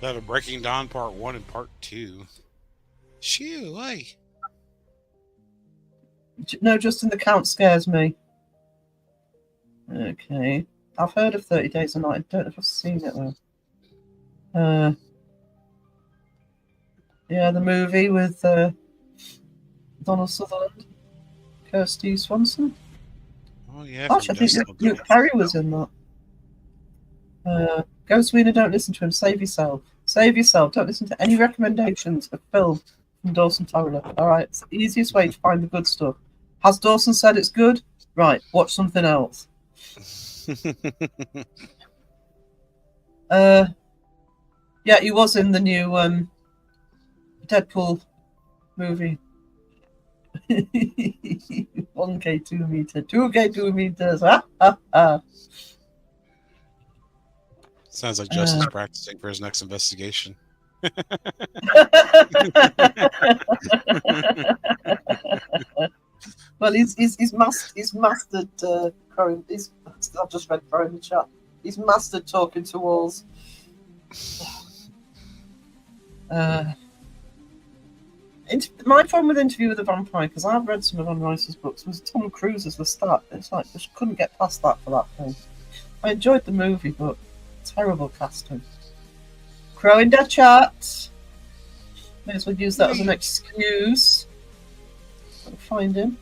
They have a Breaking Dawn Part 1 and Part 2. Shoo, hey. No, Justin, The Count scares me. Okay. I've heard of 30 Days a Night. I don't know if I've seen it though. Yeah, the movie with Donald Sutherland, Kirsty Swanson. Oh yeah. Gosh, I think Luke Perry was in that. Go Sweeney, don't listen to him. Save yourself. Save yourself. Don't listen to any recommendations of film from Dawson Tyler. All right, it's the easiest way to find the good stuff. Has Dawson said it's good? Right, watch something else. Yeah, he was in the new Deadpool movie. 1K 2 meter, 2K 2 meters. Sounds like Justin's practicing for his next investigation. Well, he's mastered. I've just read Crow in the chat. He's mastered talking to walls. My problem with Interview with a Vampire, because I've read some of Anne Rice's books, was Tom Cruise as the start. It's like I just couldn't get past that for that thing. I enjoyed the movie, but terrible casting. Crow in the chat. May as well use that as an excuse. Can't find him.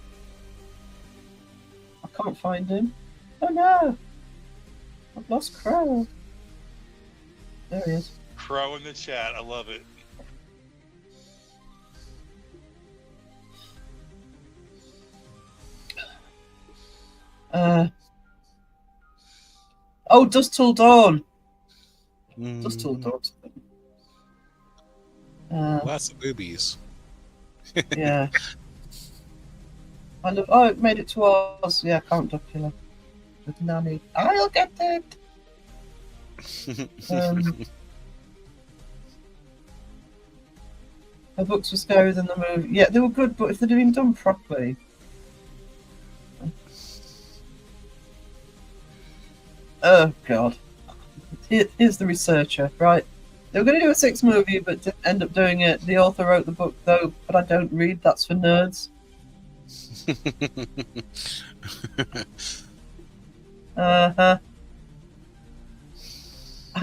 I can't find him. Oh no! I've lost Crow. There he is. Crow in the chat. I love it. Oh, Dusk Till Dawn. Dusk Till Dawn. Lots of boobies. Yeah. I love. Oh, it made it to Oz. Yeah, Count Dracula with Nanny. I'll get it. Her books were scarier than the movie. Yeah, they were good, but if they'd been done properly. Oh God! Here's the researcher. Right, they were going to do a 6th movie, but didn't end up doing it. The author wrote the book though, but I don't read. That's for nerds. I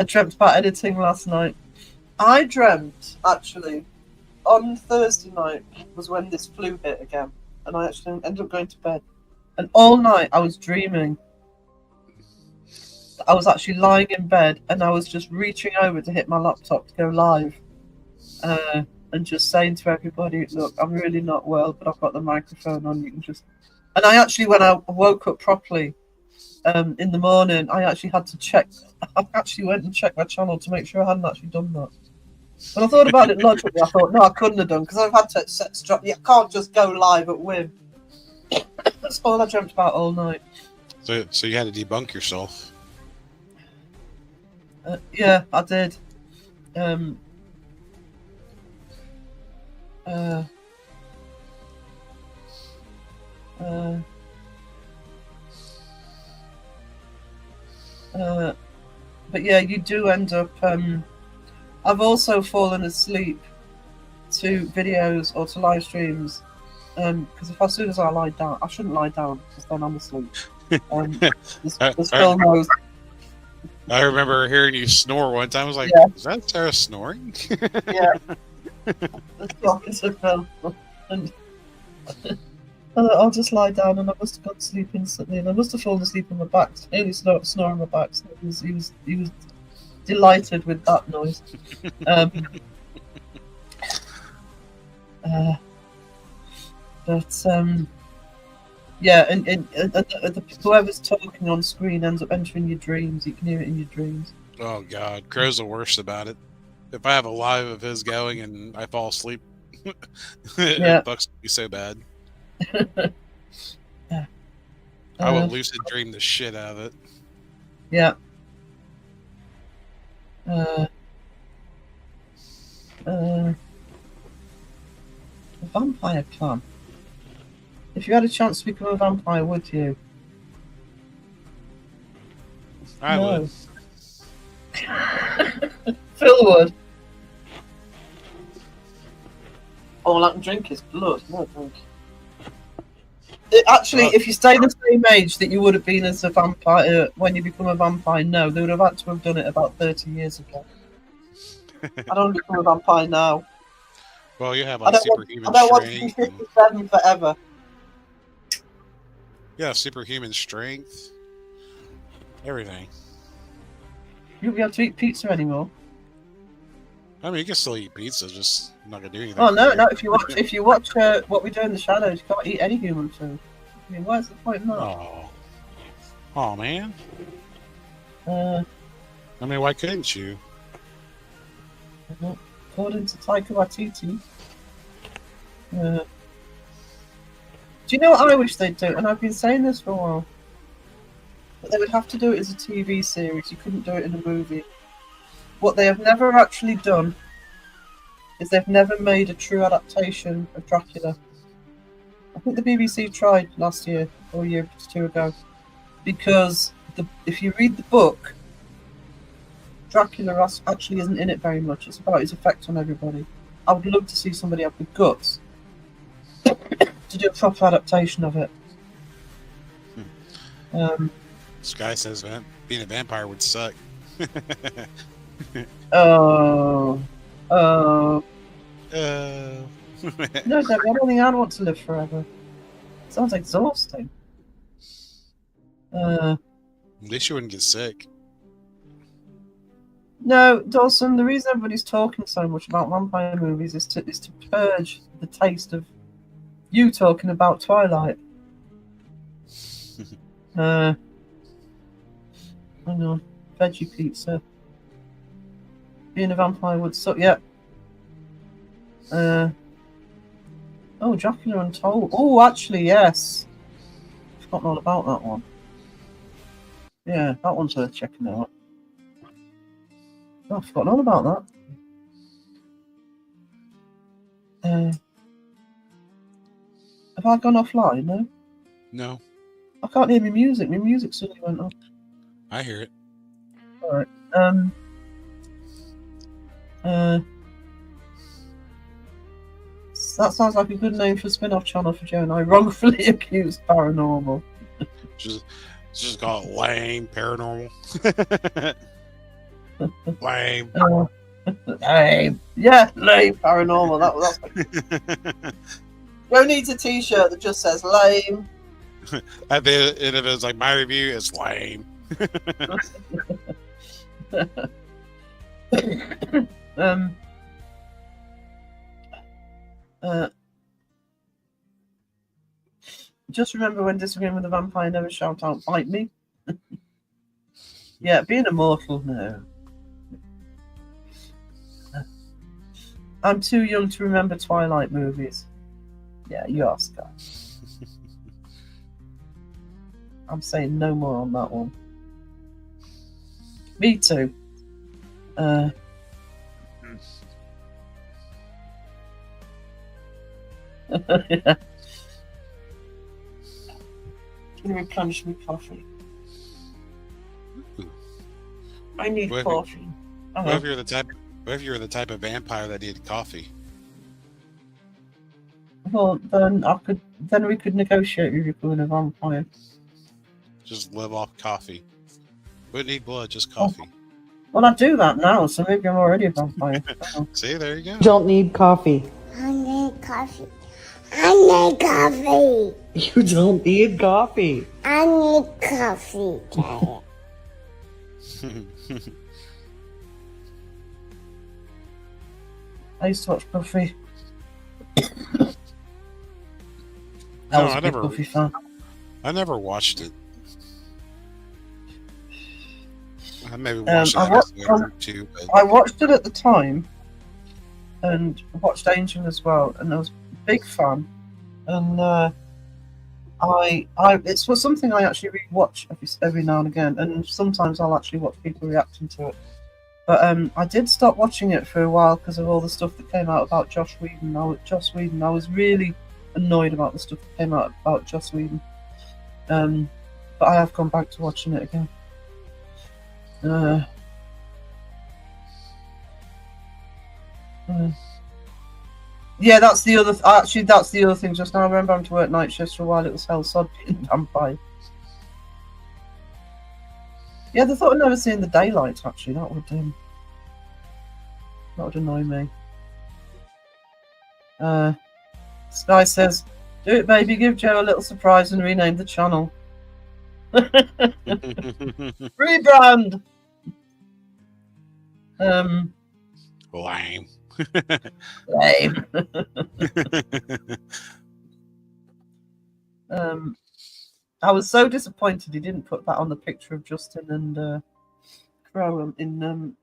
dreamt about editing last night. I dreamt actually on Thursday night was when this flu hit again, and I actually ended up going to bed. And all night I was dreaming. I was actually lying in bed, and I was just reaching over to hit my laptop to go live, and just saying to everybody, "Look, I'm really not well, but I've got the microphone on. You can just." And I actually, when I woke up properly in the morning, I actually had to check. I actually went and checked my channel to make sure I hadn't actually done that. When I thought about it logically, I thought, no, I couldn't have done, because I've had to set strap. You can't just go live at whim. That's all I dreamt about all night. So you had to debunk yourself. Yeah, I did. But yeah, you do end up. I've also fallen asleep to videos or to live streams because as soon as I lie down, I shouldn't lie down because then I'm asleep. This Phil knows. I remember hearing you snore one time. I was like, Yeah. "Is that Sarah snoring?" Yeah. Let's talk to Phil. And I'll just lie down, and I must have gone to sleep instantly, and I must have fallen asleep on my back. Nearly snoring on my back. So he was delighted with that noise. Yeah, and whoever's talking on screen ends up entering your dreams. You can hear it in your dreams. Oh God, Crow's the worst about it. If I have a live of his going and I fall asleep, Yeah. it fucks me so bad. Yeah. I will lucid dream the shit out of it. Yeah. A vampire clan. If you had a chance to become a vampire, would you? I would. Phil would. All I can drink is blood. No drink. Actually, Well- if you stay the same age that you would have been as a vampire when you become a vampire, no, they would have had to have done it about 30 years ago. I don't want to become a vampire now. Well, you have I like don't want superhuman to be strength. and- 57 forever. Yeah, superhuman strength. Everything. You won't be able to eat pizza anymore. I mean, you can still eat pizza, just not gonna do anything. Oh no, for no! you. If you watch What We Do in the Shadows, you can't eat any human food. I mean, what's the point in that? Oh man. Uh, I mean, why couldn't you? according to Taika Waititi. Do you know what I wish they'd do? And I've been saying this for a while. But they would have to do it as a TV series. You couldn't do it in a movie. What they have never actually done is they've never made a true adaptation of Dracula. I think the BBC tried last year or a year or two ago. Because if you read the book, Dracula actually isn't in it very much. It's about his effect on everybody. I would love to see somebody have the guts to do a proper adaptation of it. This guy says being a vampire would suck. Oh. Uh, No, Debbie, I don't think I'd want to live forever. Sounds exhausting. At least you wouldn't get sick. No, Dawson, the reason everybody's talking so much about vampire movies is to purge the taste of you talking about Twilight. Hang on. Veggie pizza. Being a vampire would suck. Yeah. Oh, Dracula Untold. Oh, actually, yes. I've forgotten all about that one. Yeah, that one's worth checking out. Oh, I've forgotten all about that. Have I gone offline? No? No, I can't hear my music. My music suddenly went off. I hear it. Alright. That sounds like a good name for a spin-off channel for Joe and I. Wrongfully accused paranormal. Just call it lame paranormal. Lame. Lame. Yeah, lame paranormal. That's Joe needs a t-shirt that just says lame. At the end of it, it's like my review is lame. Just remember when disagreeing with a vampire, never shout out, bite me. Yeah, being immortal, no. I'm too young to remember Twilight movies. Yeah, you are, Sky. I'm saying no more on that one. Me too. Yeah. Can you replenish me coffee? I need What if coffee. What if you're the type of vampire that needed coffee? Well, then we could negotiate with you becoming a vampire. Just live off coffee. Wouldn't need blood, just coffee. Well, I do that now, so maybe I'm already a vampire. See, there you go. Don't need coffee. I need coffee. I need coffee. You don't need coffee. I need coffee. Daddy. I used to watch Buffy. No, I was I a big never- Buffy fan. I never watched it. I maybe watched I an wa- episode or two, but I watched it at the time, and watched Angel as well, and I was a big fan. And it's was something I actually rewatch every now and again, and sometimes I'll actually watch people reacting to it. But I did stop watching it for a while because of all the stuff that came out about Joss Whedon. I was really annoyed about the stuff that came out about Joss Whedon. But I have gone back to watching it again. Yeah, that's the other. Actually, that's the other thing. Just now, I remember having to work night shifts for a while. It was hell sod being a vampire. Yeah, the thought of never seeing the daylight. Actually, that would annoy me. Sky says, "Do it, baby. Give Joe a little surprise and rename the channel. Rebrand." lame. Lame. I was so disappointed he didn't put that on the picture of Justin and Crow in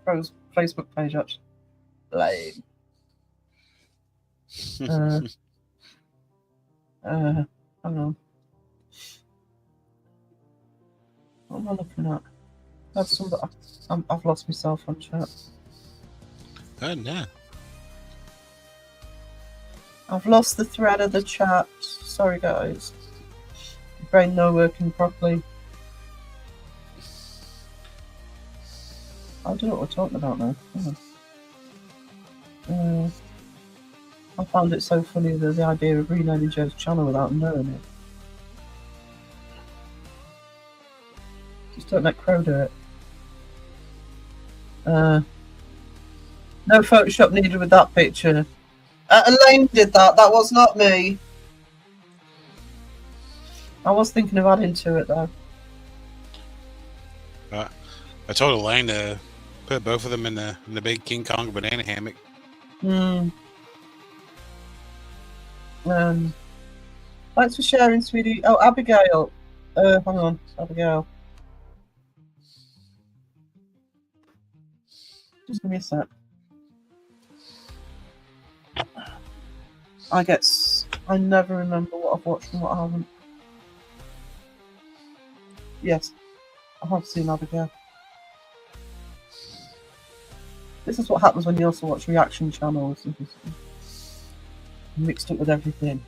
Crow's Facebook page. Actually, lame. Hang on. What am I looking at? That's somebody. I've lost myself on chat. Oh no. I've lost the thread of the chat. Sorry, guys. Brain not working properly. I don't know what we're talking about now. Hang on. I found it so funny that the idea of renaming Joe's channel without knowing it. Just don't let Crow do it. No Photoshop needed with that picture. Elaine did that. That was not me. I was thinking of adding to it though. I told Elaine to put both of them in the big King Kong banana hammock. Thanks for sharing, sweetie. Oh, Abigail. Hang on, Abigail. Just give me a sec. I never remember what I've watched and what I haven't. Yes, I have seen Abigail. This is what happens when you also watch reaction channels. Mixed up with everything.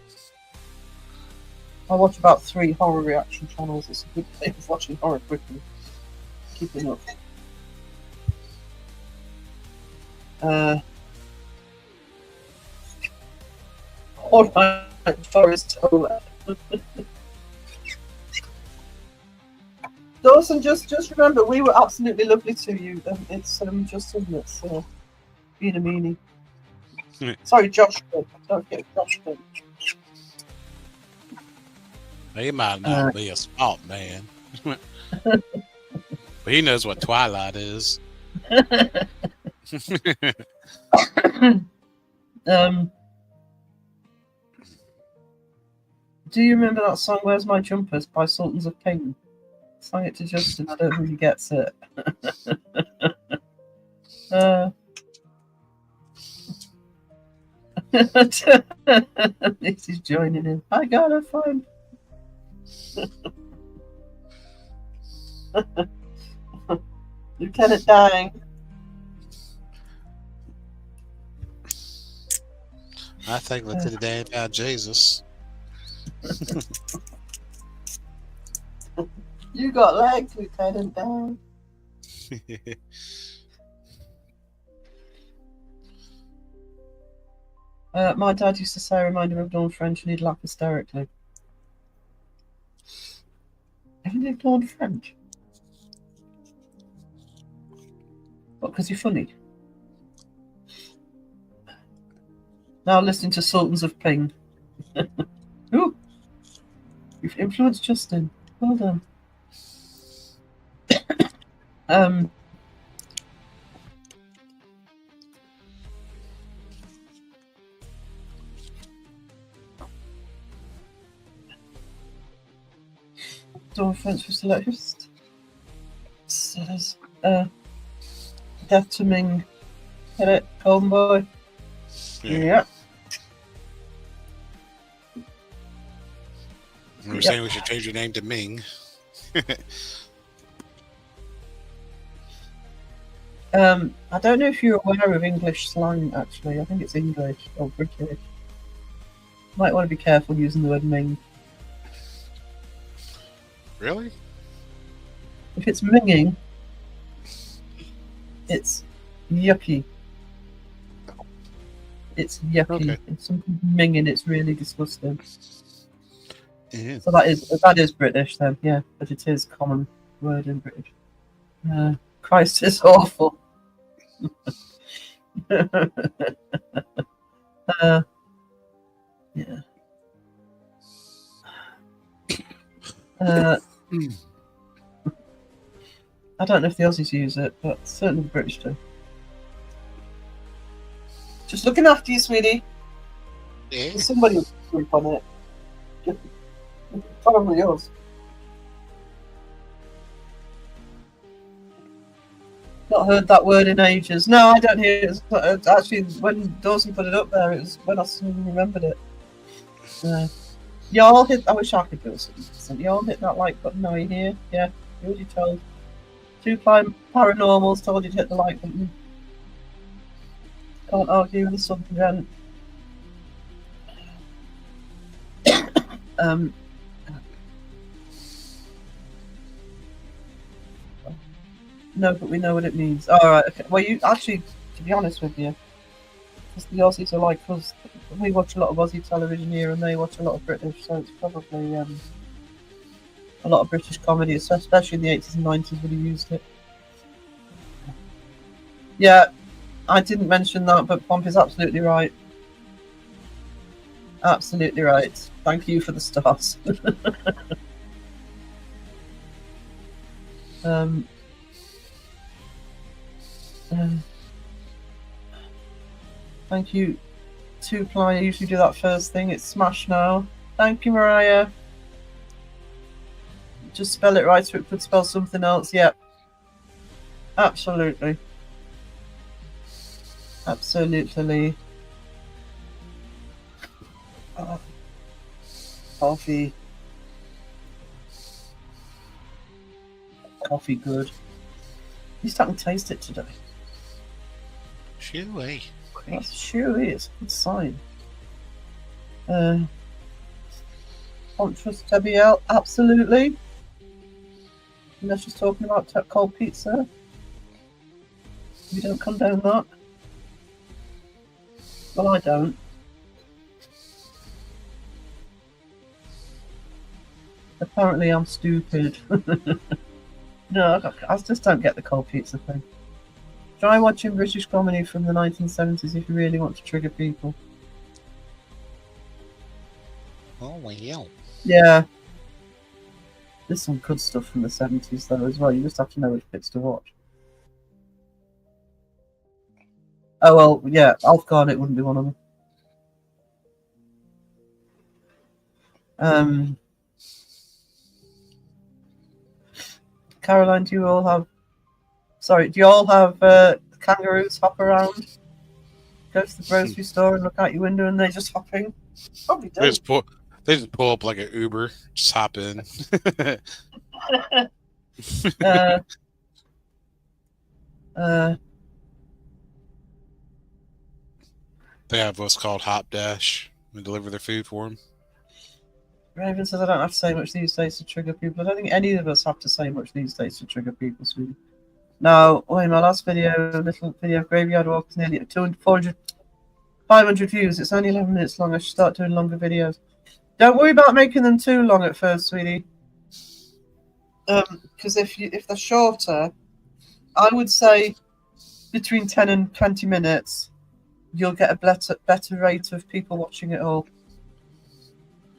I watch about 3 horror reaction channels. It's a good thing of watching horror quickly. Keeping up. Alright, Forest Tower. Dawson, just remember, we were absolutely lovely to you. It's Justin that's being a meanie. Sorry, Josh. Don't forget Josh. He might not be a smart man, but he knows what Twilight is. Do you remember that song "Where's My Jumpers" by Sultans of Ping? Sang it to Justin. I don't know if he gets it. This is joining in. I gotta find. Lieutenant Dying. I think look at the day about Jesus. You got legs, Lieutenant Dying. My dad used to say, I remind him of Dawn French, and he'd laugh hysterically. Haven't you Dawn French? What, because you're funny? Now listening to Sultans of Ping. Ooh! You've influenced Justin. Well done. all French for Celeste. Says, Death to Ming. Get it, Golden Boy? Yeah. We were saying we should change your name to Ming. I don't know if you're aware of English slang, actually. I think it's English or British. Might want to be careful using the word Ming. Really? If it's minging, it's yucky. It's yucky. Okay. If something's minging, it's really disgusting. Yeah. So that is British then, yeah, but it is a common word in British. Christ, it's awful. Yeah. I don't know if the Aussies use it, but certainly the British do. Just looking after you, sweetie. Yeah. Somebody will sleep on it. Probably yours. Not heard that word in ages. No, I don't hear it. It's actually, when Dawson put it up there, it was when I suddenly remembered it. Y'all hit. I wish I could do something. Y'all hit that like button. Are you here? Yeah, you already told. 2 Paranormals told you to hit the like button. Can't argue with the subject. No, but we know what it means. Alright, okay. Well, you actually, to be honest with you, because the Aussies are like us, we watch a lot of Aussie television here and they watch a lot of British, so it's probably a lot of British comedy, especially in the 80s and 90s when he used it. Yeah, I didn't mention that, but Pomp is absolutely right. Absolutely right. Thank you for the stars. Thank you, 2ply. I usually do that first thing. It's smash now. Thank you, Mariah. Just spell it right so it could spell something else. Yep. Absolutely. Absolutely. Coffee. Coffee good. At least I can taste it today. Chewy. That sure is. Good sign. Trust WL, absolutely. Unless she's talking about cold pizza. We don't condone that. Well, I don't. Apparently, I'm stupid. No, I just don't get the cold pizza thing. Try watching British comedy from the 1970s if you really want to trigger people. Oh, well. Yeah. There's some good stuff from the 70s, though, as well. You just have to know which bits to watch. Oh, well, yeah, Alf Garnett wouldn't be one of them. Caroline, do you all have... Sorry, do you all have kangaroos hop around? Go to the grocery store and look out your window and they're just hopping? Probably do. They just pull up like an Uber, just hop in. They have what's called Hop Dash. We deliver their food for them. Raven says I don't have to say much these days to trigger people. I don't think any of us have to say much these days to trigger people, sweetie. Now, my last video, little video of Graveyard Walk, is nearly 200, 400, 500 views. It's only 11 minutes long. I should start doing longer videos. Don't worry about making them too long at first, sweetie. Because if they're shorter, I would say between 10 and 20 minutes, you'll get a better rate of people watching it all.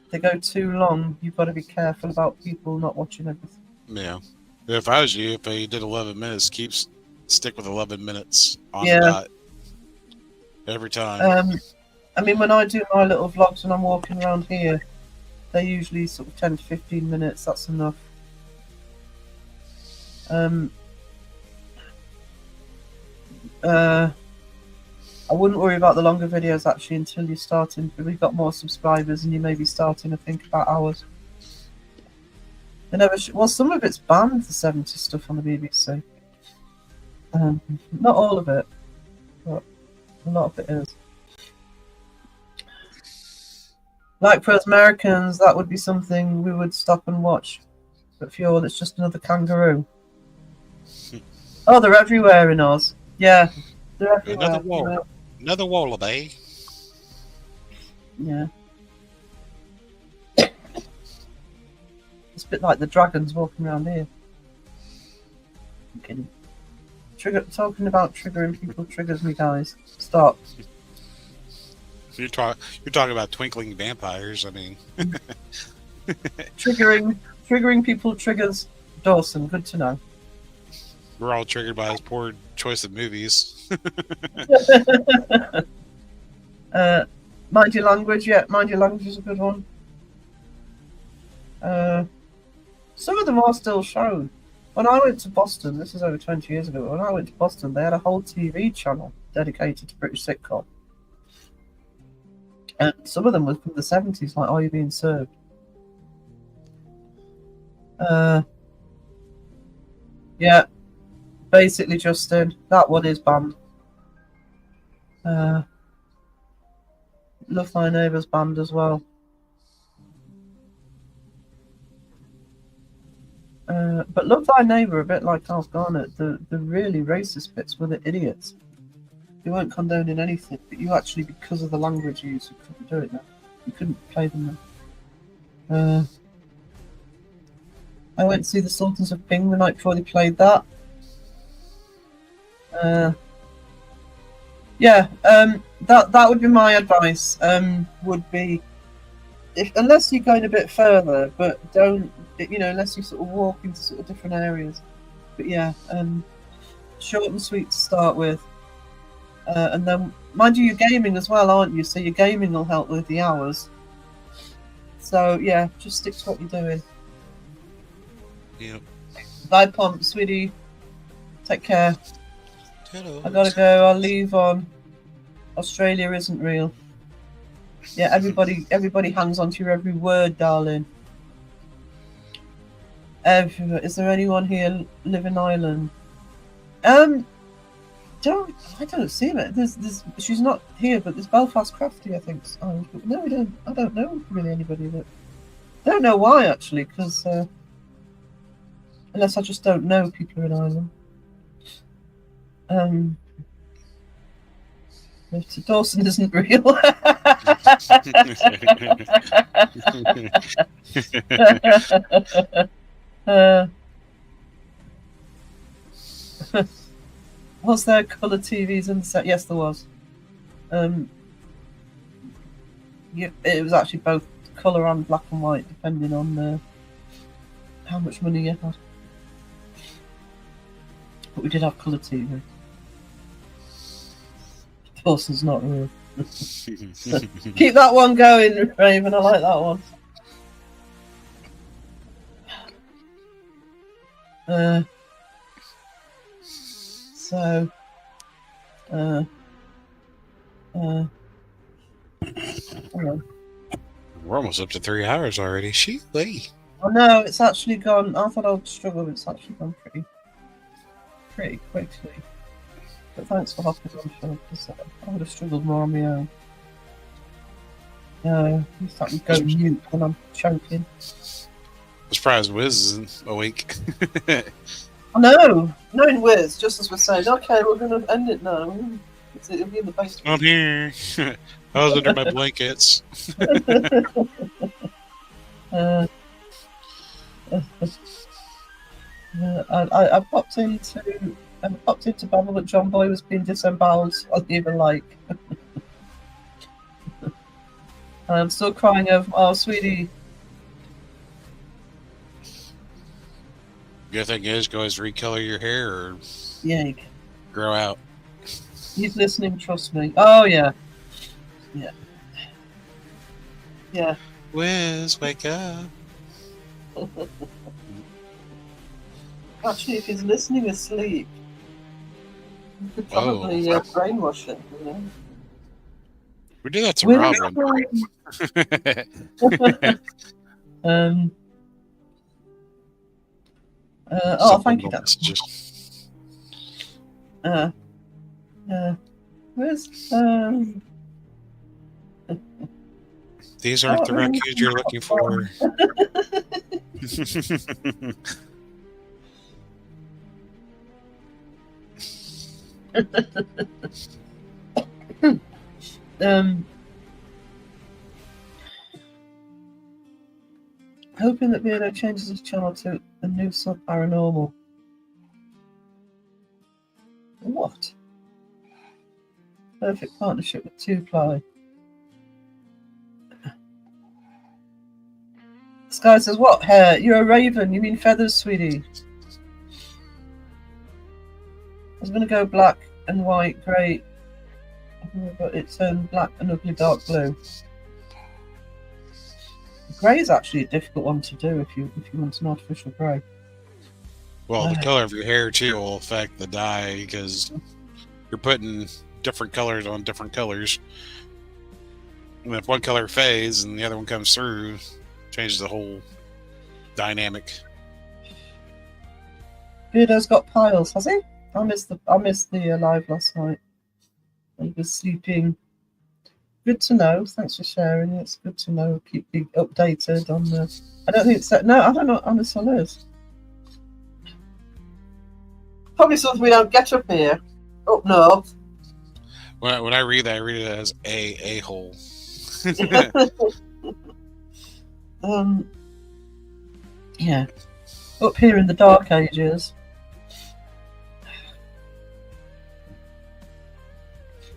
If they go too long, you've got to be careful about people not watching everything. Yeah. If I was you, if they did 11 minutes, stick with 11 minutes on the dot. Every time. I mean, when I do my little vlogs when I'm walking around here, they're usually sort of 10 to 15 minutes. That's enough. Um, I wouldn't worry about the longer videos actually until you're starting. We've got more subscribers, and you may be starting to think about ours. They never. Well, some of it's banned, the 70s stuff on the BBC. Not all of it, but a lot of it is. Like for us Americans, that would be something we would stop and watch. But for you all, it's just another kangaroo. Oh, they're everywhere in Oz. Yeah, they're everywhere. Another wall. Another wallaby. Yeah. It's a bit like the dragons walking around here. I'm kidding. Talking about triggering people triggers me, guys. Stop. You're talking about twinkling vampires. I mean, triggering people triggers Dawson. Good to know. we're all triggered by his poor choice of movies. Mind Your Language, yeah, Mind Your Language is a good one. Some of them are still shown. When I went to Boston, this is over 20 years ago, when I went to Boston, they had a whole TV channel dedicated to British sitcom. And some of them were from the 70s, like Are You Being Served? Yeah, basically, Justin, that one is banned. Love My Neighbour's banned as well. But Love Thy Neighbour, a bit like Alf Garnett, the really racist bits were the idiots. They weren't condoning anything, but you actually, because of the language use, you couldn't do it now. You couldn't play them now. I went to see the Sultans of Ping the night before they played that. Yeah, that would be my advice. Would be, unless you're going a bit further, but don't, unless you sort of walk into sort of different areas. But yeah, short and sweet to start with. And then, mind you, you're gaming as well, aren't you? So your gaming will help with the hours. So yeah, just stick to what you're doing. Yep. Bye, Pomp, sweetie. Take care. Hello. I gotta go. I'll leave on. Australia isn't real. Yeah, everybody hangs on to your every word, darling. Is there anyone here live in Ireland? I don't see him. She's not here, but there's Belfast Crafty, I think. Oh, no, I don't know really anybody that. I don't know why actually, because unless I just don't know people in Ireland. Mr. Dawson isn't real. Was there colour TVs in the set? Yes, there was. Yeah, it was actually both colour and black and white, depending on how much money you had. But we did have colour TV. Dawson's not real. Keep that one going, Raven. I like that one. We're almost up to 3 hours already. Wait. Oh no, it's actually gone. I thought I'd struggle, but it's actually gone pretty quickly. But thanks for hopping on, Phil, because I would have struggled more on my own. No, you start to go mute when I'm choking. I'm surprised Wiz isn't awake. I know, knowing Wiz, just as we're saying, okay, we're going to end it now. It'll be in the basement. I'm here. I was under my blankets. I popped into Babel that John Boy was being disemboweled. I'll even like. I'm still crying over. Oh, sweetie. Good thing is, go is recolor your hair or Yay. grow out. He's listening. Trust me. Oh yeah. Yeah. Yeah. Wiz, wake up. Actually, if he's listening asleep, you could Whoa. probably brainwash him. You know? We did that to Will Robin. Thank you. Subliminal That's messages. where's These aren't the raccoons you're looking for. hoping that Beardo changes his channel to a new sub paranormal. What? Perfect partnership with 2ply. Sky says, what hair? You're a raven. You mean feathers, sweetie. I was going to go black and white, grey, but it's black and ugly dark blue. Grey is actually a difficult one to do if you want an artificial grey. Well, the color of your hair too will affect the dye because you're putting different colors on different colors. And if one color fades and the other one comes through, changes the whole dynamic. Beardo's got piles, has he? I missed the live last night. He was sleeping. Good to know. Thanks for sharing. It's good to know. Keep being updated on the. I don't think it's that. No, I don't know what Anisol is. Probably something we don't get up here, up north. When I read that, I read it as a hole. Yeah, up here in the Dark Ages.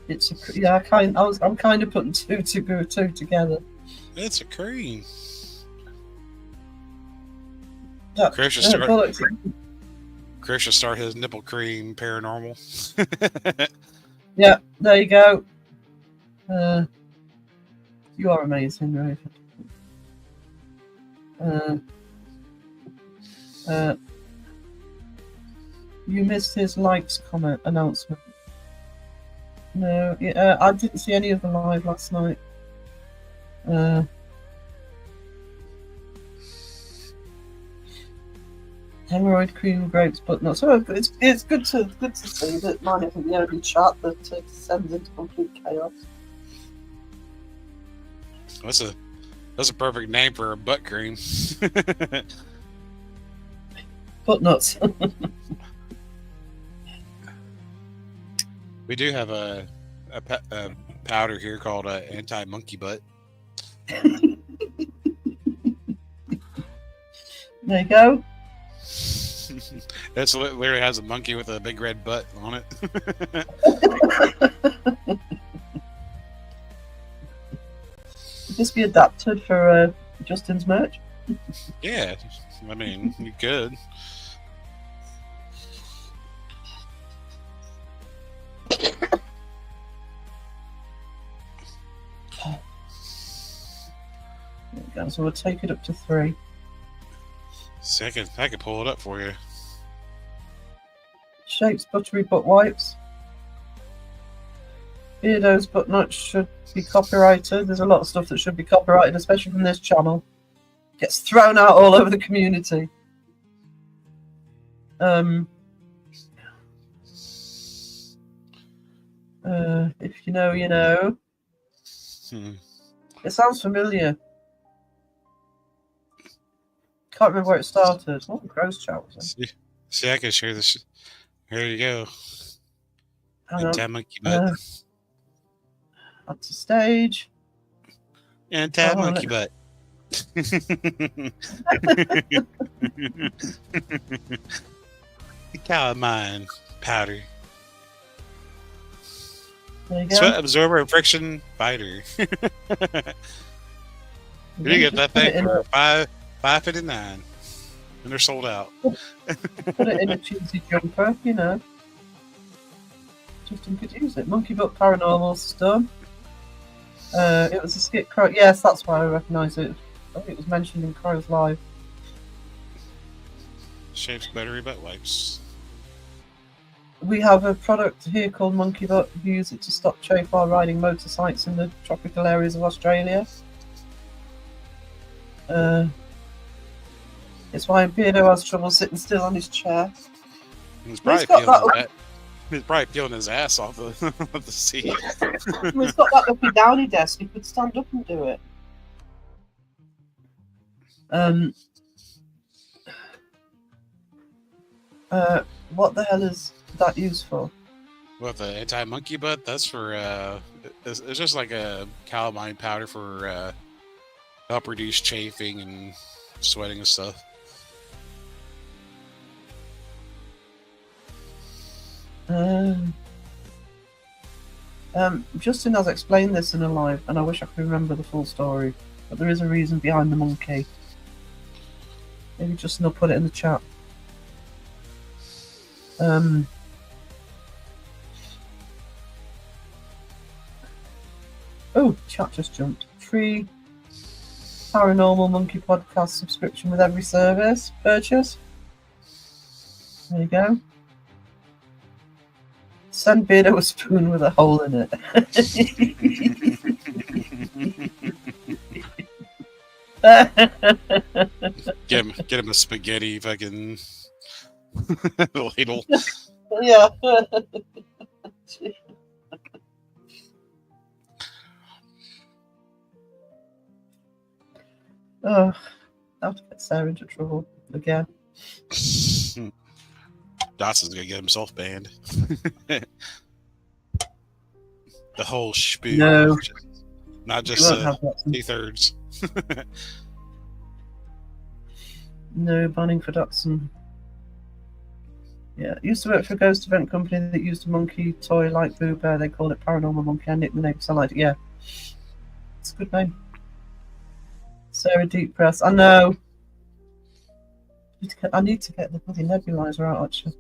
It's I'm kind of putting two together. It's a cream. Chris should start his nipple cream paranormal. Yeah, there you go. You are amazing, Raven. You missed his likes comment announcement. No, I didn't see any of the live last night. Hemorrhoid cream, grapes, but not so. It's good to see that mine isn't the only chat that sends into complete chaos. That's a perfect name for a butt cream. Butt nuts. We do have a powder here called anti-monkey butt. There you go. It literally has a monkey with a big red butt on it. Could this be adapted for Justin's merch? Yeah, I mean, you could. There we go. So we'll take it up to 3. See, I could pull it up for you. Shapes buttery butt wipes. Beardo's butt nuts should be copyrighted. There's a lot of stuff that should be copyrighted, especially from this channel. Gets thrown out all over the community. If you know, you know. It sounds familiar. Can't remember where it started. What the gross chat was it? See, I can share this. Here you go. Hang on. Anti-monkey butt. Up to stage. Anti-monkey butt. The calamine powder. There you go. Sweat absorber and friction fighter. You get that thing for $5.59, and they're sold out. Put it in a cheesy jumper, you know. Justin could use it. Monkey Butt Paranormal's done. It was a skit Crow. Yes, that's why I recognise it. I think it was mentioned in Crow's Live. shapes glittery butt wipes. We have a product here called Monkey Butt. We use it to stop chafe while riding motorcycles in the tropical areas of Australia. It's why Beardo has trouble sitting still on his chair. He's He's probably got peeling that his, he's probably peeling his ass off the, of the seat. He's got that uppy downy desk. He could stand up and do it. What the hell is that used for? What, the anti-monkey butt? That's for, it's just like a calamine powder for, help reduce chafing and sweating and stuff. Justin has explained this in a live, and I wish I could remember the full story, but there is a reason behind the monkey. Maybe Justin will put it in the chat. Oh, chat just jumped. Free Paranormal Monkey Podcast subscription with every service purchase. There you go. Send Beardo a spoon with a hole in it. Get him a spaghetti fucking ladle. Yeah. Oh, I have to get Sarah into trouble again. Dotson's gonna get himself banned. The whole spoon. No. Not You just won't have that. 2/3. No banning for Dotson. Yeah, I used to work for a ghost event company that used a monkey toy like Boo Bear. They called it Paranormal Monkey. I nicked the name because I liked it. Yeah, it's a good name. Sarah Deep Press. I know. I need to get the bloody nebulizer out actually.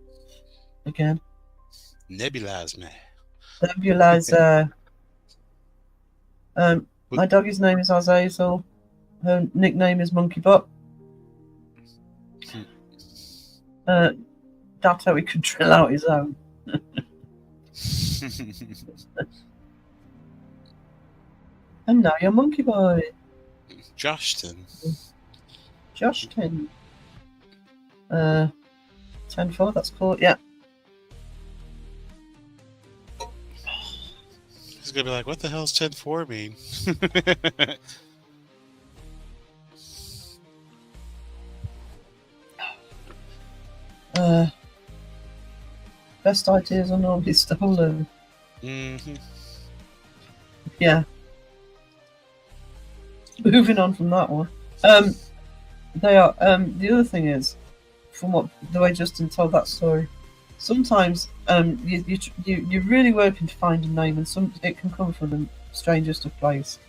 Again. Nebulize me. Nebulizer. My doggy's name is Azazel. Her nickname is Monkey Butt. That's how he could drill out his own. And now you're Monkey Boy. Joshton. Joshton. 10-4, that's cool. Yeah. He's gonna be like, what the hell's 10-4 mean? Best ideas are normally stolen. Mm-hmm. Yeah. Moving on from that one. They are. The other thing is, from the way Justin told that story, sometimes you're really working to find a name, and it can come from the strangest of place.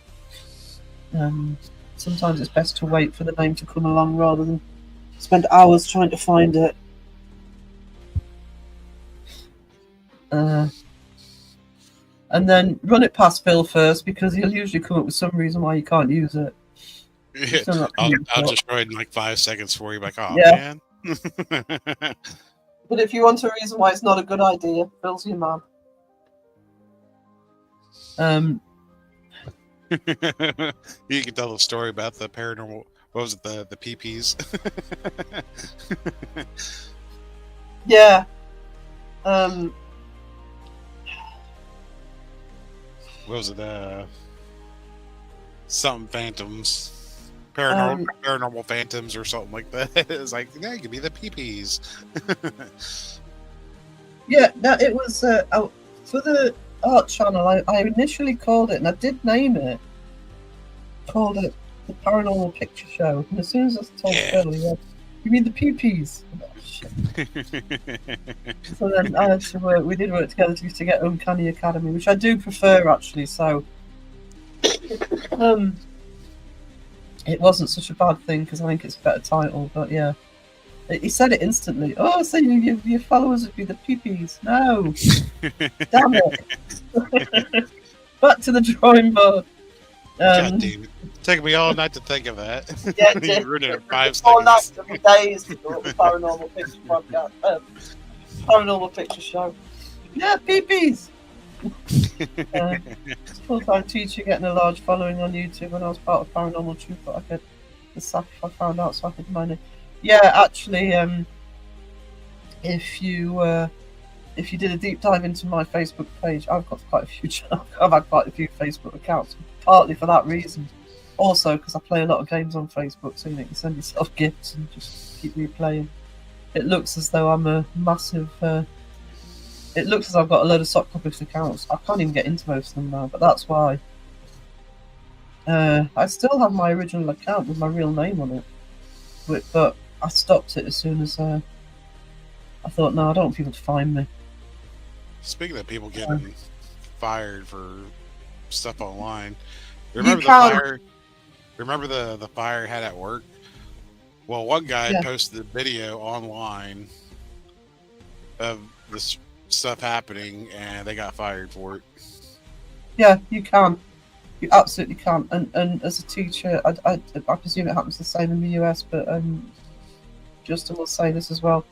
Sometimes it's best to wait for the name to come along rather than spend hours trying to find it. And then run it past Phil first, because he'll usually come up with some reason why you can't use it. I'll destroy it in like 5 seconds for you. Like, oh Yeah. man. But if you want a reason why it's not a good idea, Phil's your man. You can tell the story about the paranormal. What was it? The PPs. Yeah. What was it? Something phantoms. Paranormal phantoms or something like that. It's like, yeah, it could be the PPs. Yeah, no, it was for the art channel. I initially called it, and I did name it. Called it the Paranormal Picture Show. And as soon as I told Phil, he went, "You mean the PPs?" Oh, shit. So then I had to work. We did work together to get Uncanny Academy, which I do prefer actually. So, it wasn't such a bad thing because I think it's a better title. But yeah, he said it instantly. Oh, so your followers would be the PPs? No, damn it! Back to the drawing board. God damn it! Took me all night to think of that. Yeah, You did. ruined it in 5 4 nights seconds. of days to do the paranormal picture podcast. Paranormal picture show. Yeah, peepees. Full-time teacher getting a large following on YouTube. When I was part of Paranormal Truth, but I could the stuff I found out, so I could mine it. Yeah, actually, if you did a deep dive into my Facebook page, I've got quite a few. I've had quite a few Facebook accounts, partly for that reason. Also, because I play a lot of games on Facebook, so you can send yourself gifts and just keep replaying. It looks as though I'm a massive. It looks as though I've got a load of sock puppets accounts. I can't even get into most of them now, but that's why. I still have my original account with my real name on it, but I stopped it as soon as I thought, no, I don't want people to find me. Speaking of people getting fired for stuff online, You remember the can't- fire? Remember the fire had at work? Well, one guy Yeah. posted a video online of this stuff happening, and they got fired for it. Yeah, you can. You absolutely can. And as a teacher, I presume it happens the same in the US, but Justin will say this as well.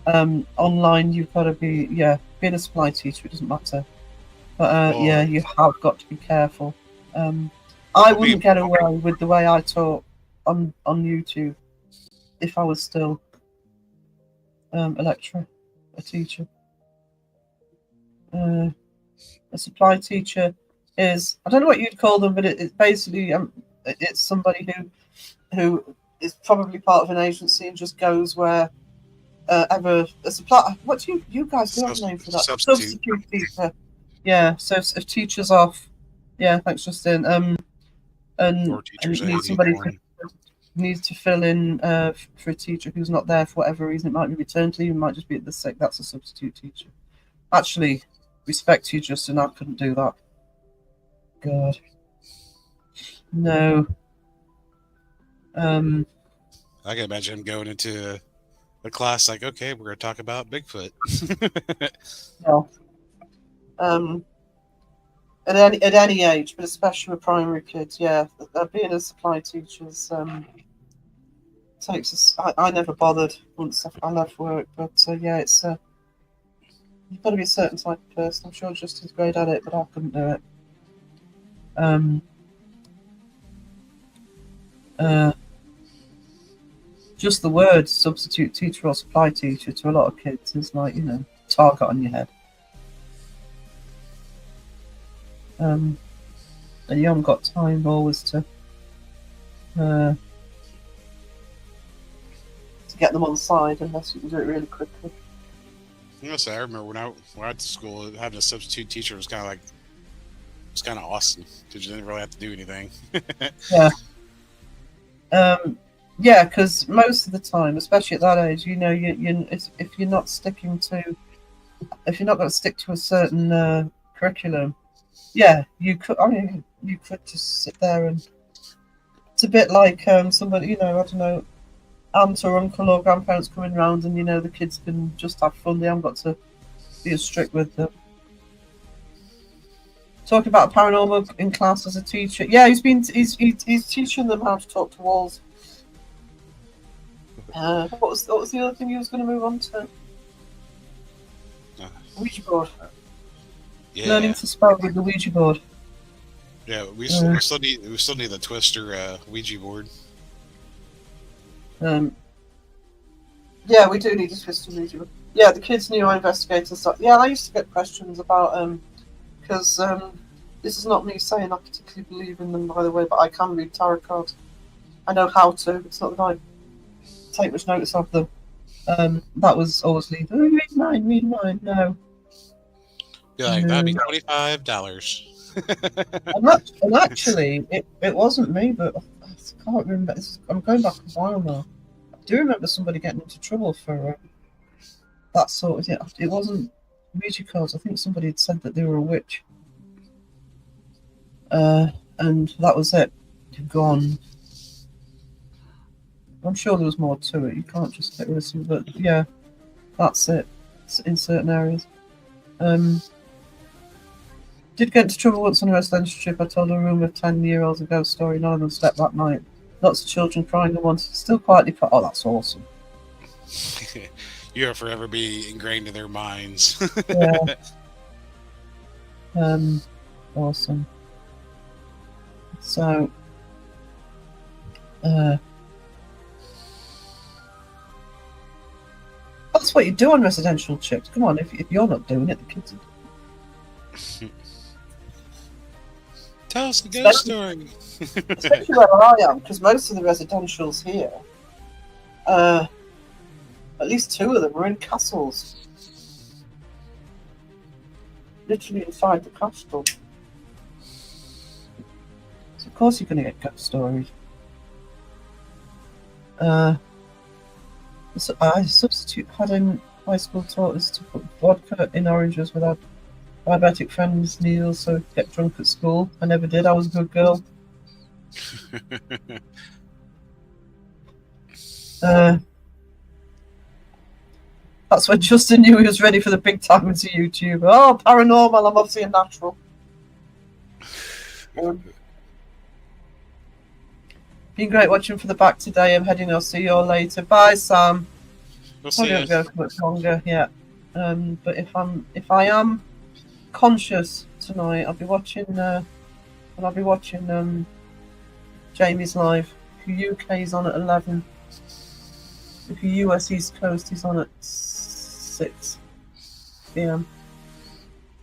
Online, you've got to be, being a supply teacher, it doesn't matter. But Well- yeah, you have got to be careful. I Well, wouldn't get away with the way I taught on YouTube if I was still a lecturer, a teacher. A supply teacher is, I don't know what you'd call them, but it's basically it's somebody who is probably part of an agency and just goes where ever a supply. What do you guys do have a name for that? Substitute. Teacher. Yeah. So if teacher's off, yeah. Thanks, Justin. And Or teachers and aid, needs somebody or- needs to fill in for a teacher who's not there for whatever reason. It might be maternity leave, it might just be at the sick. That's a substitute teacher. Actually, respect you, Justin. I couldn't do that. God. No. I can imagine him going into a class like, okay, we're going to talk about Bigfoot. No. At any age, but especially with primary kids, yeah, being a supply teacher's takes us. I never bothered once I left work, but yeah, it's you've got to be a certain type of person. I'm sure Justin's great at it, but I couldn't do it. Just the word substitute teacher or supply teacher to a lot of kids is like, target on your head. And you haven't got time always to get them on side unless you can do it really quickly. I remember when I went to school, having a substitute teacher was kind of awesome because you didn't really have to do anything. Yeah, because most of the time, especially at that age, if you're not going to stick to a certain curriculum, yeah, you could. I mean, you could just sit there and it's a bit like somebody, I don't know, aunt or uncle or grandparents coming round, and the kids can just have fun. They haven't got to be as strict with them. Talking about paranormal in class as a teacher, yeah, he's teaching them how to talk to walls. What was the other thing you was going to move on to? Ouija board. Yeah, Learning to spell with the Ouija board. yeah. We still need the Twister Ouija board. Yeah, we do need a Twister Ouija board. Yeah, the kids knew I investigated stuff. Yeah, I used to get questions about because this is not me saying I particularly believe in them, by the way, but I can read tarot cards. I know how to. It's not that I take much notice of them. That was always leave. Read mine. No. Be like, that'd be $25. And actually, it wasn't me, but I can't remember. I'm going back a while now. I do remember somebody getting into trouble for that sort of thing. It wasn't Ouija cards. I think somebody had said that they were a witch. And that was it. Gone. I'm sure there was more to it. You can't just get rid of some, but yeah, that's it. It's in certain areas. Did get into trouble once on a residential trip. I told a room of 10-year-olds a ghost story. None of them slept that night. Lots of children crying at once. Still quietly. Oh, that's awesome. You'll forever be ingrained in their minds. Yeah. Awesome. So, that's what you do on residential trips. Come on, if you're not doing it, the kids are doing Tell us the ghost story. it. Especially where I am, because most of the residentials here, at least 2 of them are in castles. Literally inside the castle. So of course you're going to get ghost stories. So I substitute had in high school taught us to put vodka in oranges with our diabetic friends Neil, so we'd get drunk at school. I never did. I was a good girl. That's when Justin knew he was ready for the big time as a YouTuber. Oh, paranormal! I'm obviously a natural. Been great watching for the back today. I'm heading. I'll see you all later. Bye, Sam. We'll I see don't you. go for much longer. Yeah. But if I am conscious tonight, I'll be watching. Jamie's live. If UK is on at 11. If US East Coast is on at 6 p.m.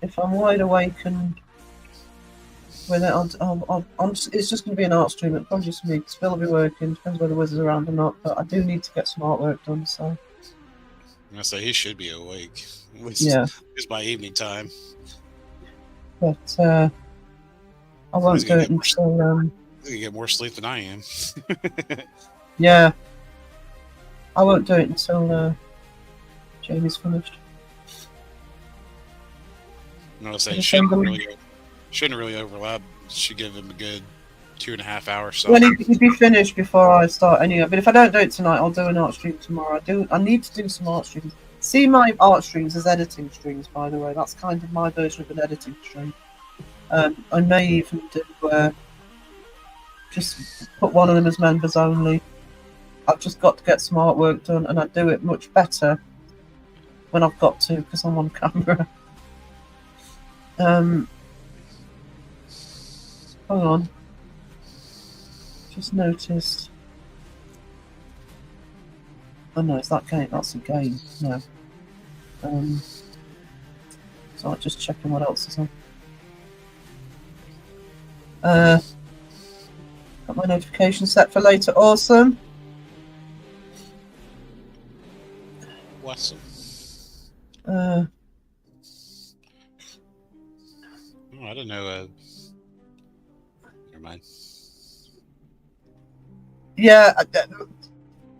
If I'm wide awake and with it, it's just going to be an art stream. It'll probably just me because Phil will be working. Depends whether Wiz is around or not. But I do need to get some artwork done. So I say he should be awake. At least, yeah, at least by evening time. but I won't He's do gonna it get more until He's gonna get more sleep than I am. yeah. I won't do it until Jamie's finished. No, say Just shouldn't send them- really overlap. Should give him a good 2.5 hours. Well, he'd be finished before I start anyway. But if I don't do it tonight, I'll do an art stream tomorrow. I need to do some art streams. See my art streams as editing streams, by the way. That's kind of my version of an editing stream. I may even do just put one of them as members only. I've just got to get some artwork done, and I do it much better when I've got to because I'm on camera. Hold on. Just noticed. Oh no, it's that game. That's a game. No. So I'm just checking what else is on. Got my notification set for later. Awesome. Awesome. Uh, Oh, I don't know. Never mind. yeah,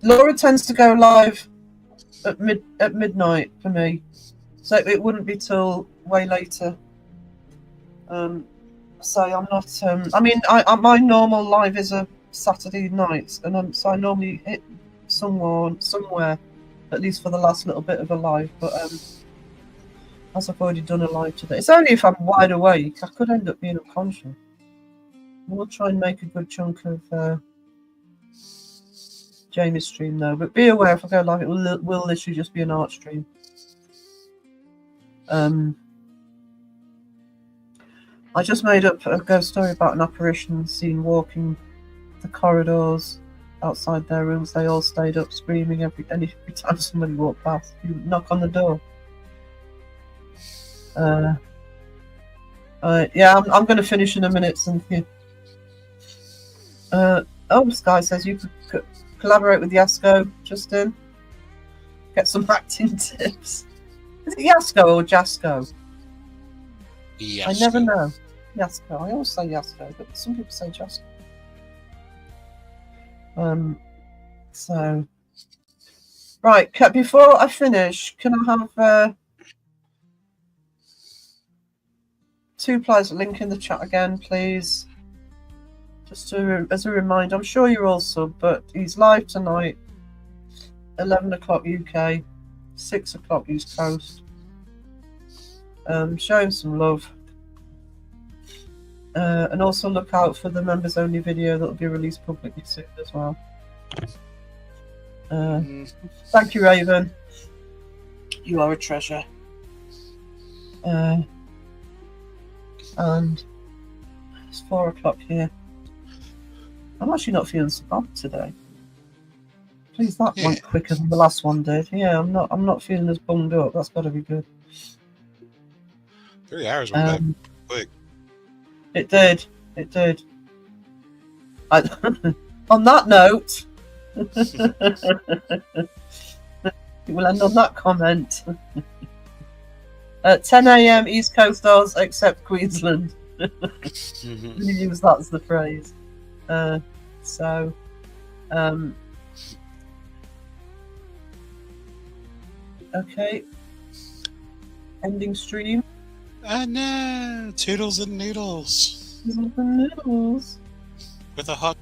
Laura tends to go live at midnight for me, so it wouldn't be till way later. So I'm not. I mean, my normal live is a Saturday night, and so I normally hit somewhere, at least for the last little bit of a live. But as I've already done a live today, it's only if I'm wide awake. I could end up being unconscious. We'll try and make a good chunk of Jamie's stream though. But be aware if I go live, it will literally just be an art stream. I just made up a ghost story about an apparition seen walking the corridors outside their rooms. They all stayed up screaming every time somebody walked past. You knock on the door. Yeah, I'm going to finish in a minute. Cynthia. Sky says you could collaborate with Yasko, Justin. Get some acting tips. Is it Yasko or Jasko? Yes. I never know. Yasko. I always say Yasko, but some people say Jasko. So, right. Before I finish, can I have 2 players link in the chat again, please? Just as a reminder, I'm sure you're all sub, but he's live tonight, 11 o'clock UK, 6 o'clock East Coast. Show him some love. And also look out for the members only video that will be released publicly soon as well. Thank you, Raven. You are a treasure. And it's 4 o'clock here. I'm actually not feeling so bad today. Please, that went quicker than the last one did. Yeah, I'm not feeling as bummed up. That's got to be good. 3 hours went back quick. It did. It did. On that note, we'll end on that comment. At 10 a.m. East Coast hours, except Queensland. We use that as the phrase. Okay. Ending stream. I know. Toodles and noodles. Noodles. With a hot.